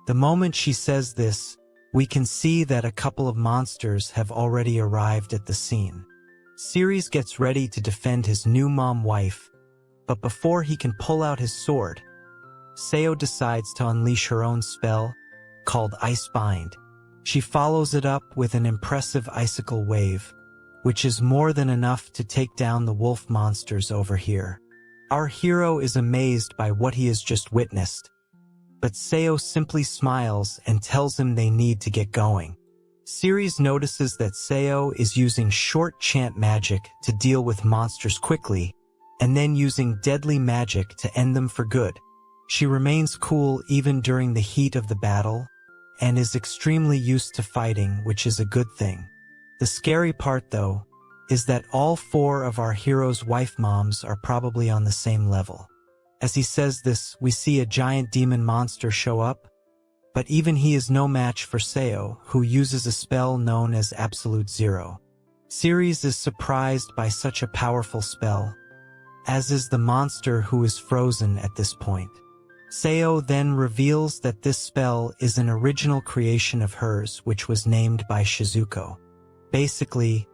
The moment she says this, we can see that a couple of monsters have already arrived at the scene. Ceres gets ready to defend his new mom-wife, but before he can pull out his sword, Seo decides to unleash her own spell, called Ice Bind. She follows it up with an impressive icicle wave, which is more than enough to take down the wolf monsters over here. Our hero is amazed by what he has just witnessed, but Seo simply smiles and tells him they need to get going. Ceres notices that Seo is using short chant magic to deal with monsters quickly, and then using deadly magic to end them for good. She remains cool even during the heat of the battle, and is extremely used to fighting, which is a good thing. The scary part, though, is that all four of our hero's wife moms are probably on the same level. As he says this, we see a giant demon monster show up, but even he is no match for Seo, who uses a spell known as Absolute Zero. Ceres is surprised by such a powerful spell, as is the monster who is frozen at this point. Seo then reveals that this spell is an original creation of hers which was named by Shizuko. Basically,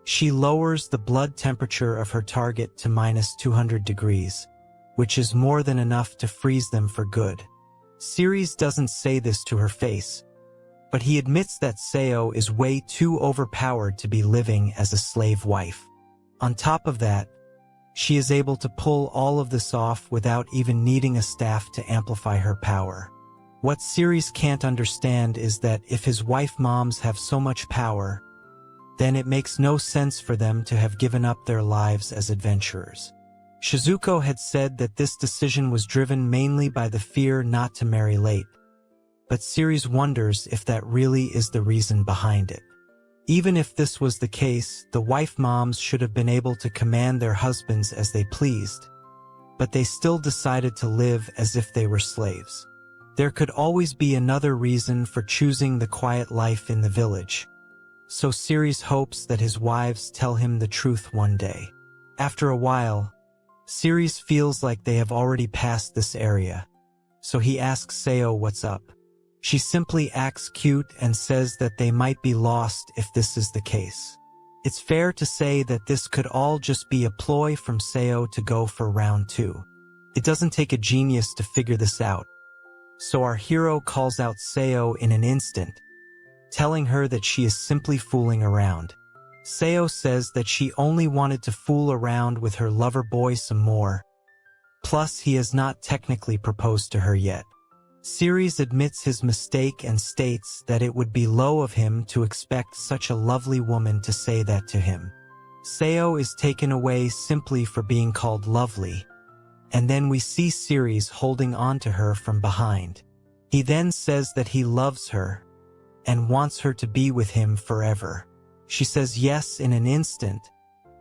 she lowers the blood temperature of her target to -200 degrees, which is more than enough to freeze them for good. Ceres doesn't say this to her face, but he admits that Seo is way too overpowered to be living as a slave wife. On top of that, she is able to pull all of this off without even needing a staff to amplify her power. What Ceres can't understand is that if his wife moms have so much power, then it makes no sense for them to have given up their lives as adventurers. Shizuko had said that this decision was driven mainly by the fear not to marry late, but Ceres wonders if that really is the reason behind it. Even if this was the case, the wife moms should have been able to command their husbands as they pleased, but they still decided to live as if they were slaves. There could always be another reason for choosing the quiet life in the village, so Ceres hopes that his wives tell him the truth one day. After a while, Ceres feels like they have already passed this area, so he asks Seo what's up. She simply acts cute and says that they might be lost if this is the case. It's fair to say that this could all just be a ploy from Seo to go for round 2. It doesn't take a genius to figure this out, so our hero calls out Seo in an instant, telling her that she is simply fooling around. Seo says that she only wanted to fool around with her lover boy some more, plus he has not technically proposed to her yet. Ceres admits his mistake and states that it would be low of him to expect such a lovely woman to say that to him. Seo is taken away simply for being called lovely, and then we see Ceres holding on to her from behind. He then says that he loves her and wants her to be with him forever. She says yes in an instant,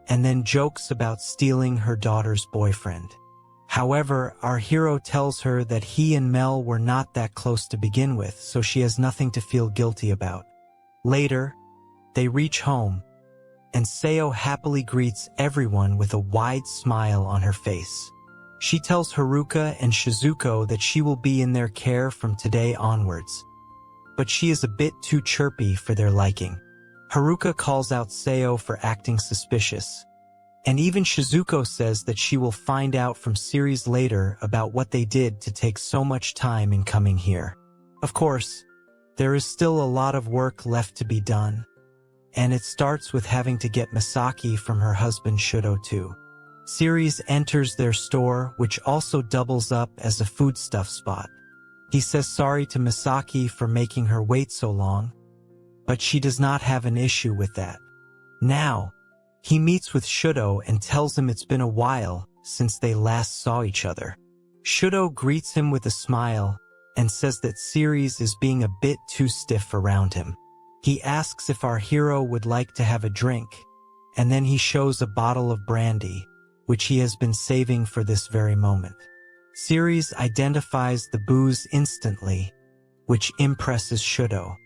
and then jokes about stealing her daughter's boyfriend. However, our hero tells her that he and Mel were not that close to begin with, so she has nothing to feel guilty about. Later, they reach home, and Seo happily greets everyone with a wide smile on her face. She tells Haruka and Shizuko that she will be in their care from today onwards, but she is a bit too chirpy for their liking. Haruka calls out Seo for acting suspicious, and even Shizuko says that she will find out from Ceres later about what they did to take so much time in coming here. Of course, there is still a lot of work left to be done, and it starts with having to get Misaki from her husband Shudo too. Ceres enters their store, which also doubles up as a foodstuff spot. He says sorry to Misaki for making her wait so long, but she does not have an issue with that. Now, he meets with Shudo and tells him it's been a while since they last saw each other. Shudo greets him with a smile and says that Ceres is being a bit too stiff around him. He asks if our hero would like to have a drink, and then he shows a bottle of brandy, which he has been saving for this very moment. Ceres identifies the booze instantly, which impresses Shudo.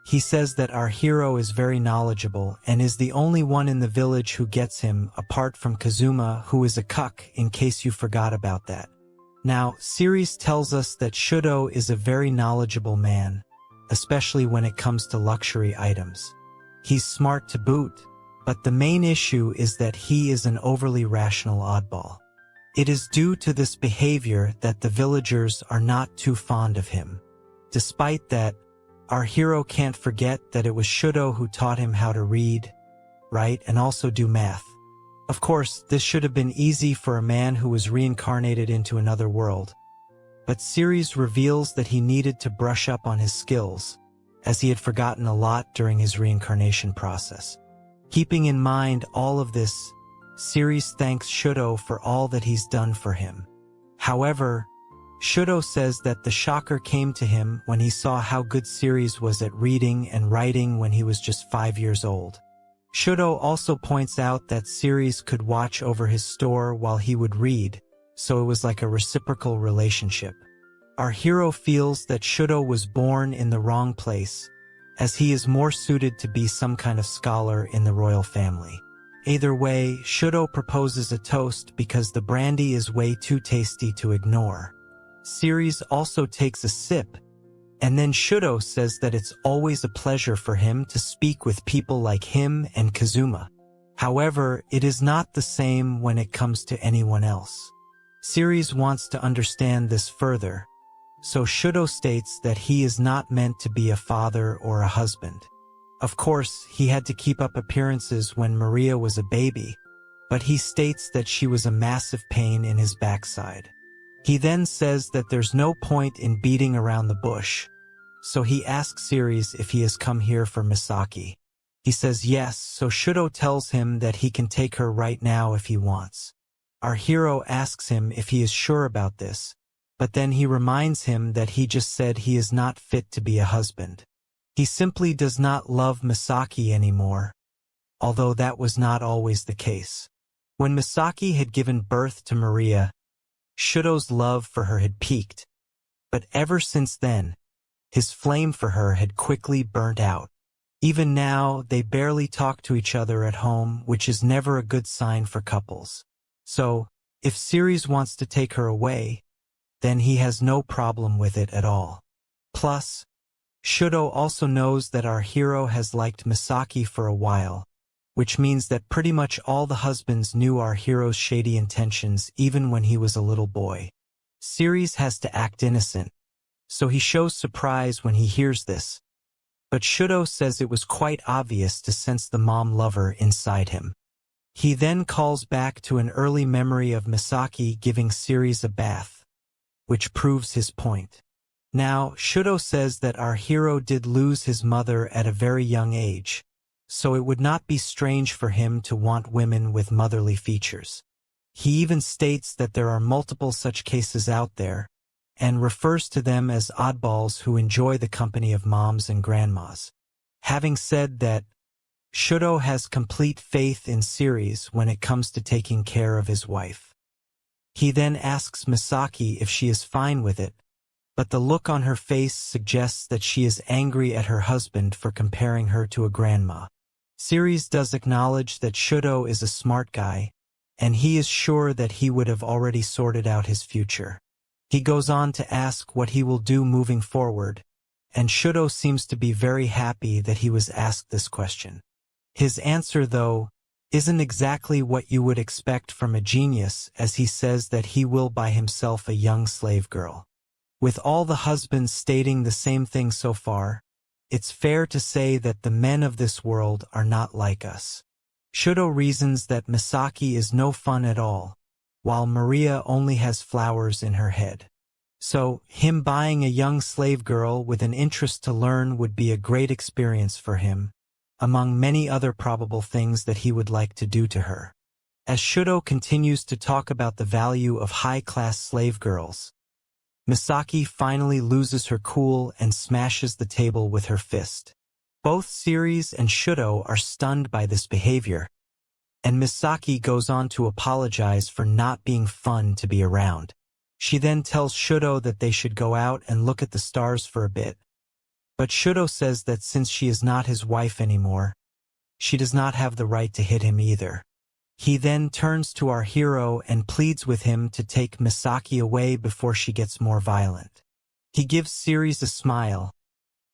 He says that our hero is very knowledgeable and is the only one in the village who gets him, apart from Kazuma, who is a cuck, in case you forgot about that. Now, Ceres tells us that Shudo is a very knowledgeable man, especially when it comes to luxury items. He's smart to boot, but the main issue is that he is an overly rational oddball. It is due to this behavior that the villagers are not too fond of him. Despite that, our hero can't forget that it was Shudo who taught him how to read, write, and also do math. Of course, this should have been easy for a man who was reincarnated into another world, but Ceres reveals that he needed to brush up on his skills, as he had forgotten a lot during his reincarnation process. Keeping in mind all of this, Ceres thanks Shudo for all that he's done for him. However, Shudo says that the shocker came to him when he saw how good Ceres was at reading and writing when he was just 5 years old. Shudo also points out that Ceres could watch over his store while he would read, so it was like a reciprocal relationship. Our hero feels that Shudo was born in the wrong place, as he is more suited to be some kind of scholar in the royal family. Either way, Shudo proposes a toast because the brandy is way too tasty to ignore. Ceres also takes a sip, and then Shudo says that it's always a pleasure for him to speak with people like him and Kazuma. However, it is not the same when it comes to anyone else. Ceres wants to understand this further, so Shudo states that he is not meant to be a father or a husband. Of course, he had to keep up appearances when Maria was a baby, but he states that she was a massive pain in his backside. He then says that there's no point in beating around the bush, so he asks Ceres if he has come here for Misaki. He says yes, so Shudo tells him that he can take her right now if he wants. Our hero asks him if he is sure about this, but then he reminds him that he just said he is not fit to be a husband. He simply does not love Misaki anymore, although that was not always the case. When Misaki had given birth to Maria, Shudo's love for her had peaked, but ever since then, his flame for her had quickly burnt out. Even now, they barely talk to each other at home, which is never a good sign for couples. So, if Ceres wants to take her away, then he has no problem with it at all. Plus, Shudo also knows that our hero has liked Misaki for a while, which means that pretty much all the husbands knew our hero's shady intentions even when he was a little boy. Ceres has to act innocent, so he shows surprise when he hears this, but Shudo says it was quite obvious to sense the mom lover inside him. He then calls back to an early memory of Misaki giving Ceres a bath, which proves his point. Now, Shudo says that our hero did lose his mother at a very young age, so it would not be strange for him to want women with motherly features. He even states that there are multiple such cases out there, and refers to them as oddballs who enjoy the company of moms and grandmas. Having said that, Shudo has complete faith in Ceres when it comes to taking care of his wife. He then asks Misaki if she is fine with it, but the look on her face suggests that she is angry at her husband for comparing her to a grandma. Ceres does acknowledge that Shudo is a smart guy, and he is sure that he would have already sorted out his future. He goes on to ask what he will do moving forward, and Shudo seems to be very happy that he was asked this question. His answer, though, isn't exactly what you would expect from a genius, as he says that he will buy himself a young slave girl. With all the husbands stating the same thing so far, it's fair to say that the men of this world are not like us. Shudo reasons that Misaki is no fun at all, while Maria only has flowers in her head. So, him buying a young slave girl with an interest to learn would be a great experience for him, among many other probable things that he would like to do to her. As Shudo continues to talk about the value of high-class slave girls, Misaki finally loses her cool and smashes the table with her fist. Both Ceres and Shudo are stunned by this behavior, and Misaki goes on to apologize for not being fun to be around. She then tells Shudo that they should go out and look at the stars for a bit, but Shudo says that since she is not his wife anymore, she does not have the right to hit him either. He then turns to our hero and pleads with him to take Misaki away before she gets more violent. He gives Ceres a smile,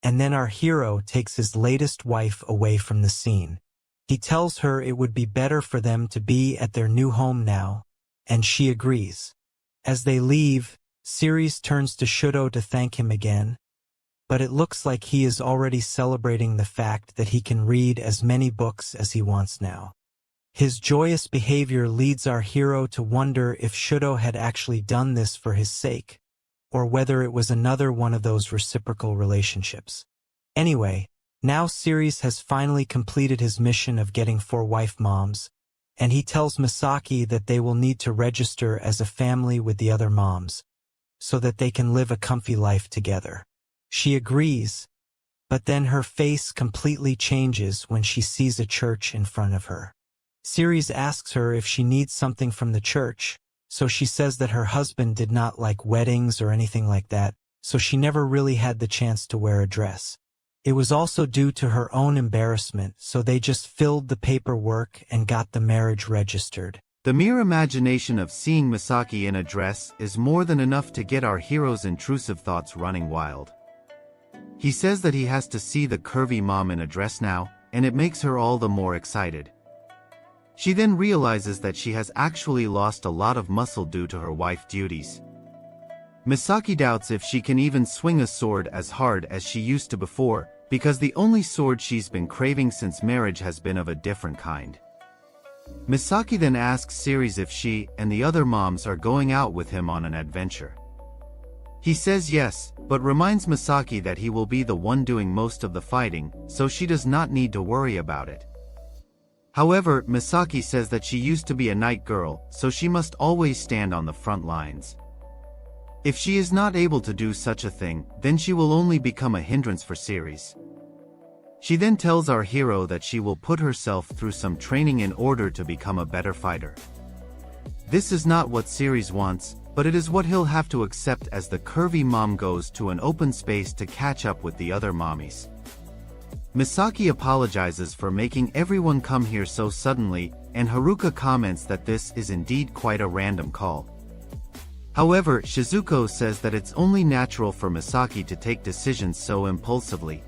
and then our hero takes his latest wife away from the scene. He tells her it would be better for them to be at their new home now, and she agrees. As they leave, Ceres turns to Shudo to thank him again, but it looks like he is already celebrating the fact that he can read as many books as he wants now. His joyous behavior leads our hero to wonder if Shudo had actually done this for his sake, or whether it was another one of those reciprocal relationships. Anyway, now Ceres has finally completed his mission of getting 4 wife moms, and he tells Misaki that they will need to register as a family with the other moms, so that they can live a comfy life together. She agrees, but then her face completely changes when she sees a church in front of her. Ceres asks her if she needs something from the church, so she says that her husband did not like weddings or anything like that, so she never really had the chance to wear a dress. It was also due to her own embarrassment, so they just filled the paperwork and got the marriage registered. The mere imagination of seeing Misaki in a dress is more than enough to get our hero's intrusive thoughts running wild. He says that he has to see the curvy mom in a dress now, and it makes her all the more excited. She then realizes that she has actually lost a lot of muscle due to her wife duties. Misaki doubts if she can even swing a sword as hard as she used to before, because the only sword she's been craving since marriage has been of a different kind. Misaki then asks Ceres if she and the other moms are going out with him on an adventure. He says yes, but reminds Misaki that he will be the one doing most of the fighting, so she does not need to worry about it. However, Misaki says that she used to be a night girl, so she must always stand on the front lines. If she is not able to do such a thing, then she will only become a hindrance for Ceres. She then tells our hero that she will put herself through some training in order to become a better fighter. This is not what Ceres wants, but it is what he'll have to accept as the curvy mom goes to an open space to catch up with the other mommies. Misaki apologizes for making everyone come here so suddenly, and Haruka comments that this is indeed quite a random call. However, Shizuko says that it's only natural for Misaki to take decisions so impulsively.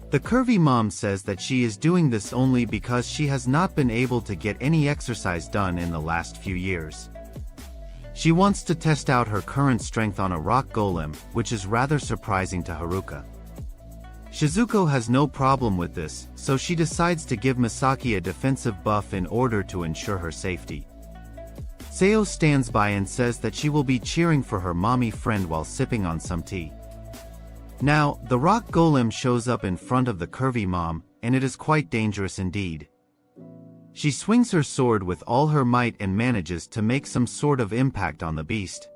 The curvy mom says that she is doing this only because she has not been able to get any exercise done in the last few years. She wants to test out her current strength on a rock golem, which is rather surprising to Haruka. Shizuko has no problem with this, so she decides to give Misaki a defensive buff in order to ensure her safety. Seo stands by and says that she will be cheering for her mommy friend while sipping on some tea. Now, the rock golem shows up in front of the curvy mom, and it is quite dangerous indeed. She swings her sword with all her might and manages to make some sort of impact on the beast.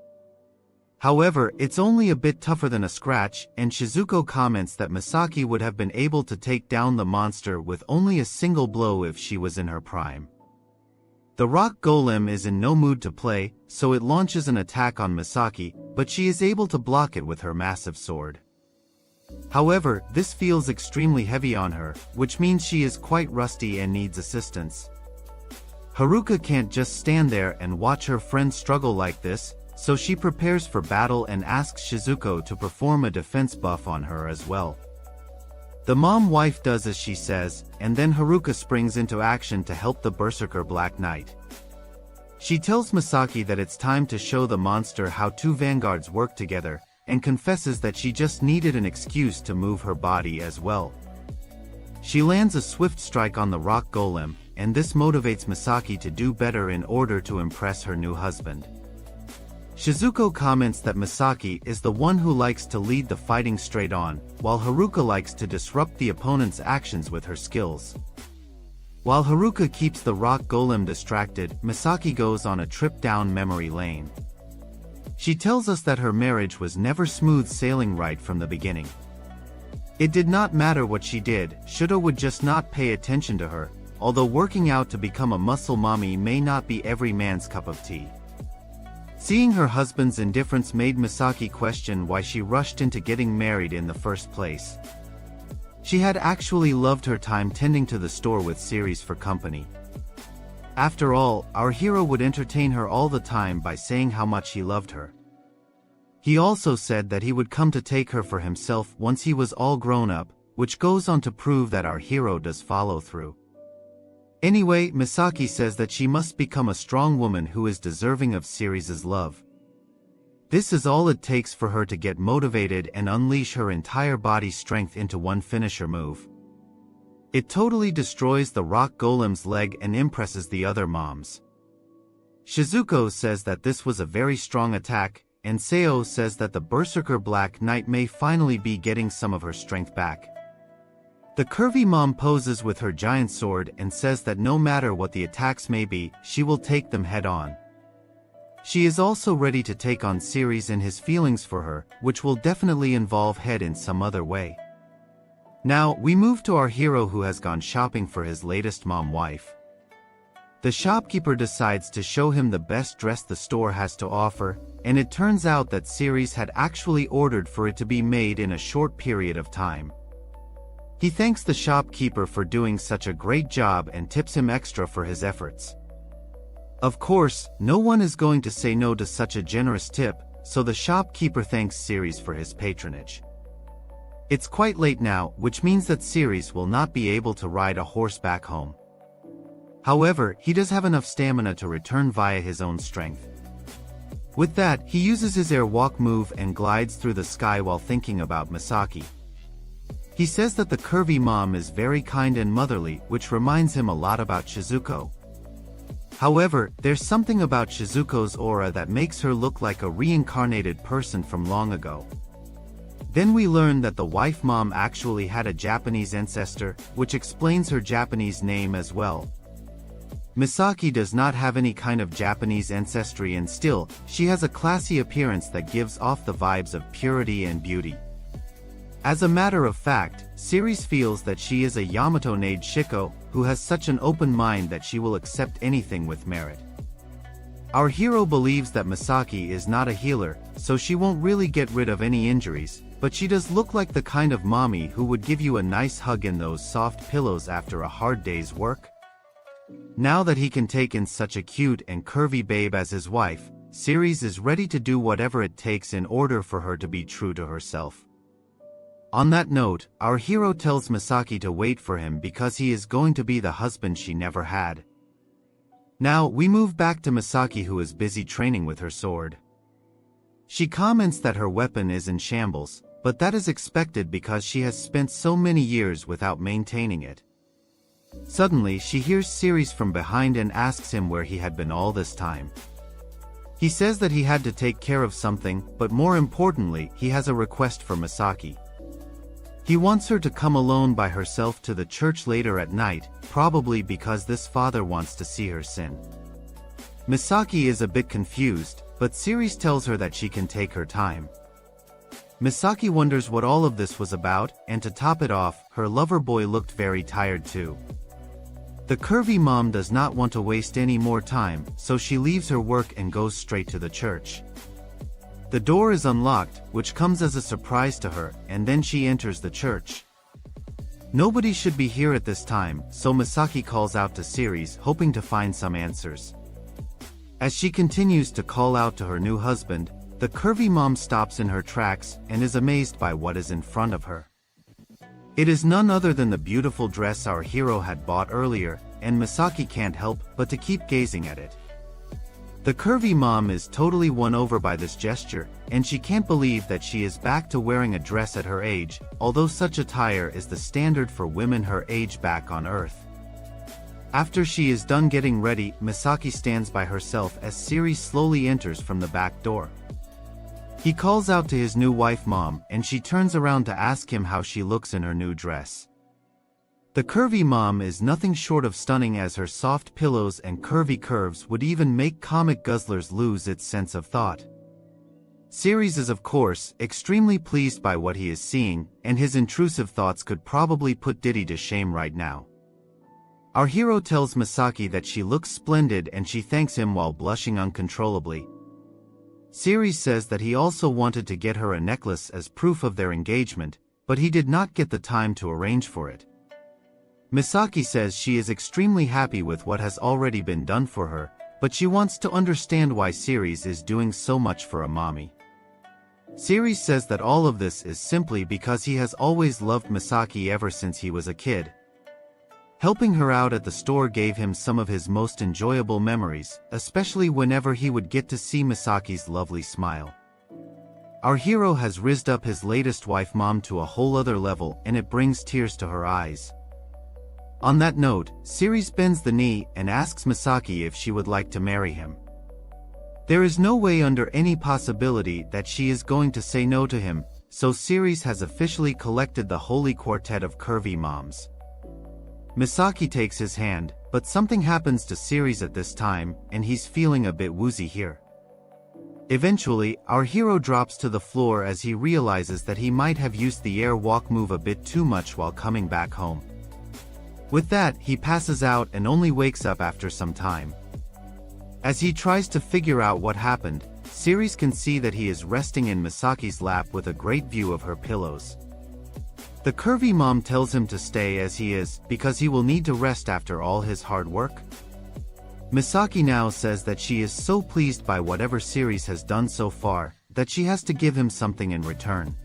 However, it's only a bit tougher than a scratch, and Shizuko comments that Misaki would have been able to take down the monster with only a single blow if she was in her prime. The rock golem is in no mood to play, so it launches an attack on Misaki, but she is able to block it with her massive sword. However, this feels extremely heavy on her, which means she is quite rusty and needs assistance. Haruka can't just stand there and watch her friend struggle like this, so she prepares for battle and asks Shizuko to perform a defense buff on her as well. The mom wife does as she says, and then Haruka springs into action to help the berserker Black Knight. She tells Misaki that it's time to show the monster how two vanguards work together, and confesses that she just needed an excuse to move her body as well. She lands a swift strike on the rock golem, and this motivates Misaki to do better in order to impress her new husband. Shizuko comments that Misaki is the one who likes to lead the fighting straight on, while Haruka likes to disrupt the opponent's actions with her skills. While Haruka keeps the rock golem distracted, Misaki goes on a trip down memory lane. She tells us that her marriage was never smooth sailing right from the beginning. It did not matter what she did, Shudo would just not pay attention to her, although working out to become a muscle mommy may not be every man's cup of tea. Seeing her husband's indifference made Misaki question why she rushed into getting married in the first place. She had actually loved her time tending to the store with Ceres for company. After all, our hero would entertain her all the time by saying how much he loved her. He also said that he would come to take her for himself once he was all grown up, which goes on to prove that our hero does follow through. Anyway, Misaki says that she must become a strong woman who is deserving of Ceres' love. This is all it takes for her to get motivated and unleash her entire body's strength into one finisher move. It totally destroys the rock golem's leg and impresses the other moms. Shizuko says that this was a very strong attack, and Seo says that the berserker Black Knight may finally be getting some of her strength back. The curvy mom poses with her giant sword and says that no matter what the attacks may be, she will take them head on. She is also ready to take on Ceres and his feelings for her, which will definitely involve Head in some other way. Now, we move to our hero who has gone shopping for his latest mom wife. The shopkeeper decides to show him the best dress the store has to offer, and it turns out that Ceres had actually ordered for it to be made in a short period of time. He thanks the shopkeeper for doing such a great job and tips him extra for his efforts. Of course, no one is going to say no to such a generous tip, so the shopkeeper thanks Ceres for his patronage. It's quite late now, which means that Ceres will not be able to ride a horse back home. However, he does have enough stamina to return via his own strength. With that, he uses his air walk move and glides through the sky while thinking about Misaki. He says that the curvy mom is very kind and motherly, which reminds him a lot about Shizuko. However, there's something about Shizuko's aura that makes her look like a reincarnated person from long ago. Then we learn that the wife mom actually had a Japanese ancestor, which explains her Japanese name as well. Misaki does not have any kind of Japanese ancestry, and still, she has a classy appearance that gives off the vibes of purity and beauty. As a matter of fact, Ceres feels that she is a Yamato-nade Shiko, who has such an open mind that she will accept anything with merit. Our hero believes that Misaki is not a healer, so she won't really get rid of any injuries, but she does look like the kind of mommy who would give you a nice hug in those soft pillows after a hard day's work. Now that he can take in such a cute and curvy babe as his wife, Ceres is ready to do whatever it takes in order for her to be true to herself. On that note, our hero tells Misaki to wait for him because he is going to be the husband she never had. Now, we move back to Misaki, who is busy training with her sword. She comments that her weapon is in shambles, but that is expected because she has spent so many years without maintaining it. Suddenly, she hears Ceres from behind and asks him where he had been all this time. He says that he had to take care of something, but more importantly, he has a request for Misaki. He wants her to come alone by herself to the church later at night, probably because this father wants to see her sin. Misaki is a bit confused, but Ceres tells her that she can take her time. Misaki wonders what all of this was about, and to top it off, her lover boy looked very tired too. The curvy mom does not want to waste any more time, so she leaves her work and goes straight to the church. The door is unlocked, which comes as a surprise to her, and then she enters the church. Nobody should be here at this time, so Misaki calls out to Ceres, hoping to find some answers. As she continues to call out to her new husband, the curvy mom stops in her tracks and is amazed by what is in front of her. It is none other than the beautiful dress our hero had bought earlier, and Misaki can't help but to keep gazing at it. The curvy mom is totally won over by this gesture, and she can't believe that she is back to wearing a dress at her age, although such attire is the standard for women her age back on Earth. After she is done getting ready, Misaki stands by herself as Ceres slowly enters from the back door. He calls out to his new wife mom, and she turns around to ask him how she looks in her new dress. The curvy mom is nothing short of stunning, as her soft pillows and curvy curves would even make comic guzzlers lose its sense of thought. Ceres is of course extremely pleased by what he is seeing, and his intrusive thoughts could probably put Diddy to shame right now. Our hero tells Misaki that she looks splendid, and she thanks him while blushing uncontrollably. Ceres says that he also wanted to get her a necklace as proof of their engagement, but he did not get the time to arrange for it. Misaki says she is extremely happy with what has already been done for her, but she wants to understand why Ceres is doing so much for a mommy. Ceres says that all of this is simply because he has always loved Misaki ever since he was a kid. Helping her out at the store gave him some of his most enjoyable memories, especially whenever he would get to see Misaki's lovely smile. Our hero has rizzed up his latest wife mom to a whole other level, and it brings tears to her eyes. On that note, Ceres bends the knee and asks Misaki if she would like to marry him. There is no way under any possibility that she is going to say no to him, so Ceres has officially collected the holy quartet of curvy moms. Misaki takes his hand, but something happens to Ceres at this time, and he's feeling a bit woozy here. Eventually, our hero drops to the floor as he realizes that he might have used the airwalk move a bit too much while coming back home. With that, he passes out and only wakes up after some time. As he tries to figure out what happened, Ceres can see that he is resting in Misaki's lap with a great view of her pillows. The curvy mom tells him to stay as he is, because he will need to rest after all his hard work. Misaki now says that she is so pleased by whatever Ceres has done so far, that she has to give him something in return.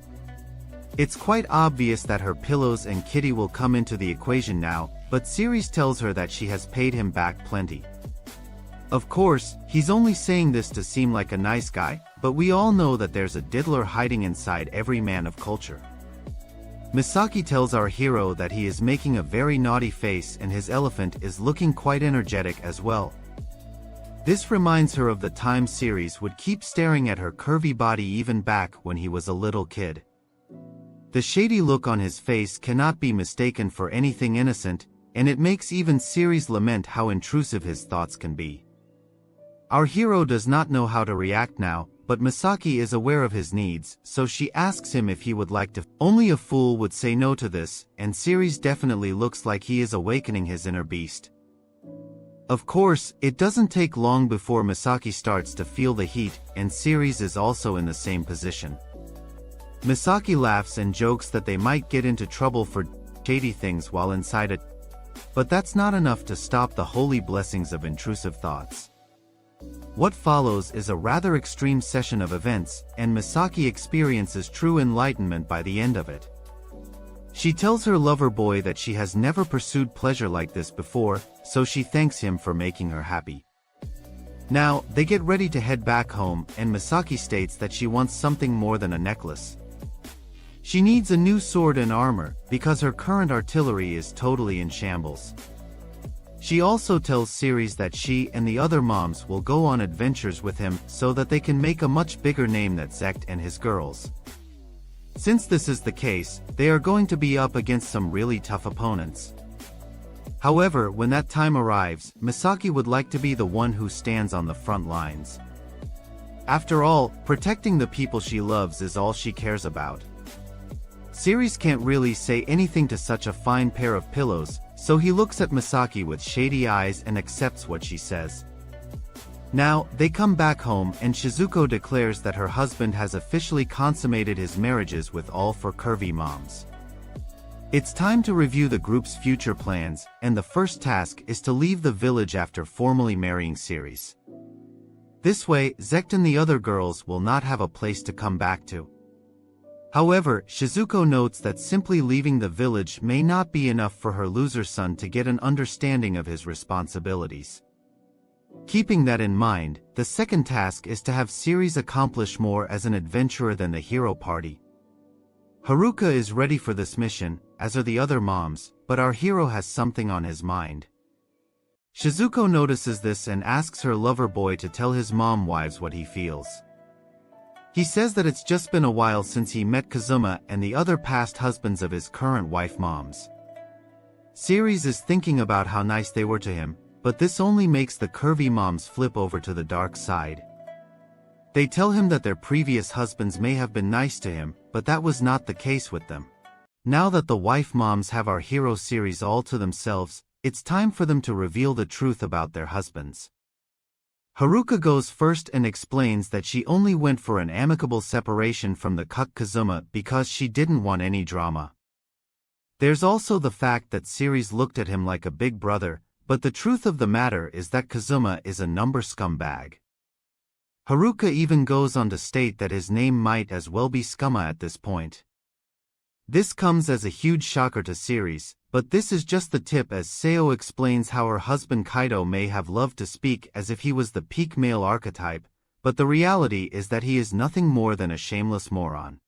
It's quite obvious that her pillows and kitty will come into the equation now, but Ceres tells her that she has paid him back plenty. Of course, he's only saying this to seem like a nice guy, but we all know that there's a diddler hiding inside every man of culture. Misaki tells our hero that he is making a very naughty face, and his elephant is looking quite energetic as well. This reminds her of the time Ceres would keep staring at her curvy body even back when he was a little kid. The shady look on his face cannot be mistaken for anything innocent, and it makes even Series lament how intrusive his thoughts can be. Our hero does not know how to react now, but Misaki is aware of his needs, so she asks him if he would like to. Only a fool would say no to this, and Series definitely looks like he is awakening his inner beast. Of course, it doesn't take long before Misaki starts to feel the heat, and Series is also in the same position. Misaki laughs and jokes that they might get into trouble for shady things while inside it, but that's not enough to stop the holy blessings of intrusive thoughts. What follows is a rather extreme session of events, and Misaki experiences true enlightenment by the end of it. She tells her lover boy that she has never pursued pleasure like this before, so she thanks him for making her happy. Now, they get ready to head back home, and Misaki states that she wants something more than a necklace. She needs a new sword and armor, because her current artillery is totally in shambles. She also tells Series that she and the other moms will go on adventures with him so that they can make a much bigger name than Isekai'd and his girls. Since this is the case, they are going to be up against some really tough opponents. However, when that time arrives, Misaki would like to be the one who stands on the front lines. After all, protecting the people she loves is all she cares about. Series can't really say anything to such a fine pair of pillows, so he looks at Misaki with shady eyes and accepts what she says. Now, they come back home and Shizuko declares that her husband has officially consummated his marriages with all four curvy moms. It's time to review the group's future plans, and the first task is to leave the village after formally marrying Series. This way, Isekai'd and the other girls will not have a place to come back to. However, Shizuko notes that simply leaving the village may not be enough for her loser son to get an understanding of his responsibilities. Keeping that in mind, the second task is to have Series accomplish more as an adventurer than the hero party. Haruka is ready for this mission, as are the other moms, but our hero has something on his mind. Shizuko notices this and asks her lover boy to tell his mom wives what he feels. He says that it's just been a while since he met Kazuma and the other past husbands of his current wife moms. Series is thinking about how nice they were to him, but this only makes the curvy moms flip over to the dark side. They tell him that their previous husbands may have been nice to him, but that was not the case with them. Now that the wife moms have our hero Series all to themselves, it's time for them to reveal the truth about their husbands. Haruka goes first and explains that she only went for an amicable separation from the cuck Kazuma because she didn't want any drama. There's also the fact that Series looked at him like a big brother, but the truth of the matter is that Kazuma is a number scumbag. Haruka even goes on to state that his name might as well be Scumma at this point. This comes as a huge shocker to Series, but this is just the tip as Seo explains how her husband Kaido may have loved to speak as if he was the peak male archetype, but the reality is that he is nothing more than a shameless moron.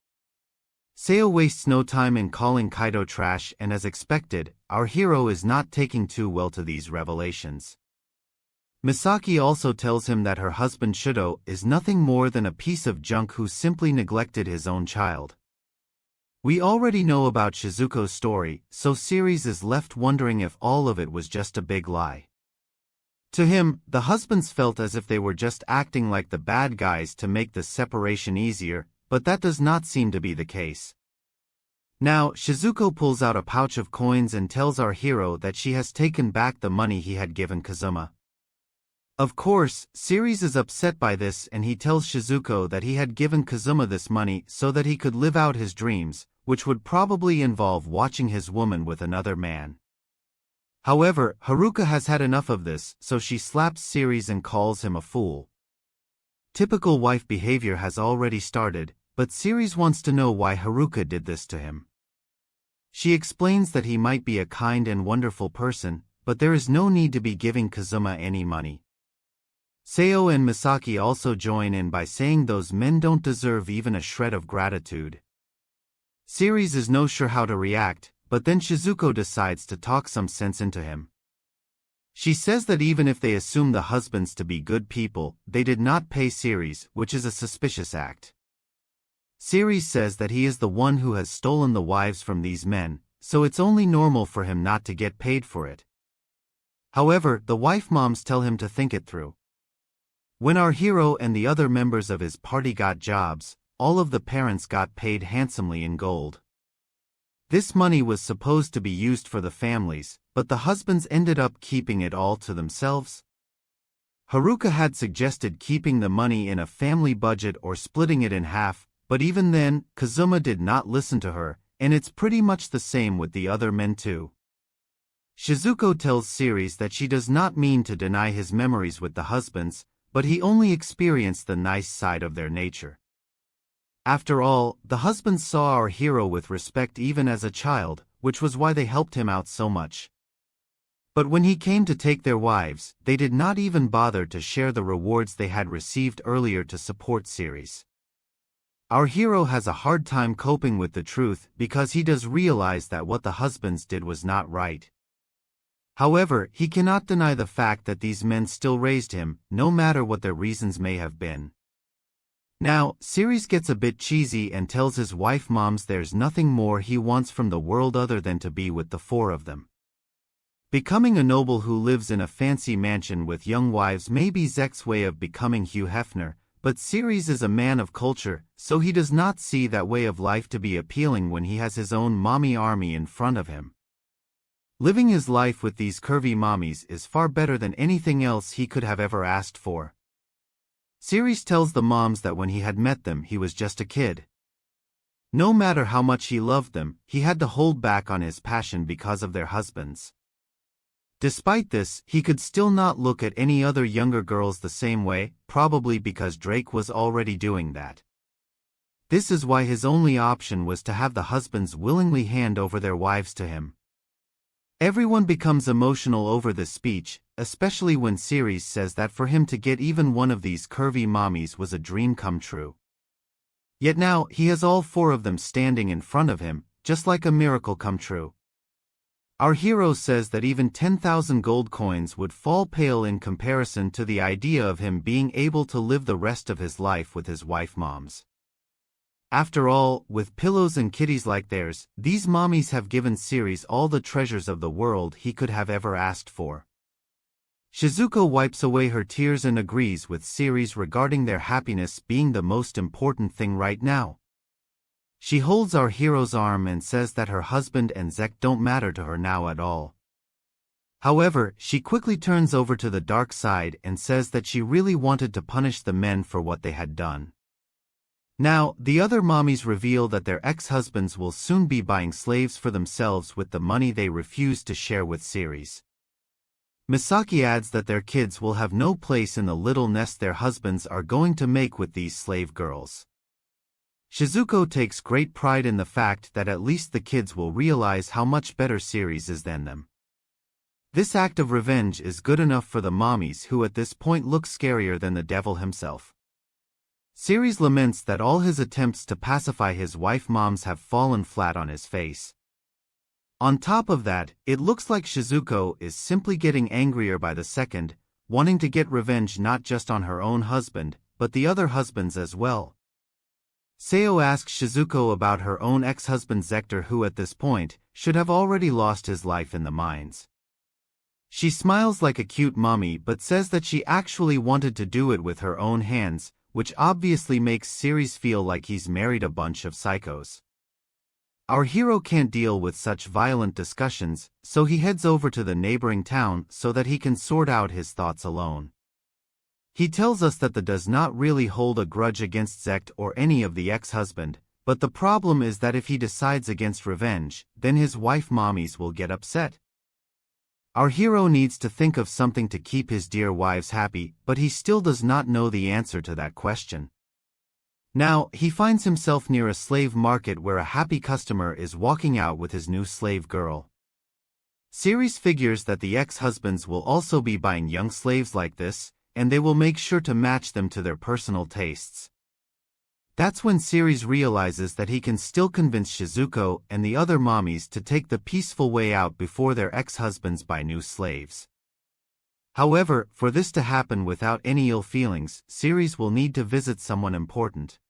Seo wastes no time in calling Kaido trash, and as expected, our hero is not taking too well to these revelations. Misaki also tells him that her husband Shudo is nothing more than a piece of junk who simply neglected his own child. We already know about Shizuko's story, so Series is left wondering if all of it was just a big lie. To him, the husbands felt as if they were just acting like the bad guys to make the separation easier, but that does not seem to be the case. Now, Shizuko pulls out a pouch of coins and tells our hero that she has taken back the money he had given Kazuma. Of course, Series is upset by this and he tells Shizuko that he had given Kazuma this money so that he could live out his dreams, which would probably involve watching his woman with another man. However, Haruka has had enough of this, so she slaps Series and calls him a fool. Typical wife behavior has already started, but Series wants to know why Haruka did this to him. She explains that he might be a kind and wonderful person, but there is no need to be giving Kazuma any money. Seo and Misaki also join in by saying those men don't deserve even a shred of gratitude. Series is no sure how to react, but then Shizuko decides to talk some sense into him. She says that even if they assume the husbands to be good people, they did not pay Series, which is a suspicious act. Series says that he is the one who has stolen the wives from these men, so it's only normal for him not to get paid for it. However, the wife moms tell him to think it through. When our hero and the other members of his party got jobs, all of the parents got paid handsomely in gold. This money was supposed to be used for the families, but the husbands ended up keeping it all to themselves. Haruka had suggested keeping the money in a family budget or splitting it in half, but even then, Kazuma did not listen to her, and it's pretty much the same with the other men too. Shizuko tells Series that she does not mean to deny his memories with the husbands, but he only experienced the nice side of their nature. After all, the husbands saw our hero with respect even as a child, which was why they helped him out so much. But when he came to take their wives, they did not even bother to share the rewards they had received earlier to support Series. Our hero has a hard time coping with the truth because he does realize that what the husbands did was not right. However, he cannot deny the fact that these men still raised him, no matter what their reasons may have been. Now, Series gets a bit cheesy and tells his wife moms there's nothing more he wants from the world other than to be with the four of them. Becoming a noble who lives in a fancy mansion with young wives may be Zek's way of becoming Hugh Hefner, but Series is a man of culture, so he does not see that way of life to be appealing when he has his own mommy army in front of him. Living his life with these curvy mommies is far better than anything else he could have ever asked for. Series tells the moms that when he had met them he was just a kid. No matter how much he loved them, he had to hold back on his passion because of their husbands. Despite this, he could still not look at any other younger girls the same way, probably because Drake was already doing that. This is why his only option was to have the husbands willingly hand over their wives to him. Everyone becomes emotional over this speech, especially when Series says that for him to get even one of these curvy mommies was a dream come true. Yet now, he has all four of them standing in front of him, just like a miracle come true. Our hero says that even 10,000 gold coins would fall pale in comparison to the idea of him being able to live the rest of his life with his wife moms. After all, with pillows and kitties like theirs, these mommies have given Series all the treasures of the world he could have ever asked for. Shizuko wipes away her tears and agrees with Series regarding their happiness being the most important thing right now. She holds our hero's arm and says that her husband and Zek don't matter to her now at all. However, she quickly turns over to the dark side and says that she really wanted to punish the men for what they had done. Now, the other mommies reveal that their ex-husbands will soon be buying slaves for themselves with the money they refused to share with Series. Misaki adds that their kids will have no place in the little nest their husbands are going to make with these slave girls. Shizuko takes great pride in the fact that at least the kids will realize how much better Series is than them. This act of revenge is good enough for the mommies who at this point look scarier than the devil himself. Series laments that all his attempts to pacify his wife moms have fallen flat on his face. On top of that, it looks like Shizuko is simply getting angrier by the second, wanting to get revenge not just on her own husband, but the other husbands as well. Seo asks Shizuko about her own ex-husband Zector, who at this point should have already lost his life in the mines. She smiles like a cute mommy but says that she actually wanted to do it with her own hands, which obviously makes Series feel like he's married a bunch of psychos. Our hero can't deal with such violent discussions, so he heads over to the neighboring town so that he can sort out his thoughts alone. He tells us that the does not really hold a grudge against Zect or any of the ex-husband, but the problem is that if he decides against revenge, then his wife mommies will get upset. Our hero needs to think of something to keep his dear wives happy, but he still does not know the answer to that question. Now, he finds himself near a slave market where a happy customer is walking out with his new slave girl. Series figures that the ex-husbands will also be buying young slaves like this, and they will make sure to match them to their personal tastes. That's when Series realizes that he can still convince Shizuko and the other mommies to take the peaceful way out before their ex-husbands buy new slaves. However, for this to happen without any ill feelings, Series will need to visit someone important.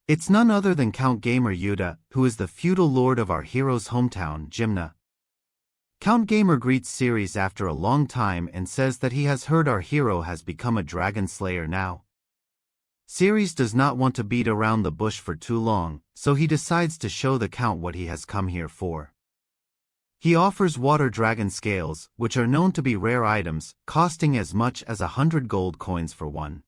It's none other than Count Gamer Yuta, who is the feudal lord of our hero's hometown, Jimna. Count Gamer greets Ceres after a long time and says that he has heard our hero has become a dragon slayer now. Ceres does not want to beat around the bush for too long, so he decides to show the Count what he has come here for. He offers water dragon scales, which are known to be rare items, costing as much as 100 gold coins for one.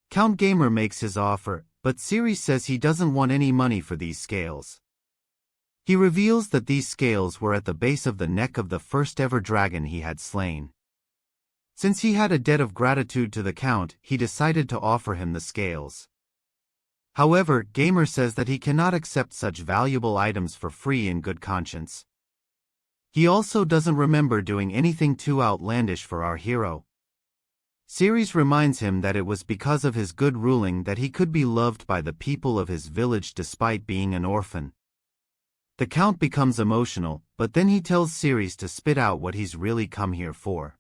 Count Gamer makes his offer, but Ceres says he doesn't want any money for these scales. He reveals that these scales were at the base of the neck of the first ever dragon he had slain. Since he had a debt of gratitude to the Count, he decided to offer him the scales. However, Gamer says that he cannot accept such valuable items for free in good conscience. He also doesn't remember doing anything too outlandish for our hero. Ceres reminds him that it was because of his good ruling that he could be loved by the people of his village despite being an orphan. The Count becomes emotional, but then he tells Ceres to spit out what he's really come here for.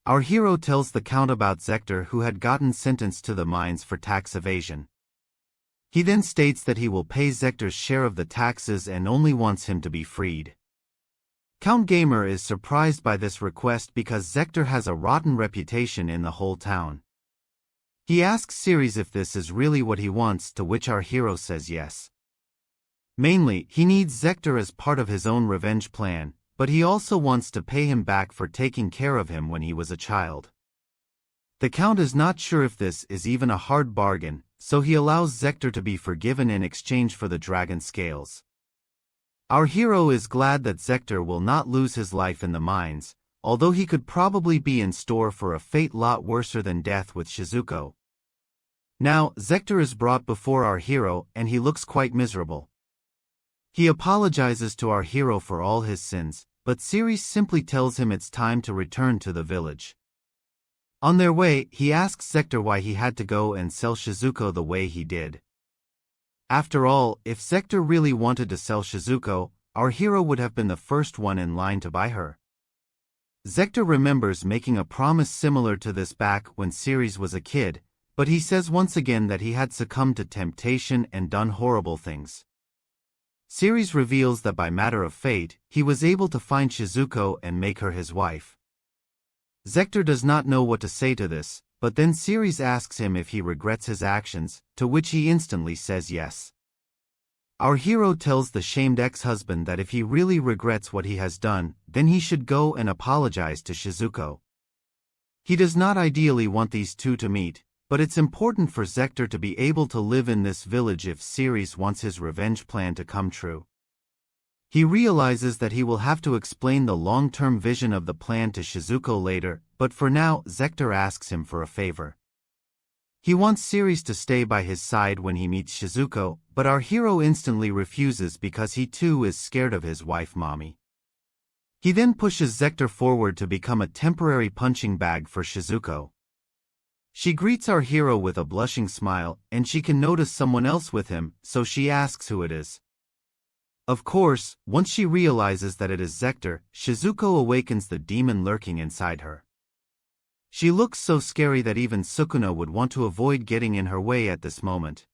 Our hero tells the Count about Zector, who had gotten sentenced to the mines for tax evasion. He then states that he will pay Zector's share of the taxes and only wants him to be freed. Count Gamer is surprised by this request because Zector has a rotten reputation in the whole town. He asks Ceres if this is really what he wants, to which our hero says yes. Mainly, he needs Zector as part of his own revenge plan, but he also wants to pay him back for taking care of him when he was a child. The Count is not sure if this is even a hard bargain, so he allows Zector to be forgiven in exchange for the dragon scales. Our hero is glad that Zector will not lose his life in the mines, although he could probably be in store for a fate lot worser than death with Shizuko. Now, Zector is brought before our hero and he looks quite miserable. He apologizes to our hero for all his sins, but Ceres simply tells him it's time to return to the village. On their way, he asks Zector why he had to go and sell Shizuko the way he did. After all, if Zector really wanted to sell Shizuko, our hero would have been the first one in line to buy her. Zector remembers making a promise similar to this back when Ceres was a kid, but he says once again that he had succumbed to temptation and done horrible things. Ceres reveals that by matter of fate, he was able to find Shizuko and make her his wife. Zector does not know what to say to this, but then Ceres asks him if he regrets his actions, to which he instantly says yes. Our hero tells the shamed ex-husband that if he really regrets what he has done, then he should go and apologize to Shizuko. He does not ideally want these two to meet, but it's important for Zector to be able to live in this village if Ceres wants his revenge plan to come true. He realizes that he will have to explain the long-term vision of the plan to Shizuko later, but for now, Zector asks him for a favor. He wants Ceres to stay by his side when he meets Shizuko, but our hero instantly refuses because he too is scared of his wife Mommy. He then pushes Zector forward to become a temporary punching bag for Shizuko. She greets our hero with a blushing smile, and she can notice someone else with him, so she asks who it is. Of course, once she realizes that it is Zector, Shizuko awakens the demon lurking inside her. She looks so scary that even Sukuna would want to avoid getting in her way at this moment.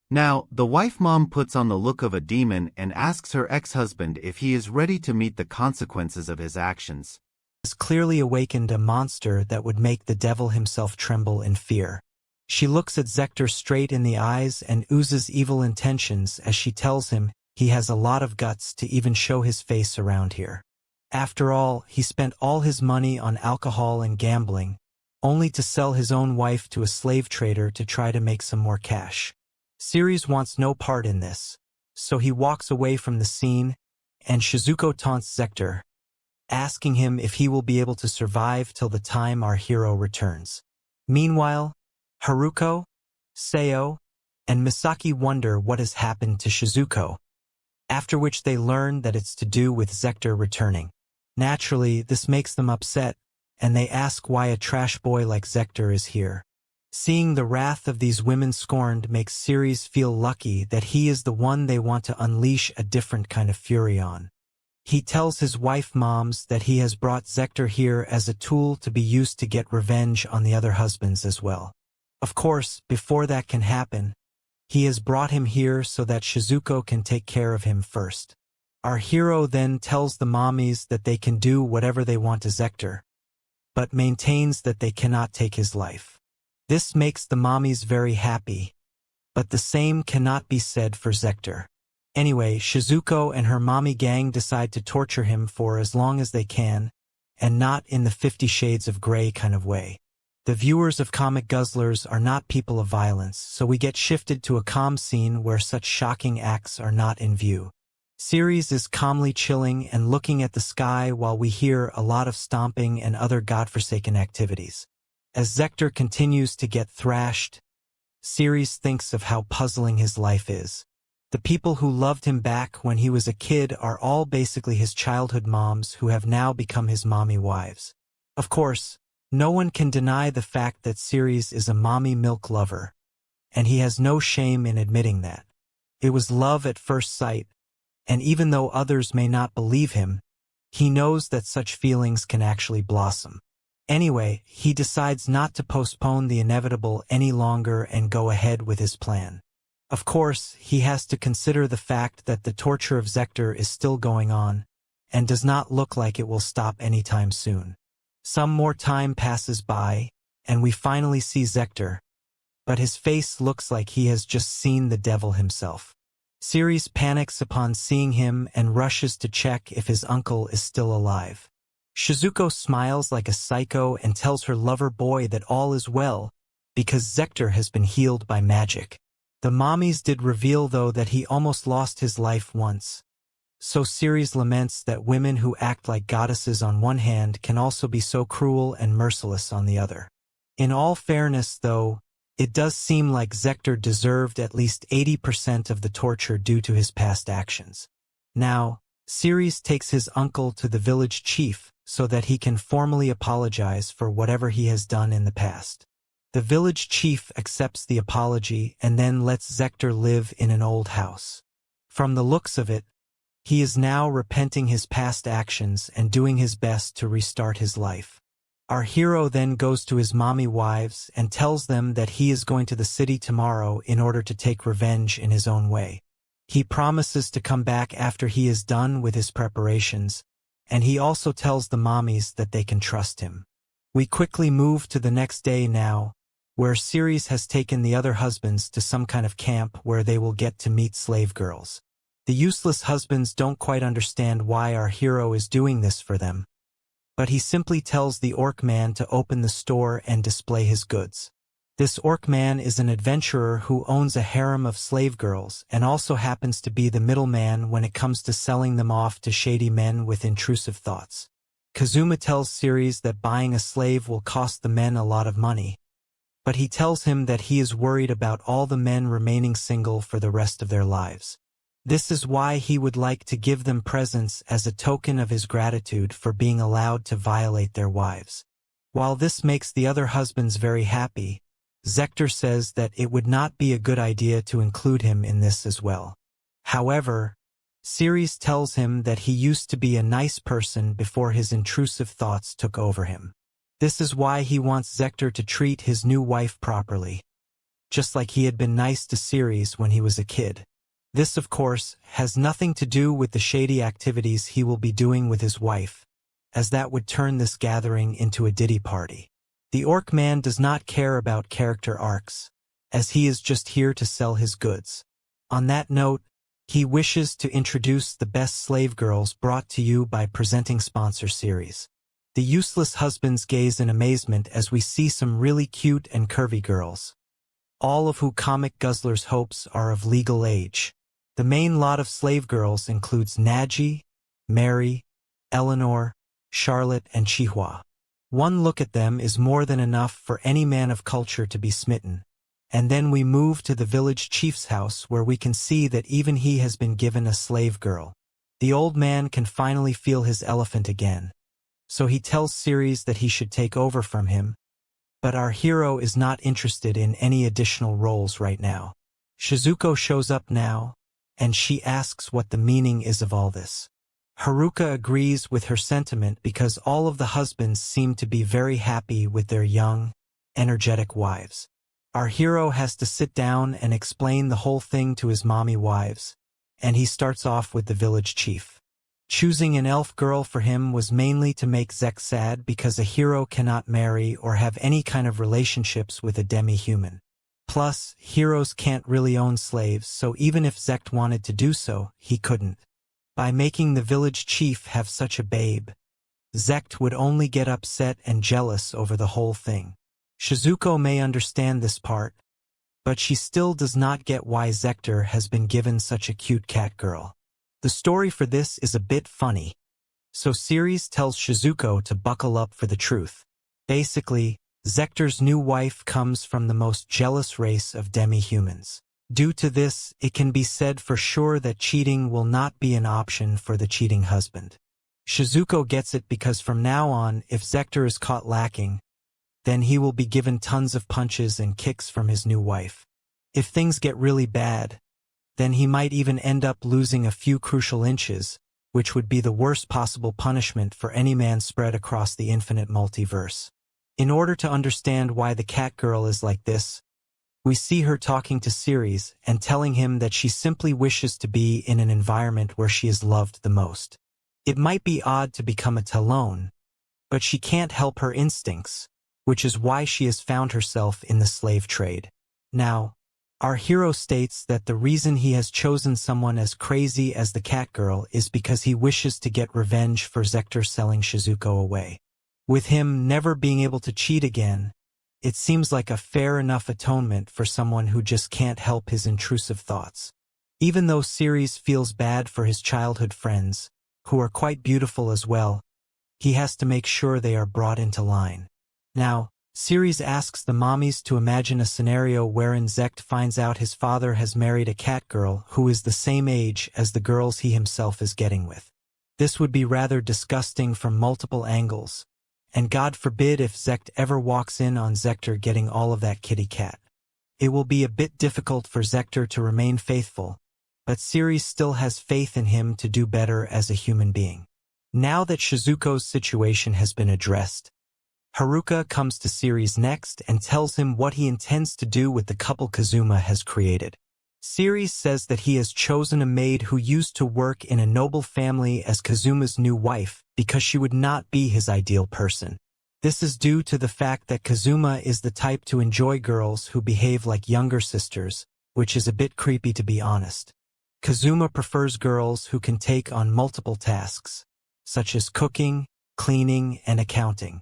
Now, the wife mom puts on the look of a demon and asks her ex-husband if he is ready to meet the consequences of his actions. Has clearly awakened a monster that would make the devil himself tremble in fear. She looks at Zector straight in the eyes and oozes evil intentions as she tells him he has a lot of guts to even show his face around here. After all, he spent all his money on alcohol and gambling, only to sell his own wife to a slave trader to try to make some more cash. Ceres wants no part in this, so he walks away from the scene, and Shizuko taunts Zector, asking him if he will be able to survive till the time our hero returns. Meanwhile, Haruko, Seo, and Misaki wonder what has happened to Shizuko, after which they learn that it's to do with Zector returning. Naturally, this makes them upset, and they ask why a trash boy like Zector is here. Seeing the wrath of these women scorned makes Ceres feel lucky that he is the one they want to unleash a different kind of fury on. He tells his wife moms that he has brought Zector here as a tool to be used to get revenge on the other husbands as well. Of course, before that can happen, He has brought him here so that Shizuko can take care of him first. Our hero then tells the mommies that they can do whatever they want to Zector, but maintains that they cannot take his life. This makes the mommies very happy, but the same cannot be said for Zector. Anyway, Shizuko and her mommy gang decide to torture him for as long as they can, and not in the 50 Shades of Grey kind of way. The viewers of Comic Guzzlers are not people of violence, so we get shifted to a calm scene where such shocking acts are not in view. Series is calmly chilling and looking at the sky while we hear a lot of stomping and other godforsaken activities. As Zector continues to get thrashed, Series thinks of how puzzling his life is. The people who loved him back when he was a kid are all basically his childhood moms who have now become his mommy wives. Of course, no one can deny the fact that Series is a mommy milk lover, and he has no shame in admitting that. It was love at first sight, and even though others may not believe him, he knows that such feelings can actually blossom. Anyway, he decides not to postpone the inevitable any longer and go ahead with his plan. Of course, he has to consider the fact that the torture of Zector is still going on, and does not look like it will stop anytime soon. Some more time passes by, and we finally see Zector, but his face looks like he has just seen the devil himself. Series panics upon seeing him and rushes to check if his uncle is still alive. Shizuko smiles like a psycho and tells her lover boy that all is well, because Zector has been healed by magic. The mommies did reveal though that he almost lost his life once. So Series laments that women who act like goddesses on one hand can also be so cruel and merciless on the other. In all fairness though, it does seem like Zector deserved at least 80% of the torture due to his past actions. Now, Series takes his uncle to the village chief so that he can formally apologize for whatever he has done in the past. The village chief accepts the apology and then lets Zector live in an old house. From the looks of it, he is now repenting his past actions and doing his best to restart his life. Our hero then goes to his mommy wives and tells them that he is going to the city tomorrow in order to take revenge in his own way. He promises to come back after he is done with his preparations, and he also tells the mommies that they can trust him. We quickly move to the next day now, where Series has taken the other husbands to some kind of camp where they will get to meet slave girls. The useless husbands don't quite understand why our hero is doing this for them, but he simply tells the orc man to open the store and display his goods. This orc man is an adventurer who owns a harem of slave girls and also happens to be the middleman when it comes to selling them off to shady men with intrusive thoughts. Kazuma tells Series that buying a slave will cost the men a lot of money, but he tells him that he is worried about all the men remaining single for the rest of their lives. This is why he would like to give them presents as a token of his gratitude for being allowed to violate their wives. While this makes the other husbands very happy, Zector says that it would not be a good idea to include him in this as well. However, Series tells him that he used to be a nice person before his intrusive thoughts took over him. This is why he wants Zector to treat his new wife properly, just like he had been nice to Series when he was a kid. This, of course, has nothing to do with the shady activities he will be doing with his wife, as that would turn this gathering into a ditty party. The orc man does not care about character arcs, as he is just here to sell his goods. On that note, he wishes to introduce the best slave girls brought to you by presenting sponsor Series. The useless husbands gaze in amazement as we see some really cute and curvy girls, all of who Comic Guzzlers hopes are of legal age. The main lot of slave girls includes Naji, Mary, Eleanor, Charlotte, and Chihua. One look at them is more than enough for any man of culture to be smitten. And then we move to the village chief's house where we can see that even he has been given a slave girl. The old man can finally feel his elephant again, so he tells Series that he should take over from him, but our hero is not interested in any additional roles right now. Shizuko shows up now, and she asks what the meaning is of all this. Haruka agrees with her sentiment because all of the husbands seem to be very happy with their young, energetic wives. Our hero has to sit down and explain the whole thing to his mommy wives, and he starts off with the village chief. Choosing an elf girl for him was mainly to make Zekt sad because a hero cannot marry or have any kind of relationships with a demi-human. Plus, heroes can't really own slaves, so even if Zekt wanted to do so, he couldn't. By making the village chief have such a babe, Zekt would only get upset and jealous over the whole thing. Shizuko may understand this part, but she still does not get why Zector has been given such a cute cat girl. The story for this is a bit funny, so Ceres tells Shizuko to buckle up for the truth. Basically, Zector's new wife comes from the most jealous race of demi-humans. Due to this, it can be said for sure that cheating will not be an option for the cheating husband. Shizuko gets it because from now on, if Zector is caught lacking, then he will be given tons of punches and kicks from his new wife. If things get really bad, then he might even end up losing a few crucial inches, which would be the worst possible punishment for any man spread across the infinite multiverse. In order to understand why the cat girl is like this, we see her talking to Ceres and telling him that she simply wishes to be in an environment where she is loved the most. It might be odd to become a Talon, but she can't help her instincts, which is why she has found herself in the slave trade. Now, our hero states that the reason he has chosen someone as crazy as the cat girl is because he wishes to get revenge for Zector selling Shizuko away. With him never being able to cheat again, it seems like a fair enough atonement for someone who just can't help his intrusive thoughts. Even though Ceres feels bad for his childhood friends, who are quite beautiful as well, he has to make sure they are brought into line. Now, Ceres asks the mommies to imagine a scenario wherein Zekt finds out his father has married a cat girl who is the same age as the girls he himself is getting with. This would be rather disgusting from multiple angles, and God forbid if Zekt ever walks in on Zector getting all of that kitty cat. It will be a bit difficult for Zector to remain faithful, but Ceres still has faith in him to do better as a human being. Now that Shizuko's situation has been addressed, Haruka comes to Ceres next and tells him what he intends to do with the couple Kazuma has created. Ceres says that he has chosen a maid who used to work in a noble family as Kazuma's new wife because she would not be his ideal person. This is due to the fact that Kazuma is the type to enjoy girls who behave like younger sisters, which is a bit creepy to be honest. Kazuma prefers girls who can take on multiple tasks, such as cooking, cleaning, and accounting.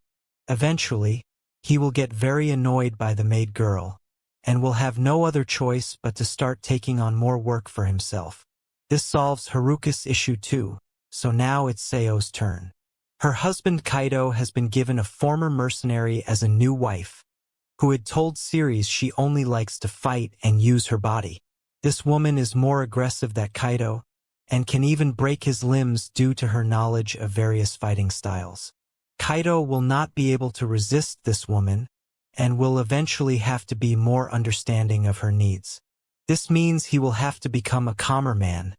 Eventually, he will get very annoyed by the maid girl, and will have no other choice but to start taking on more work for himself. This solves Haruka's issue too, so now it's Seo's turn. Her husband Kaido has been given a former mercenary as a new wife, who had told Ceres she only likes to fight and use her body. This woman is more aggressive than Kaido, and can even break his limbs due to her knowledge of various fighting styles. Kaido will not be able to resist this woman, and will eventually have to be more understanding of her needs. This means he will have to become a calmer man,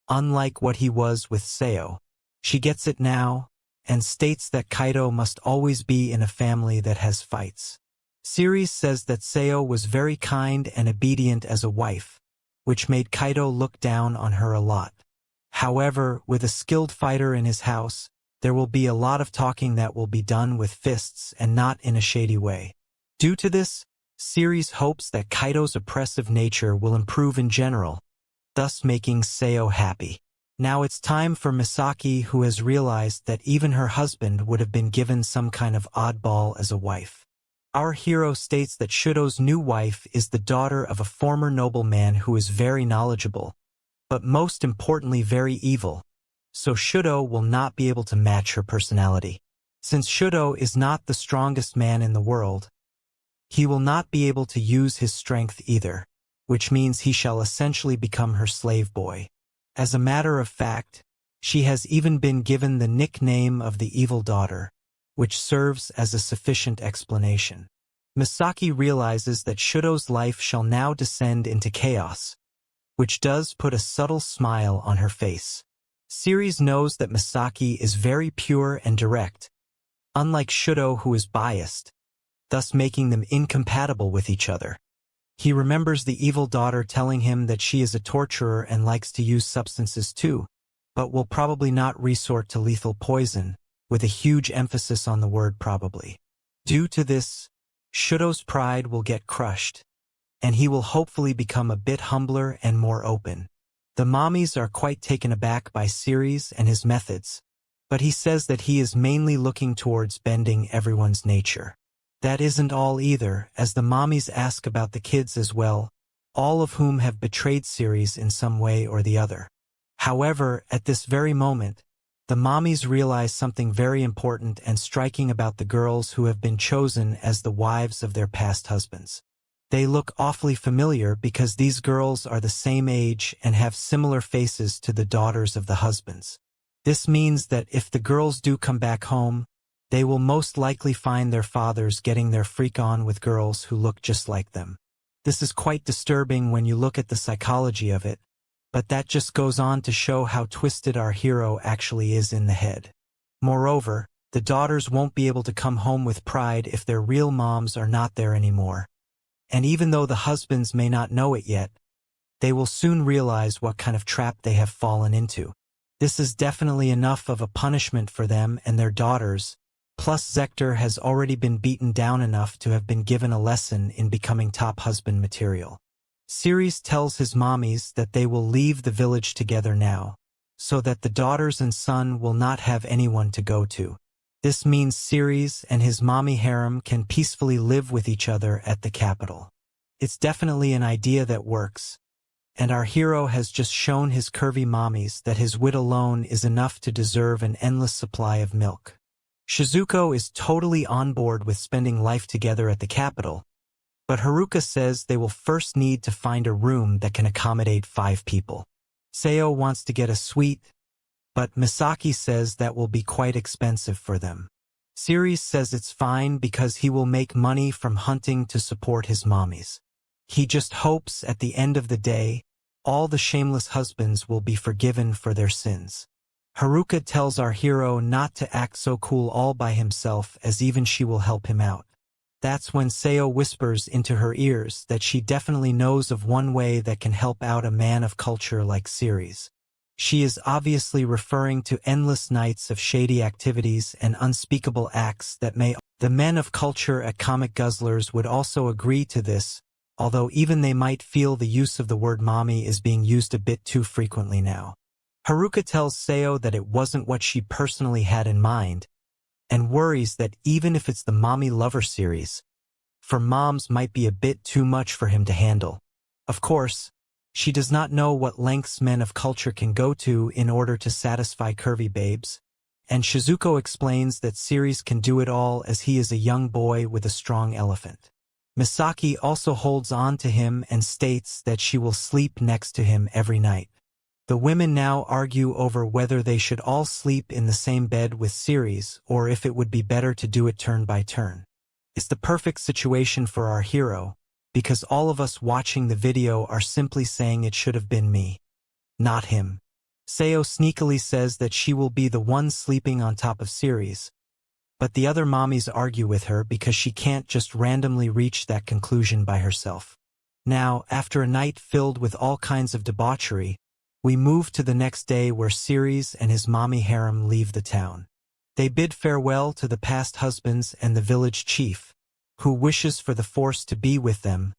unlike what he was with Seo. She gets it now, and states that Kaido must always be in a family that has fights. Ceres says that Seo was very kind and obedient as a wife, which made Kaido look down on her a lot. However, with a skilled fighter in his house, there will be a lot of talking that will be done with fists and not in a shady way. Due to this, Ceres hopes that Kaido's oppressive nature will improve in general, thus making Seo happy. Now it's time for Misaki, who has realized that even her husband would have been given some kind of oddball as a wife. Our hero states that Shudo's new wife is the daughter of a former nobleman who is very knowledgeable, but most importantly very evil, so Shudo will not be able to match her personality. Since Shudo is not the strongest man in the world, he will not be able to use his strength either, which means he shall essentially become her slave boy. As a matter of fact, she has even been given the nickname of the evil daughter, which serves as a sufficient explanation. Misaki realizes that Shudo's life shall now descend into chaos, which does put a subtle smile on her face. Ceres knows that Misaki is very pure and direct, unlike Shudo who is biased, thus making them incompatible with each other. He remembers the evil daughter telling him that she is a torturer and likes to use substances too, but will probably not resort to lethal poison, with a huge emphasis on the word probably. Due to this, Shudo's pride will get crushed, and he will hopefully become a bit humbler and more open. The mommies are quite taken aback by Ceres and his methods, but he says that he is mainly looking towards bending everyone's nature. That isn't all either, as the mommies ask about the kids as well, all of whom have betrayed Ceres in some way or the other. However, at this very moment, the mommies realize something very important and striking about the girls who have been chosen as the wives of their past husbands. They look awfully familiar because these girls are the same age and have similar faces to the daughters of the husbands. This means that if the girls do come back home, they will most likely find their fathers getting their freak on with girls who look just like them. This is quite disturbing when you look at the psychology of it, but that just goes on to show how twisted our hero actually is in the head. Moreover, the daughters won't be able to come home with pride if their real moms are not there anymore. And even though the husbands may not know it yet, they will soon realize what kind of trap they have fallen into. This is definitely enough of a punishment for them and their daughters, plus Zector has already been beaten down enough to have been given a lesson in becoming top husband material. Ceres tells his mommies that they will leave the village together now, so that the daughters and son will not have anyone to go to. This means Ceres and his mommy harem can peacefully live with each other at the capital. It's definitely an idea that works, and our hero has just shown his curvy mommies that his wit alone is enough to deserve an endless supply of milk. Shizuko is totally on board with spending life together at the capital, but Haruka says they will first need to find a room that can accommodate 5 people. Seo wants to get a suite, but Misaki says that will be quite expensive for them. Ceres says it's fine because he will make money from hunting to support his mommies. He just hopes at the end of the day, all the shameless husbands will be forgiven for their sins. Haruka tells our hero not to act so cool all by himself as even she will help him out. That's when Seo whispers into her ears that she definitely knows of one way that can help out a man of culture like Ceres. She is obviously referring to endless nights of shady activities and unspeakable acts that may. The men of culture at Comic Guzzlers would also agree to this, although even they might feel the use of the word mommy is being used a bit too frequently now. Haruka tells Seo that it wasn't what she personally had in mind, and worries that even if it's the mommy lover series, for moms might be a bit too much for him to handle. Of course, she does not know what lengths men of culture can go to in order to satisfy curvy babes, and Shizuko explains that Ceres can do it all as he is a young boy with a strong elephant. Misaki also holds on to him and states that she will sleep next to him every night. The women now argue over whether they should all sleep in the same bed with Ceres or if it would be better to do it turn by turn. It's the perfect situation for our hero, because all of us watching the video are simply saying it should have been me, not him. Seo sneakily says that she will be the one sleeping on top of Ceres, but the other mommies argue with her because she can't just randomly reach that conclusion by herself. Now, after a night filled with all kinds of debauchery, we move to the next day where Ceres and his mommy harem leave the town. They bid farewell to the past husbands and the village chief, who wishes for the force to be with them,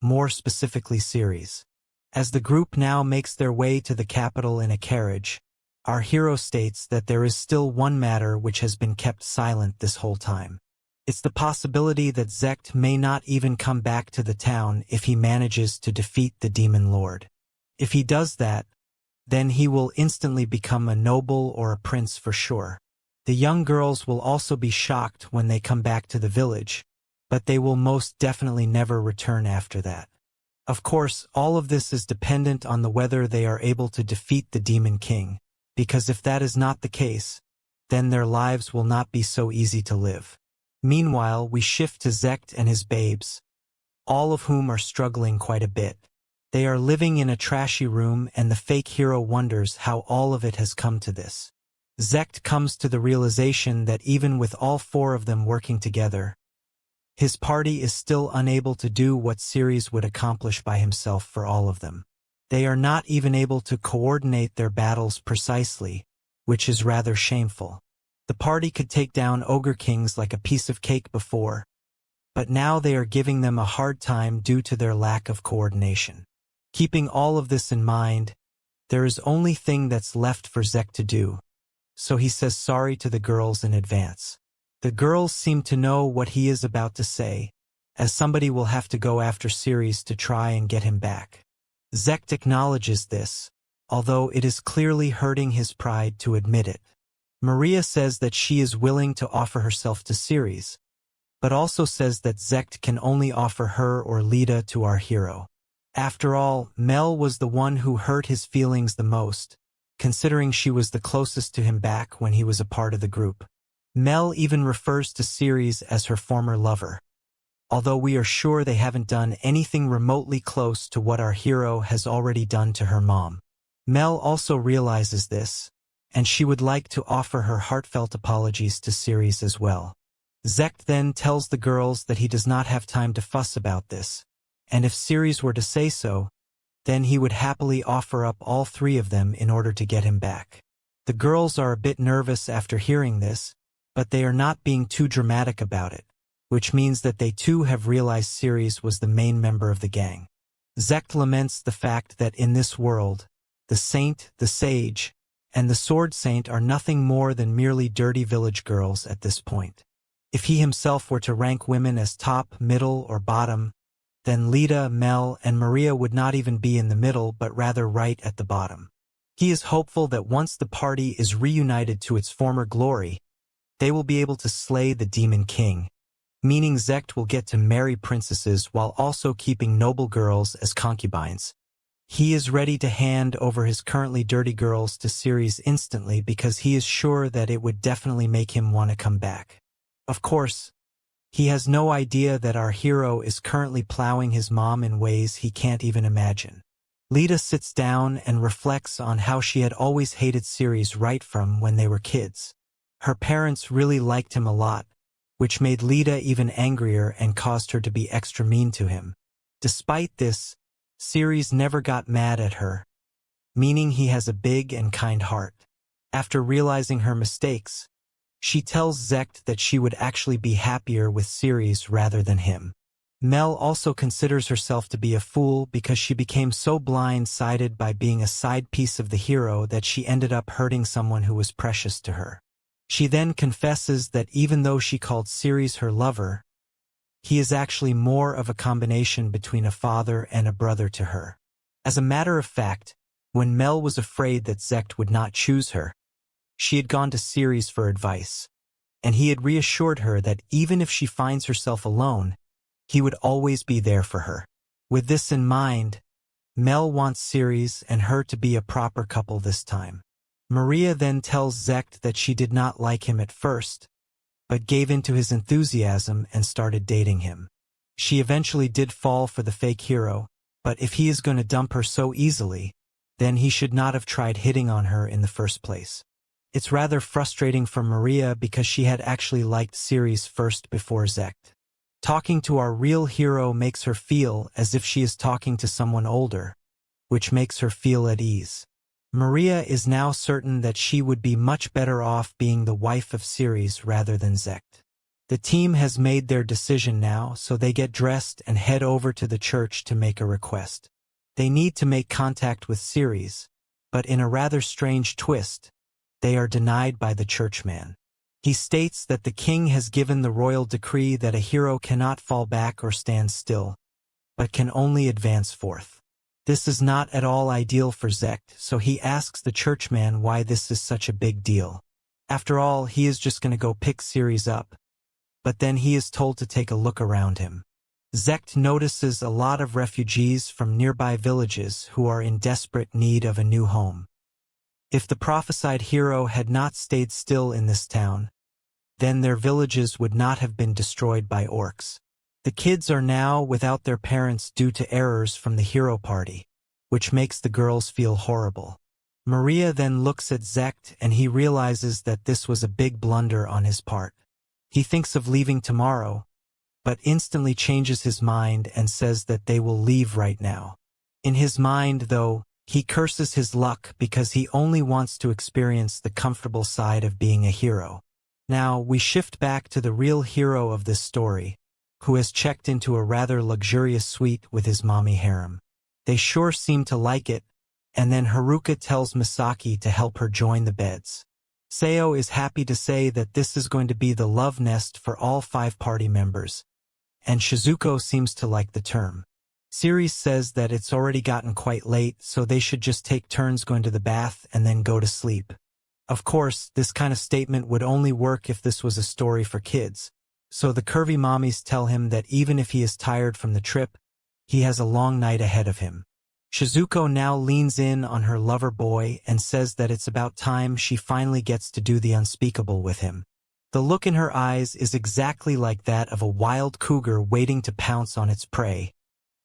more specifically Ceres. As the group now makes their way to the capital in a carriage, our hero states that there is still one matter which has been kept silent this whole time. It's the possibility that Zect may not even come back to the town if he manages to defeat the demon lord. If he does that, then he will instantly become a noble or a prince for sure. The young girls will also be shocked when they come back to the village, but they will most definitely never return after that. Of course, all of this is dependent on the whether they are able to defeat the Demon King, because if that is not the case, then their lives will not be so easy to live. Meanwhile, we shift to Zect and his babes, all of whom are struggling quite a bit. They are living in a trashy room and the fake hero wonders how all of it has come to this. Zect comes to the realization that even with all 4 of them working together, His party is still unable to do what Ceres would accomplish by himself for all of them. They are not even able to coordinate their battles precisely, which is rather shameful. The party could take down ogre kings like a piece of cake before, but now they are giving them a hard time due to their lack of coordination. Keeping all of this in mind, there is only thing that's left for Zek to do, so he says sorry to the girls in advance. The girls seem to know what he is about to say, as somebody will have to go after Ceres to try and get him back. Zek acknowledges this, although it is clearly hurting his pride to admit it. Maria says that she is willing to offer herself to Ceres, but also says that Zek can only offer her or Lita to our hero. After all, Mel was the one who hurt his feelings the most, considering she was the closest to him back when he was a part of the group. Mel even refers to Ceres as her former lover, although we are sure they haven't done anything remotely close to what our hero has already done to her mom. Mel also realizes this, and she would like to offer her heartfelt apologies to Ceres as well. Zek then tells the girls that he does not have time to fuss about this, and if Ceres were to say so, then he would happily offer up all three of them in order to get him back. The girls are a bit nervous after hearing this, but they are not being too dramatic about it, which means that they too have realized Ceres was the main member of the gang. Zek laments the fact that in this world, the saint, the sage, and the sword saint are nothing more than merely dirty village girls at this point. If he himself were to rank women as top, middle, or bottom, then Lita, Mel, and Maria would not even be in the middle but rather right at the bottom. He is hopeful that once the party is reunited to its former glory, they will be able to slay the Demon King, meaning Zek will get to marry princesses while also keeping noble girls as concubines. He is ready to hand over his currently dirty girls to Ceres instantly because he is sure that it would definitely make him want to come back. Of course, he has no idea that our hero is currently plowing his mom in ways he can't even imagine. Lita sits down and reflects on how she had always hated Ceres right from when they were kids. Her parents really liked him a lot, which made Lita even angrier and caused her to be extra mean to him. Despite this, Ceres never got mad at her, meaning he has a big and kind heart. After realizing her mistakes, she tells Zek that she would actually be happier with Ceres rather than him. Mel also considers herself to be a fool because she became so blind-sided by being a side piece of the hero that she ended up hurting someone who was precious to her. She then confesses that even though she called Ceres her lover, he is actually more of a combination between a father and a brother to her. As a matter of fact, when Mel was afraid that Zek would not choose her, she had gone to Ceres for advice, and he had reassured her that even if she finds herself alone, he would always be there for her. With this in mind, Mel wants Ceres and her to be a proper couple this time. Maria then tells Zek that she did not like him at first, but gave in to his enthusiasm and started dating him. She eventually did fall for the fake hero, but if he is going to dump her so easily, then he should not have tried hitting on her in the first place. It's rather frustrating for Maria because she had actually liked Ceres first before Zek. Talking to our real hero makes her feel as if she is talking to someone older, which makes her feel at ease. Maria is now certain that she would be much better off being the wife of Ceres rather than Zek. The team has made their decision now, so they get dressed and head over to the church to make a request. They need to make contact with Ceres, but in a rather strange twist, they are denied by the churchman. He states that the king has given the royal decree that a hero cannot fall back or stand still, but can only advance forth. This is not at all ideal for Zek, so he asks the churchman why this is such a big deal. After all, he is just going to go pick Ceres up, but then he is told to take a look around him. Zek notices a lot of refugees from nearby villages who are in desperate need of a new home. If the prophesied hero had not stayed still in this town, then their villages would not have been destroyed by orcs. The kids are now without their parents due to errors from the hero party, which makes the girls feel horrible. Maria then looks at Zek and he realizes that this was a big blunder on his part. He thinks of leaving tomorrow, but instantly changes his mind and says that they will leave right now. In his mind, though, he curses his luck because he only wants to experience the comfortable side of being a hero. Now, we shift back to the real hero of this story, who has checked into a rather luxurious suite with his mommy harem. They sure seem to like it, and then Haruka tells Misaki to help her join the beds. Seo is happy to say that this is going to be the love nest for all 5 party members, and Shizuko seems to like the term. Ceres says that it's already gotten quite late, so they should just take turns going to the bath and then go to sleep. Of course, this kind of statement would only work if this was a story for kids, so the curvy mommies tell him that even if he is tired from the trip, he has a long night ahead of him. Shizuko now leans in on her lover boy and says that it's about time she finally gets to do the unspeakable with him. The look in her eyes is exactly like that of a wild cougar waiting to pounce on its prey.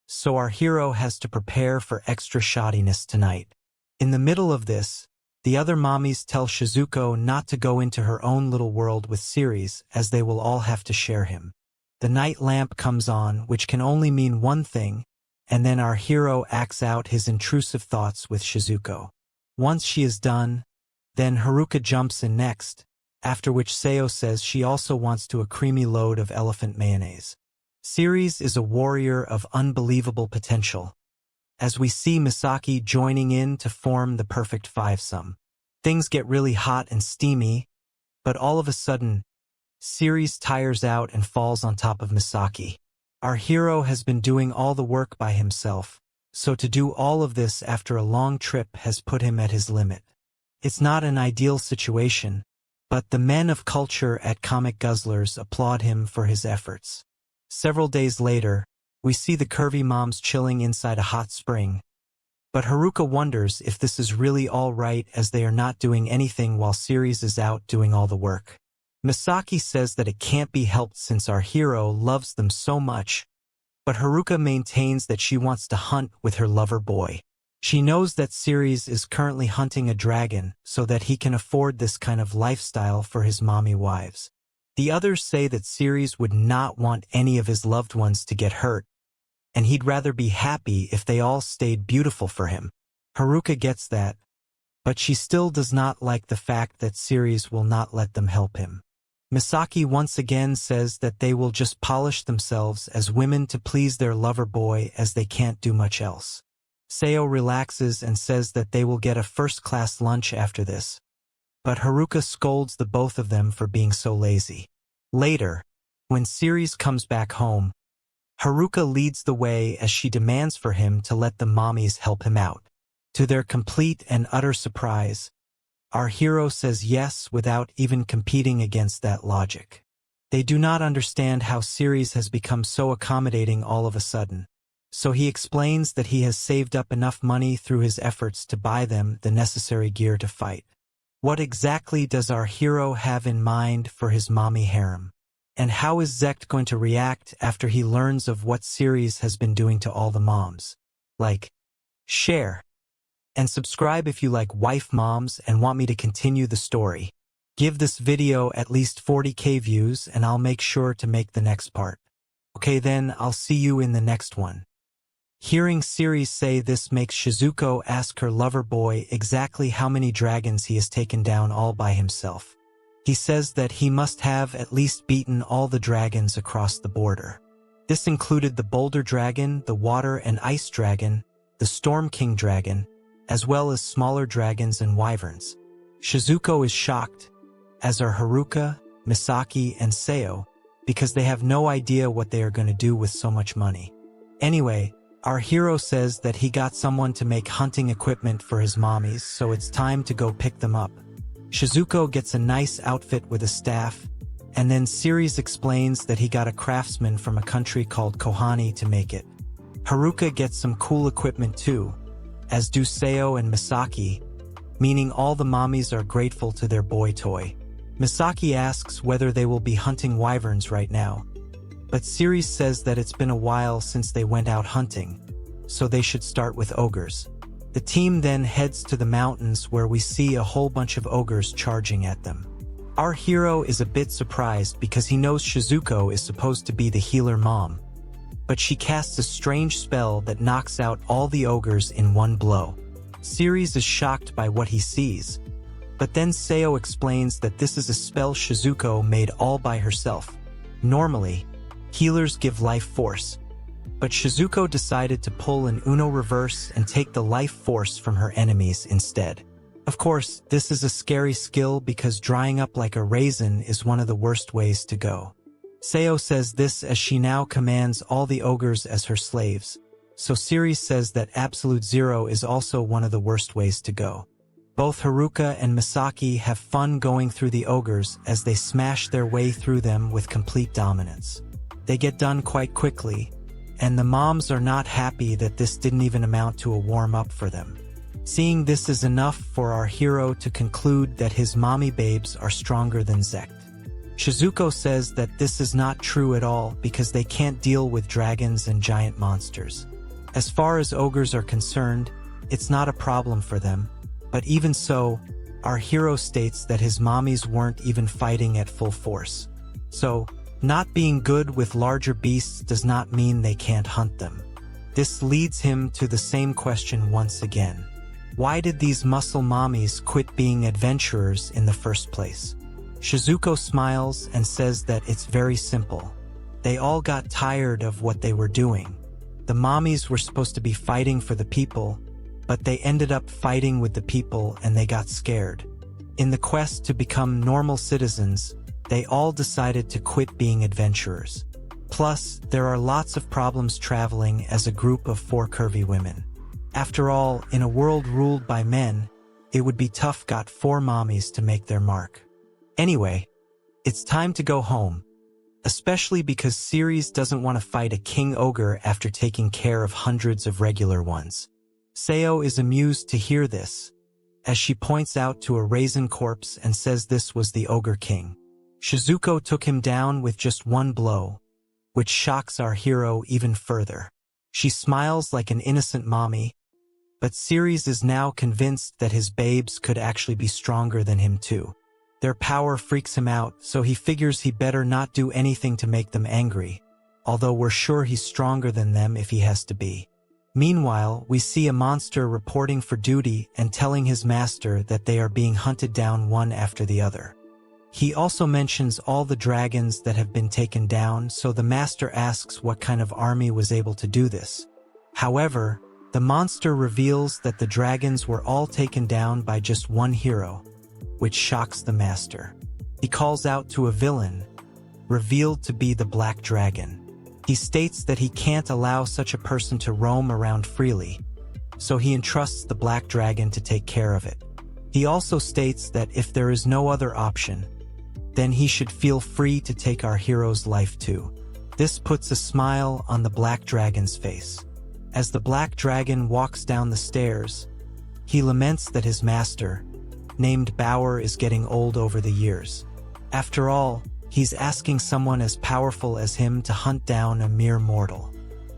So our hero has to prepare for extra shoddiness tonight. In the middle of this, the other mommies tell Shizuko not to go into her own little world with Ceres, as they will all have to share him. The night lamp comes on, which can only mean one thing, and then our hero acts out his intrusive thoughts with Shizuko. Once she is done, then Haruka jumps in next, after which Seo says she also wants to a creamy load of elephant mayonnaise. Ceres is a warrior of unbelievable potential, as we see Misaki joining in to form the perfect fivesome. Things get really hot and steamy, but all of a sudden, Ceres tires out and falls on top of Misaki. Our hero has been doing all the work by himself, so to do all of this after a long trip has put him at his limit. It's not an ideal situation, but the men of culture at Comic Guzzlers applaud him for his efforts. Several days later, we see the curvy moms chilling inside a hot spring, but Haruka wonders if this is really all right, as they are not doing anything while Ceres is out doing all the work. Misaki says that it can't be helped since our hero loves them so much, but Haruka maintains that she wants to hunt with her lover boy. She knows that Ceres is currently hunting a dragon so that he can afford this kind of lifestyle for his mommy wives. The others say that Ceres would not want any of his loved ones to get hurt, and he'd rather be happy if they all stayed beautiful for him. Haruka gets that, but she still does not like the fact that Ceres will not let them help him. Misaki once again says that they will just polish themselves as women to please their lover boy, as they can't do much else. Seo relaxes and says that they will get a first-class lunch after this, but Haruka scolds the both of them for being so lazy. Later, when Ceres comes back home, Haruka leads the way as she demands for him to let the mommies help him out. To their complete and utter surprise, our hero says yes without even competing against that logic. They do not understand how Ceres has become so accommodating all of a sudden, so he explains that he has saved up enough money through his efforts to buy them the necessary gear to fight. What exactly does our hero have in mind for his mommy harem? And how is Zect going to react after he learns of what Ceres has been doing to all the moms? Like, share, and subscribe if you like wife moms and want me to continue the story. Give this video at least 40k views and I'll make sure to make the next part. Okay then, I'll see you in the next one. Hearing Ceres say this makes Shizuko ask her lover boy exactly how many dragons he has taken down all by himself. He says that he must have at least beaten all the dragons across the border. This included the Boulder Dragon, the Water and Ice Dragon, the Storm King Dragon, as well as smaller dragons and wyverns. Shizuko is shocked, as are Haruka, Misaki, and Seo, because they have no idea what they are going to do with so much money. Anyway, our hero says that he got someone to make hunting equipment for his mommies, so it's time to go pick them up. Shizuko gets a nice outfit with a staff, and then Ceres explains that he got a craftsman from a country called Kohani to make it. Haruka gets some cool equipment too, as do Seo and Misaki, meaning all the mommies are grateful to their boy toy. Misaki asks whether they will be hunting wyverns right now, but Ceres says that it's been a while since they went out hunting, so they should start with ogres. The team then heads to the mountains where we see a whole bunch of ogres charging at them. Our hero is a bit surprised because he knows Shizuko is supposed to be the healer mom, but she casts a strange spell that knocks out all the ogres in one blow. Series is shocked by what he sees, but then Seo explains that this is a spell Shizuko made all by herself. Normally, healers give life force, but Shizuko decided to pull an Uno reverse and take the life force from her enemies instead. Of course, this is a scary skill because drying up like a raisin is one of the worst ways to go. Seo says this as she now commands all the ogres as her slaves, so Series says that Absolute Zero is also one of the worst ways to go. Both Haruka and Misaki have fun going through the ogres as they smash their way through them with complete dominance. They get done quite quickly, and the moms are not happy that this didn't even amount to a warm-up for them. Seeing this is enough for our hero to conclude that his mommy babes are stronger than Zect. Shizuko says that this is not true at all because they can't deal with dragons and giant monsters. As far as ogres are concerned, it's not a problem for them, but even so, our hero states that his mommies weren't even fighting at full force. So, not being good with larger beasts does not mean they can't hunt them. This leads him to the same question once again. Why did these muscle mommies quit being adventurers in the first place? Shizuko smiles and says that it's very simple. They all got tired of what they were doing. The mommies were supposed to be fighting for the people, but they ended up fighting with the people and they got scared. In the quest to become normal citizens, they all decided to quit being adventurers. Plus, there are lots of problems traveling as a group of 4 curvy women. After all, in a world ruled by men, it would be tough got 4 mommies to make their mark. Anyway, it's time to go home, especially because Series doesn't want to fight a king ogre after taking care of hundreds of regular ones. Seo is amused to hear this, as she points out to a raisin corpse and says this was the ogre king. Shizuko took him down with just one blow, which shocks our hero even further. She smiles like an innocent mommy, but Series is now convinced that his babes could actually be stronger than him too. Their power freaks him out, so he figures he better not do anything to make them angry, although we're sure he's stronger than them if he has to be. Meanwhile, we see a monster reporting for duty and telling his master that they are being hunted down one after the other. He also mentions all the dragons that have been taken down, so the master asks what kind of army was able to do this. However, the monster reveals that the dragons were all taken down by just one hero, which shocks the master. He calls out to a villain, revealed to be the Black Dragon. He states that he can't allow such a person to roam around freely, so he entrusts the Black Dragon to take care of it. He also states that if there is no other option, then he should feel free to take our hero's life too. This puts a smile on the Black Dragon's face. As the Black Dragon walks down the stairs, he laments that his master, named Bauer, is getting old over the years. After all, he's asking someone as powerful as him to hunt down a mere mortal.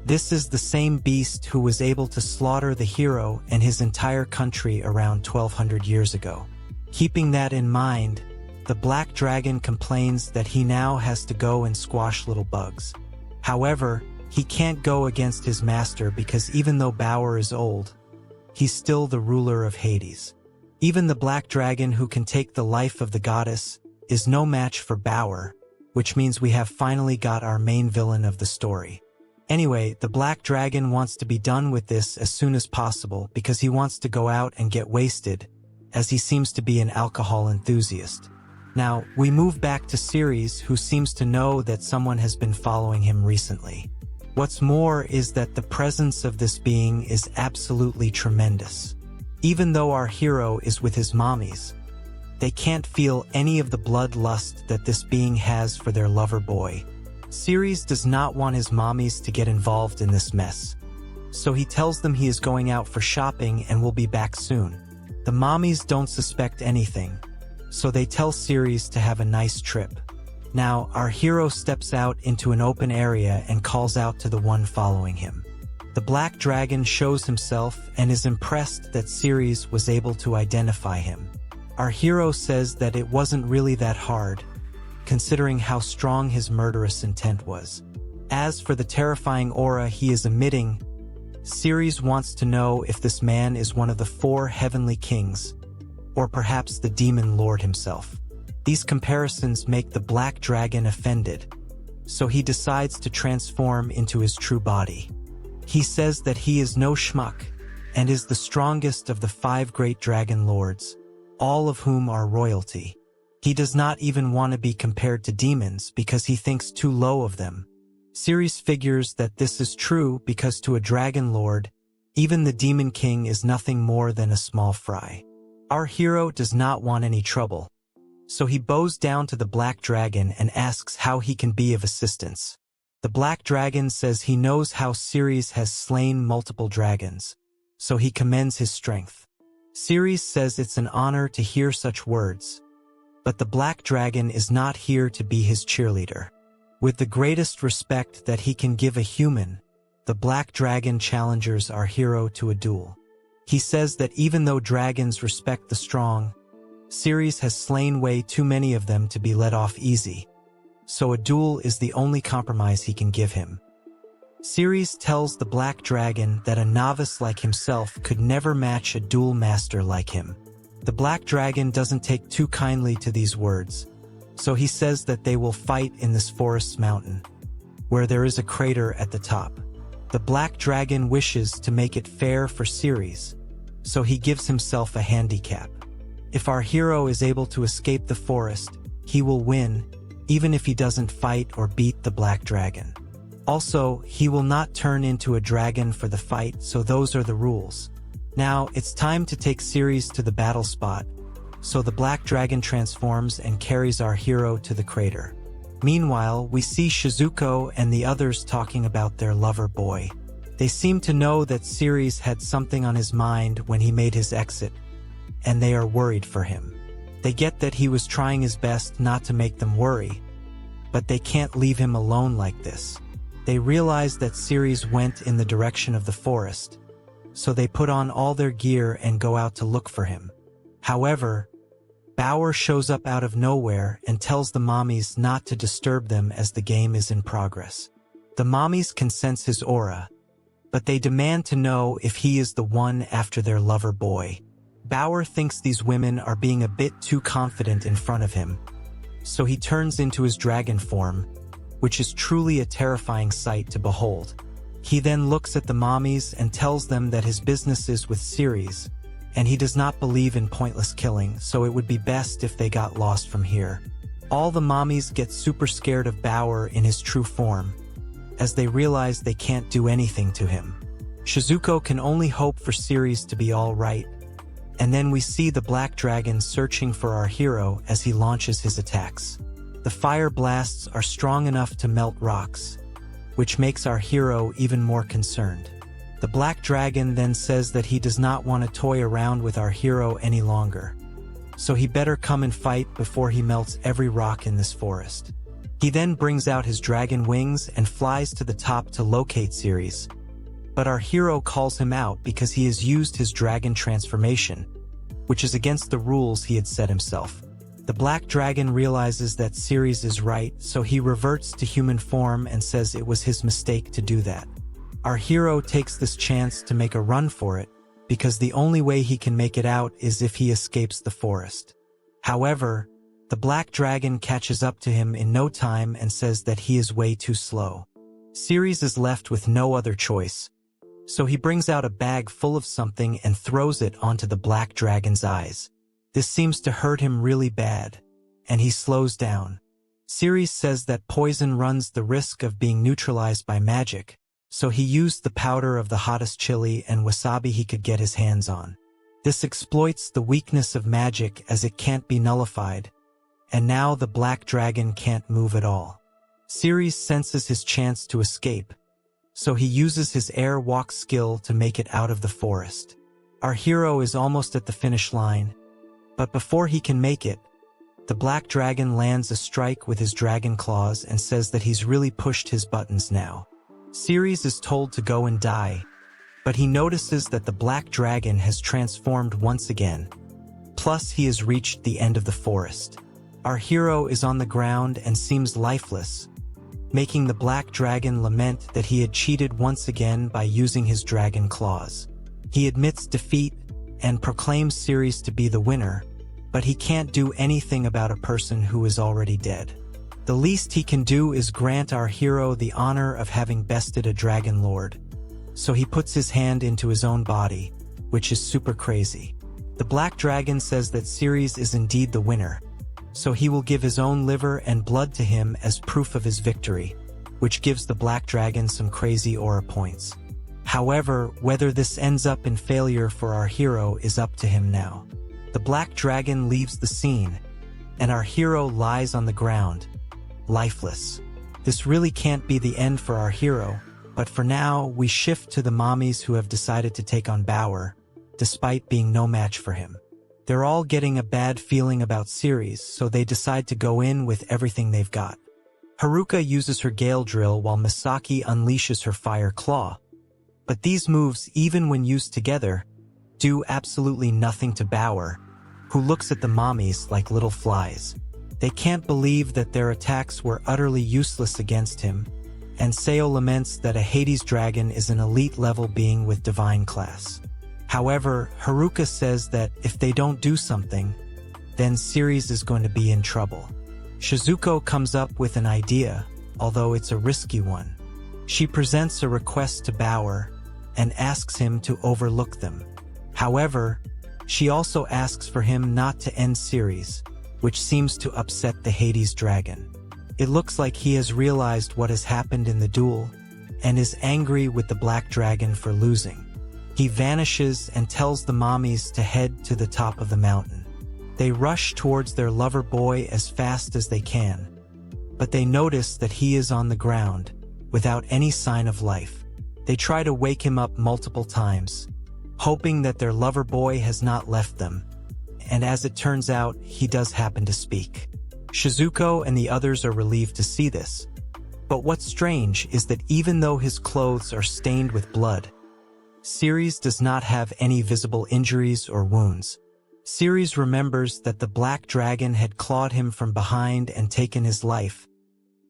This is the same beast who was able to slaughter the hero and his entire country around 1200 years ago. Keeping that in mind, the Black Dragon complains that he now has to go and squash little bugs. However, he can't go against his master because even though Bauer is old, he's still the ruler of Hades. Even the Black Dragon, who can take the life of the goddess, is no match for Bauer, which means we have finally got our main villain of the story. Anyway, the Black Dragon wants to be done with this as soon as possible because he wants to go out and get wasted, as he seems to be an alcohol enthusiast. Now, we move back to Series, who seems to know that someone has been following him recently. What's more is that the presence of this being is absolutely tremendous. Even though our hero is with his mommies, they can't feel any of the bloodlust that this being has for their lover boy. Series does not want his mommies to get involved in this mess, so he tells them he is going out for shopping and will be back soon. The mommies don't suspect anything, so they tell Series to have a nice trip. Now, our hero steps out into an open area and calls out to the one following him. The Black Dragon shows himself and is impressed that Series was able to identify him. Our hero says that it wasn't really that hard, considering how strong his murderous intent was. As for the terrifying aura he is emitting, Ceres wants to know if this man is one of the 4 heavenly kings, or perhaps the demon lord himself. These comparisons make the black dragon offended, so he decides to transform into his true body. He says that he is no schmuck, and is the strongest of the 5 great dragon lords, all of whom are royalty. He does not even want to be compared to demons because he thinks too low of them. Ceres figures that this is true because to a dragon lord, even the demon king is nothing more than a small fry. Our hero does not want any trouble, so he bows down to the black dragon and asks how he can be of assistance. The black dragon says he knows how Ceres has slain multiple dragons, so he commends his strength. Ceres says it's an honor to hear such words, but the black dragon is not here to be his cheerleader. With the greatest respect that he can give a human, the black dragon challenges our hero to a duel. He says that even though dragons respect the strong, Ceres has slain way too many of them to be let off easy, so a duel is the only compromise he can give him. Ceres tells the black dragon that a novice like himself could never match a duel master like him. The black dragon doesn't take too kindly to these words, so he says that they will fight in this forest mountain, where there is a crater at the top. The black dragon wishes to make it fair for Ceres, so he gives himself a handicap. If our hero is able to escape the forest, he will win, even if he doesn't fight or beat the black dragon. Also, he will not turn into a dragon for the fight, so those are the rules. Now, it's time to take Ceres to the battle spot, so the black dragon transforms and carries our hero to the crater. Meanwhile, we see Shizuko and the others talking about their lover boy. They seem to know that Ceres had something on his mind when he made his exit, and they are worried for him. They get that he was trying his best not to make them worry, but they can't leave him alone like this. They realize that Ceres went in the direction of the forest, so they put on all their gear and go out to look for him. However, Bauer shows up out of nowhere and tells the mommies not to disturb them as the game is in progress. The mommies can sense his aura, but they demand to know if he is the one after their lover boy. Bauer thinks these women are being a bit too confident in front of him, so he turns into his dragon form, which is truly a terrifying sight to behold. He then looks at the mommies and tells them that his business is with Ceres, and he does not believe in pointless killing, so it would be best if they got lost from here. All the mommies get super scared of Bauer in his true form, as they realize they can't do anything to him. Shizuko can only hope for Ceres to be all right, and then we see the black dragon searching for our hero as he launches his attacks. The fire blasts are strong enough to melt rocks, which makes our hero even more concerned. The black dragon then says that he does not want to toy around with our hero any longer, so he better come and fight before he melts every rock in this forest. He then brings out his dragon wings and flies to the top to locate Ceres, but our hero calls him out because he has used his dragon transformation, which is against the rules he had set himself. The black dragon realizes that Ceres is right, so he reverts to human form and says it was his mistake to do that. Our hero takes this chance to make a run for it, because the only way he can make it out is if he escapes the forest. However, the black dragon catches up to him in no time and says that he is way too slow. Ceres is left with no other choice, so he brings out a bag full of something and throws it onto the black dragon's eyes. This seems to hurt him really bad, and he slows down. Ceres says that poison runs the risk of being neutralized by magic, so he used the powder of the hottest chili and wasabi he could get his hands on. This exploits the weakness of magic as it can't be nullified, and now the black dragon can't move at all. Ceres senses his chance to escape, so he uses his air walk skill to make it out of the forest. Our hero is almost at the finish line, but before he can make it, the black dragon lands a strike with his dragon claws and says that he's really pushed his buttons now. Ceres is told to go and die, but he notices that the black dragon has transformed once again. Plus, he has reached the end of the forest. Our hero is on the ground and seems lifeless, making the black dragon lament that he had cheated once again by using his dragon claws. He admits defeat and proclaims Ceres to be the winner, but he can't do anything about a person who is already dead. The least he can do is grant our hero the honor of having bested a dragon lord. So he puts his hand into his own body, which is super crazy. The black dragon says that Ceres is indeed the winner, so he will give his own liver and blood to him as proof of his victory, which gives the black dragon some crazy aura points. However, whether this ends up in failure for our hero is up to him now. The black dragon leaves the scene, and our hero lies on the ground, lifeless. This really can't be the end for our hero, but for now, we shift to the mommies who have decided to take on Bauer, despite being no match for him. They're all getting a bad feeling about Ceres, so they decide to go in with everything they've got. Haruka uses her Gale Drill while Misaki unleashes her Fire Claw. But these moves, even when used together, do absolutely nothing to Bauer, who looks at the mommies like little flies. They can't believe that their attacks were utterly useless against him, and Seo laments that a Hades dragon is an elite-level being with divine class. However, Haruka says that if they don't do something, then Ceres is going to be in trouble. Shizuko comes up with an idea, although it's a risky one. She presents a request to Bauer and asks him to overlook them. However, she also asks for him not to end Ceres, which seems to upset the Hades dragon. It looks like he has realized what has happened in the duel and is angry with the black dragon for losing. He vanishes and tells the mommies to head to the top of the mountain. They rush towards their lover boy as fast as they can, but they notice that he is on the ground, without any sign of life. They try to wake him up multiple times, hoping that their lover boy has not left them, and as it turns out, he does happen to speak. Shizuko and the others are relieved to see this. But what's strange is that even though his clothes are stained with blood, Ceres does not have any visible injuries or wounds. Ceres remembers that the black dragon had clawed him from behind and taken his life,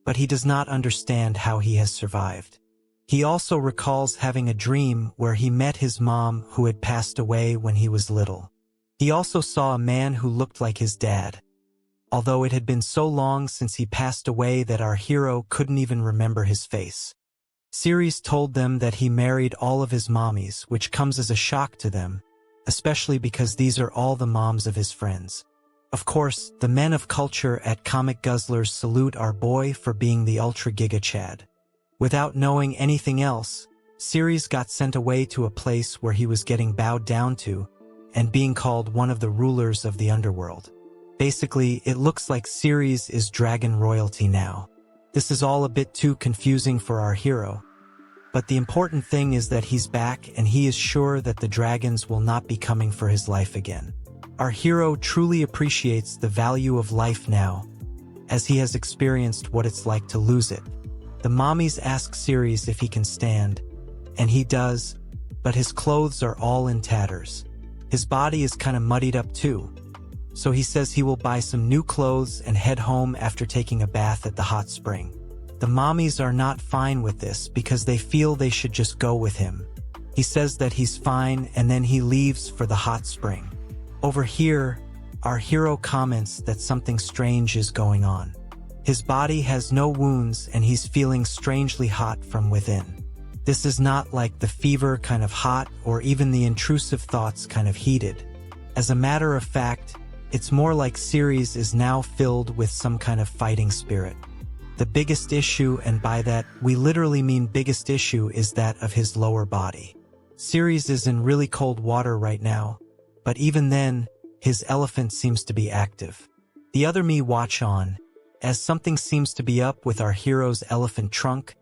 but he does not understand how he has survived. He also recalls having a dream where he met his mom who had passed away when he was little. He also saw a man who looked like his dad, although it had been so long since he passed away that our hero couldn't even remember his face. Ceres told them that he married all of his mommies, which comes as a shock to them, especially because these are all the moms of his friends. Of course, the men of culture at Comic Guzzlers salute our boy for being the Ultra Giga Chad. Without knowing anything else, Ceres got sent away to a place where he was getting bowed down to and being called one of the rulers of the underworld. Basically, it looks like Ceres is dragon royalty now. This is all a bit too confusing for our hero, but the important thing is that he's back and he is sure that the dragons will not be coming for his life again. Our hero truly appreciates the value of life now, as he has experienced what it's like to lose it. The mommies ask Ceres if he can stand, and he does, but his clothes are all in tatters. His body is kind of muddied up too, so he says he will buy some new clothes and head home after taking a bath at the hot spring. The mommies are not fine with this because they feel they should just go with him. He says that he's fine and then he leaves for the hot spring. Over here, our hero comments that something strange is going on. His body has no wounds and he's feeling strangely hot from within. This is not like the fever kind of hot or even the intrusive thoughts kind of heated. As a matter of fact, it's more like Ceres is now filled with some kind of fighting spirit. The biggest issue, and by that we literally mean biggest issue, is that of his lower body. Ceres is in really cold water right now, but even then, his elephant seems to be active. The other me watch on, as something seems to be up with our hero's elephant trunk,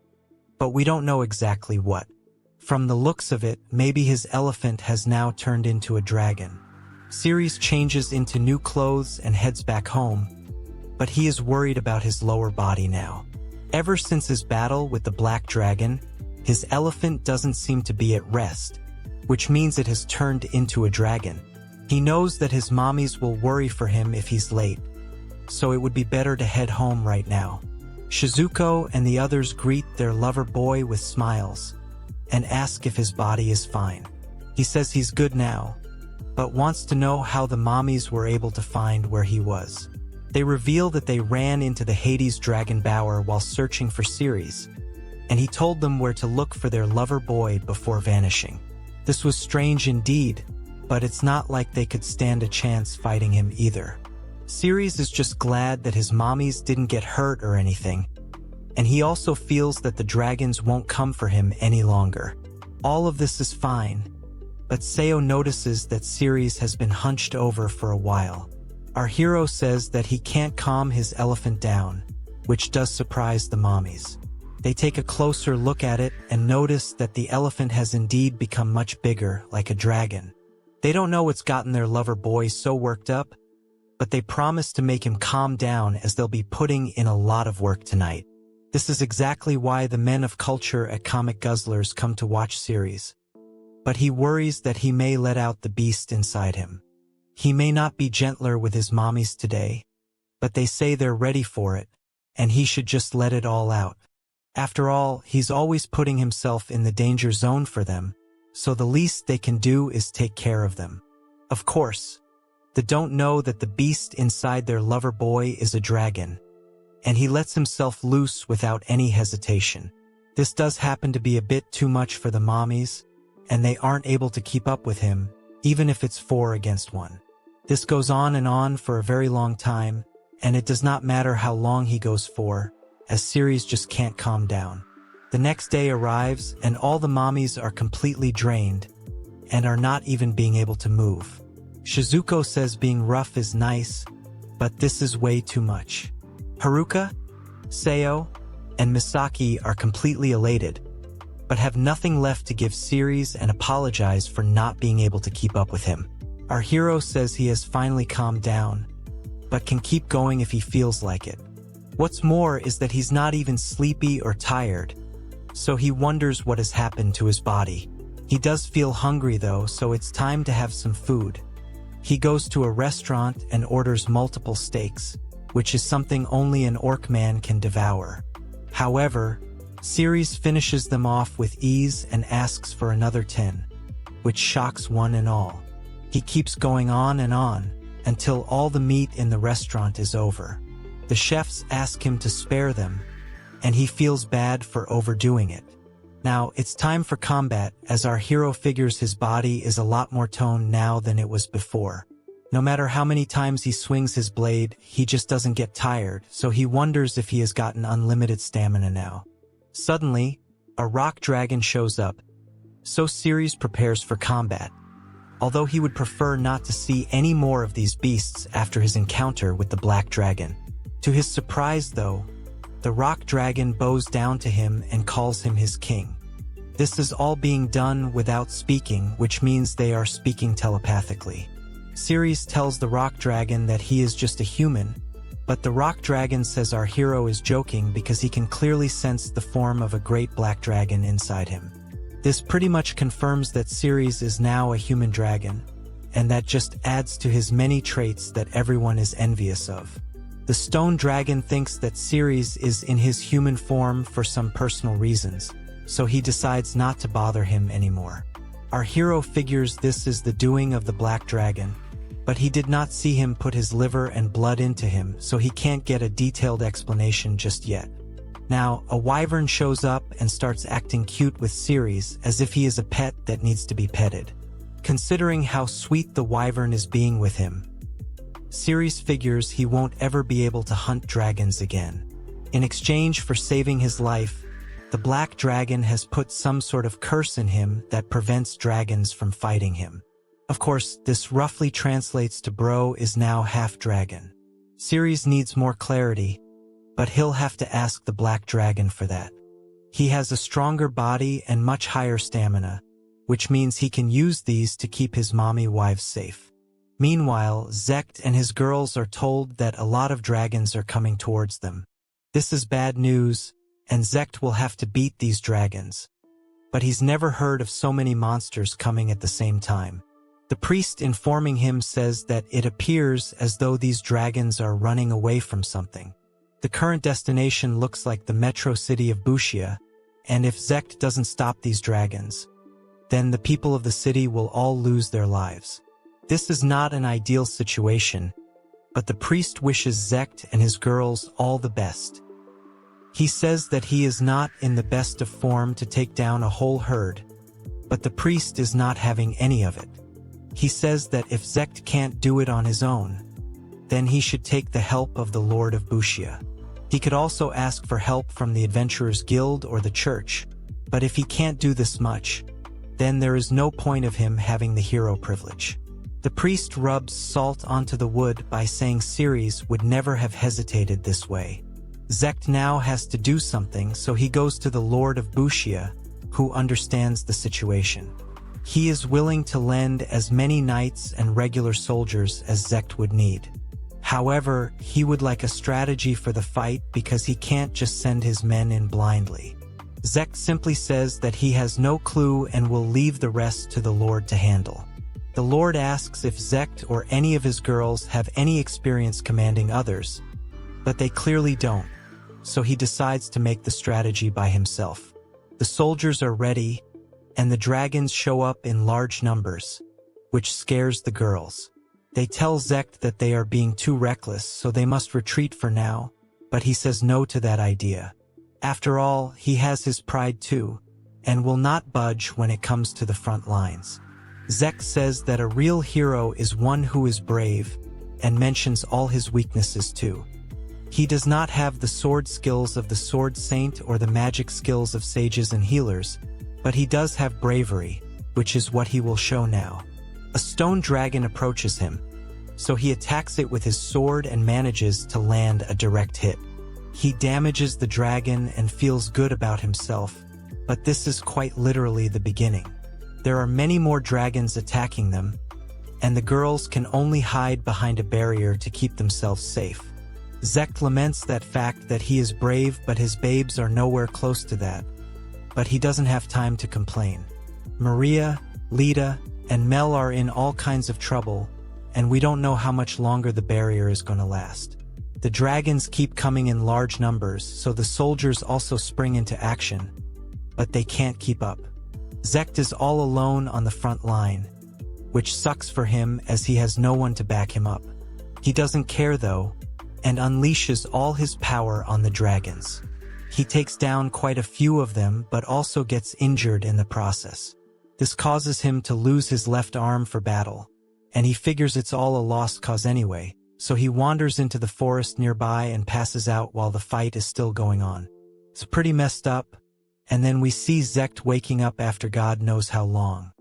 but we don't know exactly what. From the looks of it, maybe his elephant has now turned into a dragon. Ceres changes into new clothes and heads back home, but he is worried about his lower body now. Ever since his battle with the black dragon, his elephant doesn't seem to be at rest, which means it has turned into a dragon. He knows that his mommies will worry for him if he's late, so it would be better to head home right now. Shizuko and the others greet their lover boy with smiles and ask if his body is fine. He says he's good now, but wants to know how the mommies were able to find where he was. They reveal that they ran into the Hades Dragon Bower while searching for Ceres, and he told them where to look for their lover boy before vanishing. This was strange indeed, but it's not like they could stand a chance fighting him either. Ceres is just glad that his mommies didn't get hurt or anything, and he also feels that the dragons won't come for him any longer. All of this is fine, but Seo notices that Ceres has been hunched over for a while. Our hero says that he can't calm his elephant down, which does surprise the mommies. They take a closer look at it and notice that the elephant has indeed become much bigger, like a dragon. They don't know what's gotten their lover boy so worked up, but they promise to make him calm down as they'll be putting in a lot of work tonight. This is exactly why the men of culture at Comic Guzzlers come to watch Ceres. But he worries that he may let out the beast inside him. He may not be gentler with his mommies today, but they say they're ready for it, and he should just let it all out. After all, he's always putting himself in the danger zone for them, so the least they can do is take care of them. Of course, they don't know that the beast inside their lover boy is a dragon, and he lets himself loose without any hesitation. This does happen to be a bit too much for the mommies, and they aren't able to keep up with him, even if it's 4 against 1. This goes on and on for a very long time, and it does not matter how long he goes for, as Ceres just can't calm down. The next day arrives, and all the mommies are completely drained, and are not even being able to move. Shizuko says being rough is nice, but this is way too much. Haruka, Seo, and Misaki are completely elated, but have nothing left to give Ceres and apologize for not being able to keep up with him. Our hero says he has finally calmed down, but can keep going if he feels like it. What's more is that he's not even sleepy or tired, so he wonders what has happened to his body. He does feel hungry though, so it's time to have some food. He goes to a restaurant and orders multiple steaks, which is something only an orc man can devour. However, Ceres finishes them off with ease and asks for another 10, which shocks one and all. He keeps going on and on, until all the meat in the restaurant is over. The chefs ask him to spare them, and he feels bad for overdoing it. Now, it's time for combat, as our hero figures his body is a lot more toned now than it was before. No matter how many times he swings his blade, he just doesn't get tired, so he wonders if he has gotten unlimited stamina now. Suddenly, a rock dragon shows up, so Ceres prepares for combat, although he would prefer not to see any more of these beasts after his encounter with the black dragon. To his surprise though, the rock dragon bows down to him and calls him his king. This is all being done without speaking, which means they are speaking telepathically. Ceres tells the rock dragon that he is just a human, but the rock dragon says our hero is joking because he can clearly sense the form of a great black dragon inside him. This pretty much confirms that Ceres is now a human dragon, and that just adds to his many traits that everyone is envious of. The stone dragon thinks that Ceres is in his human form for some personal reasons, so he decides not to bother him anymore. Our hero figures this is the doing of the black dragon, but he did not see him put his liver and blood into him, so he can't get a detailed explanation just yet. Now, a wyvern shows up and starts acting cute with Ceres as if he is a pet that needs to be petted. Considering how sweet the wyvern is being with him, Ceres figures he won't ever be able to hunt dragons again. In exchange for saving his life, the black dragon has put some sort of curse in him that prevents dragons from fighting him. Of course, this roughly translates to bro is now half dragon. Ceres needs more clarity, but he'll have to ask the black dragon for that. He has a stronger body and much higher stamina, which means he can use these to keep his mommy wives safe. Meanwhile, Isekai'd and his girls are told that a lot of dragons are coming towards them. This is bad news, and Isekai'd will have to beat these dragons. But he's never heard of so many monsters coming at the same time. The priest informing him says that it appears as though these dragons are running away from something. The current destination looks like the metro city of Bushia, and if Isekai'd doesn't stop these dragons, then the people of the city will all lose their lives. This is not an ideal situation, but the priest wishes Isekai'd and his girls all the best. He says that he is not in the best of form to take down a whole herd, but the priest is not having any of it. He says that if Isekai'd can't do it on his own, then he should take the help of the Lord of Bushia. He could also ask for help from the Adventurers Guild or the church, but if he can't do this much, then there is no point of him having the hero privilege. The priest rubs salt onto the wood by saying Ceres would never have hesitated this way. Isekai'd now has to do something, so he goes to the Lord of Bushia, who understands the situation. He is willing to lend as many knights and regular soldiers as Isekai'd would need. However, he would like a strategy for the fight because he can't just send his men in blindly. Isekai'd simply says that he has no clue and will leave the rest to the Lord to handle. The Lord asks if Isekai'd or any of his girls have any experience commanding others, but they clearly don't, so he decides to make the strategy by himself. The soldiers are ready, and the dragons show up in large numbers, which scares the girls. They tell Isekai'd that they are being too reckless, so they must retreat for now, but he says no to that idea. After all, he has his pride too, and will not budge when it comes to the front lines. Isekai'd says that a real hero is one who is brave, and mentions all his weaknesses too. He does not have the sword skills of the sword saint or the magic skills of sages and healers, but he does have bravery, which is what he will show now. A stone dragon approaches him, so he attacks it with his sword and manages to land a direct hit. He damages the dragon and feels good about himself, but this is quite literally the beginning. There are many more dragons attacking them, and the girls can only hide behind a barrier to keep themselves safe. Isekai'd laments that fact that he is brave, but his babes are nowhere close to that. But he doesn't have time to complain. Maria, Lita, and Mel are in all kinds of trouble, and we don't know how much longer the barrier is going to last. The dragons keep coming in large numbers, so the soldiers also spring into action, but they can't keep up. Isekai'd is all alone on the front line, which sucks for him as he has no one to back him up. He doesn't care though, and unleashes all his power on the dragons. He takes down quite a few of them, but also gets injured in the process. This causes him to lose his left arm for battle, and he figures it's all a lost cause anyway, so he wanders into the forest nearby and passes out while the fight is still going on. It's pretty messed up, and then we see Isekai'd waking up after God knows how long.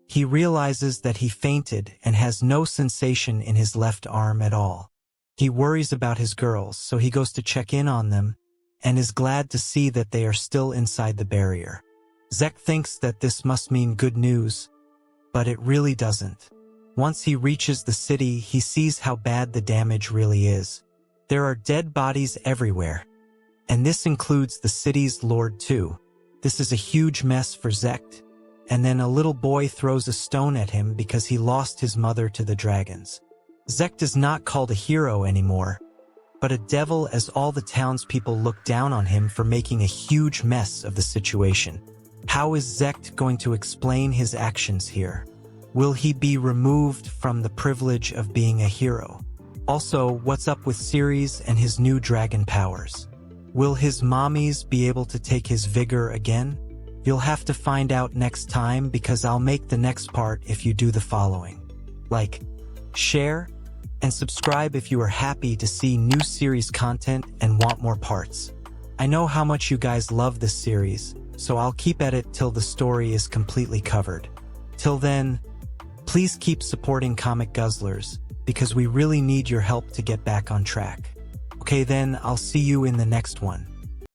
He realizes that he fainted and has no sensation in his left arm at all. He worries about his girls, so he goes to check in on them, and is glad to see that they are still inside the barrier. Isekai'd thinks that this must mean good news, but it really doesn't. Once he reaches the city, he sees how bad the damage really is. There are dead bodies everywhere, and this includes the city's lord too. This is a huge mess for Isekai'd, and then a little boy throws a stone at him because he lost his mother to the dragons. Isekai'd is not called a hero anymore, but a devil, as all the townspeople look down on him for making a huge mess of the situation. How is Isekai'd going to explain his actions here? Will he be removed from the privilege of being a hero? Also, what's up with Ceres and his new dragon powers? Will his mommies be able to take his vigor again? You'll have to find out next time, because I'll make the next part if you do the following. Like, share, and subscribe if you are happy to see new series content and want more parts. I know how much you guys love this series, so I'll keep at it till the story is completely covered. Till then, please keep supporting Comic Guzzlers, because we really need your help to get back on track. Okay then, I'll see you in the next one.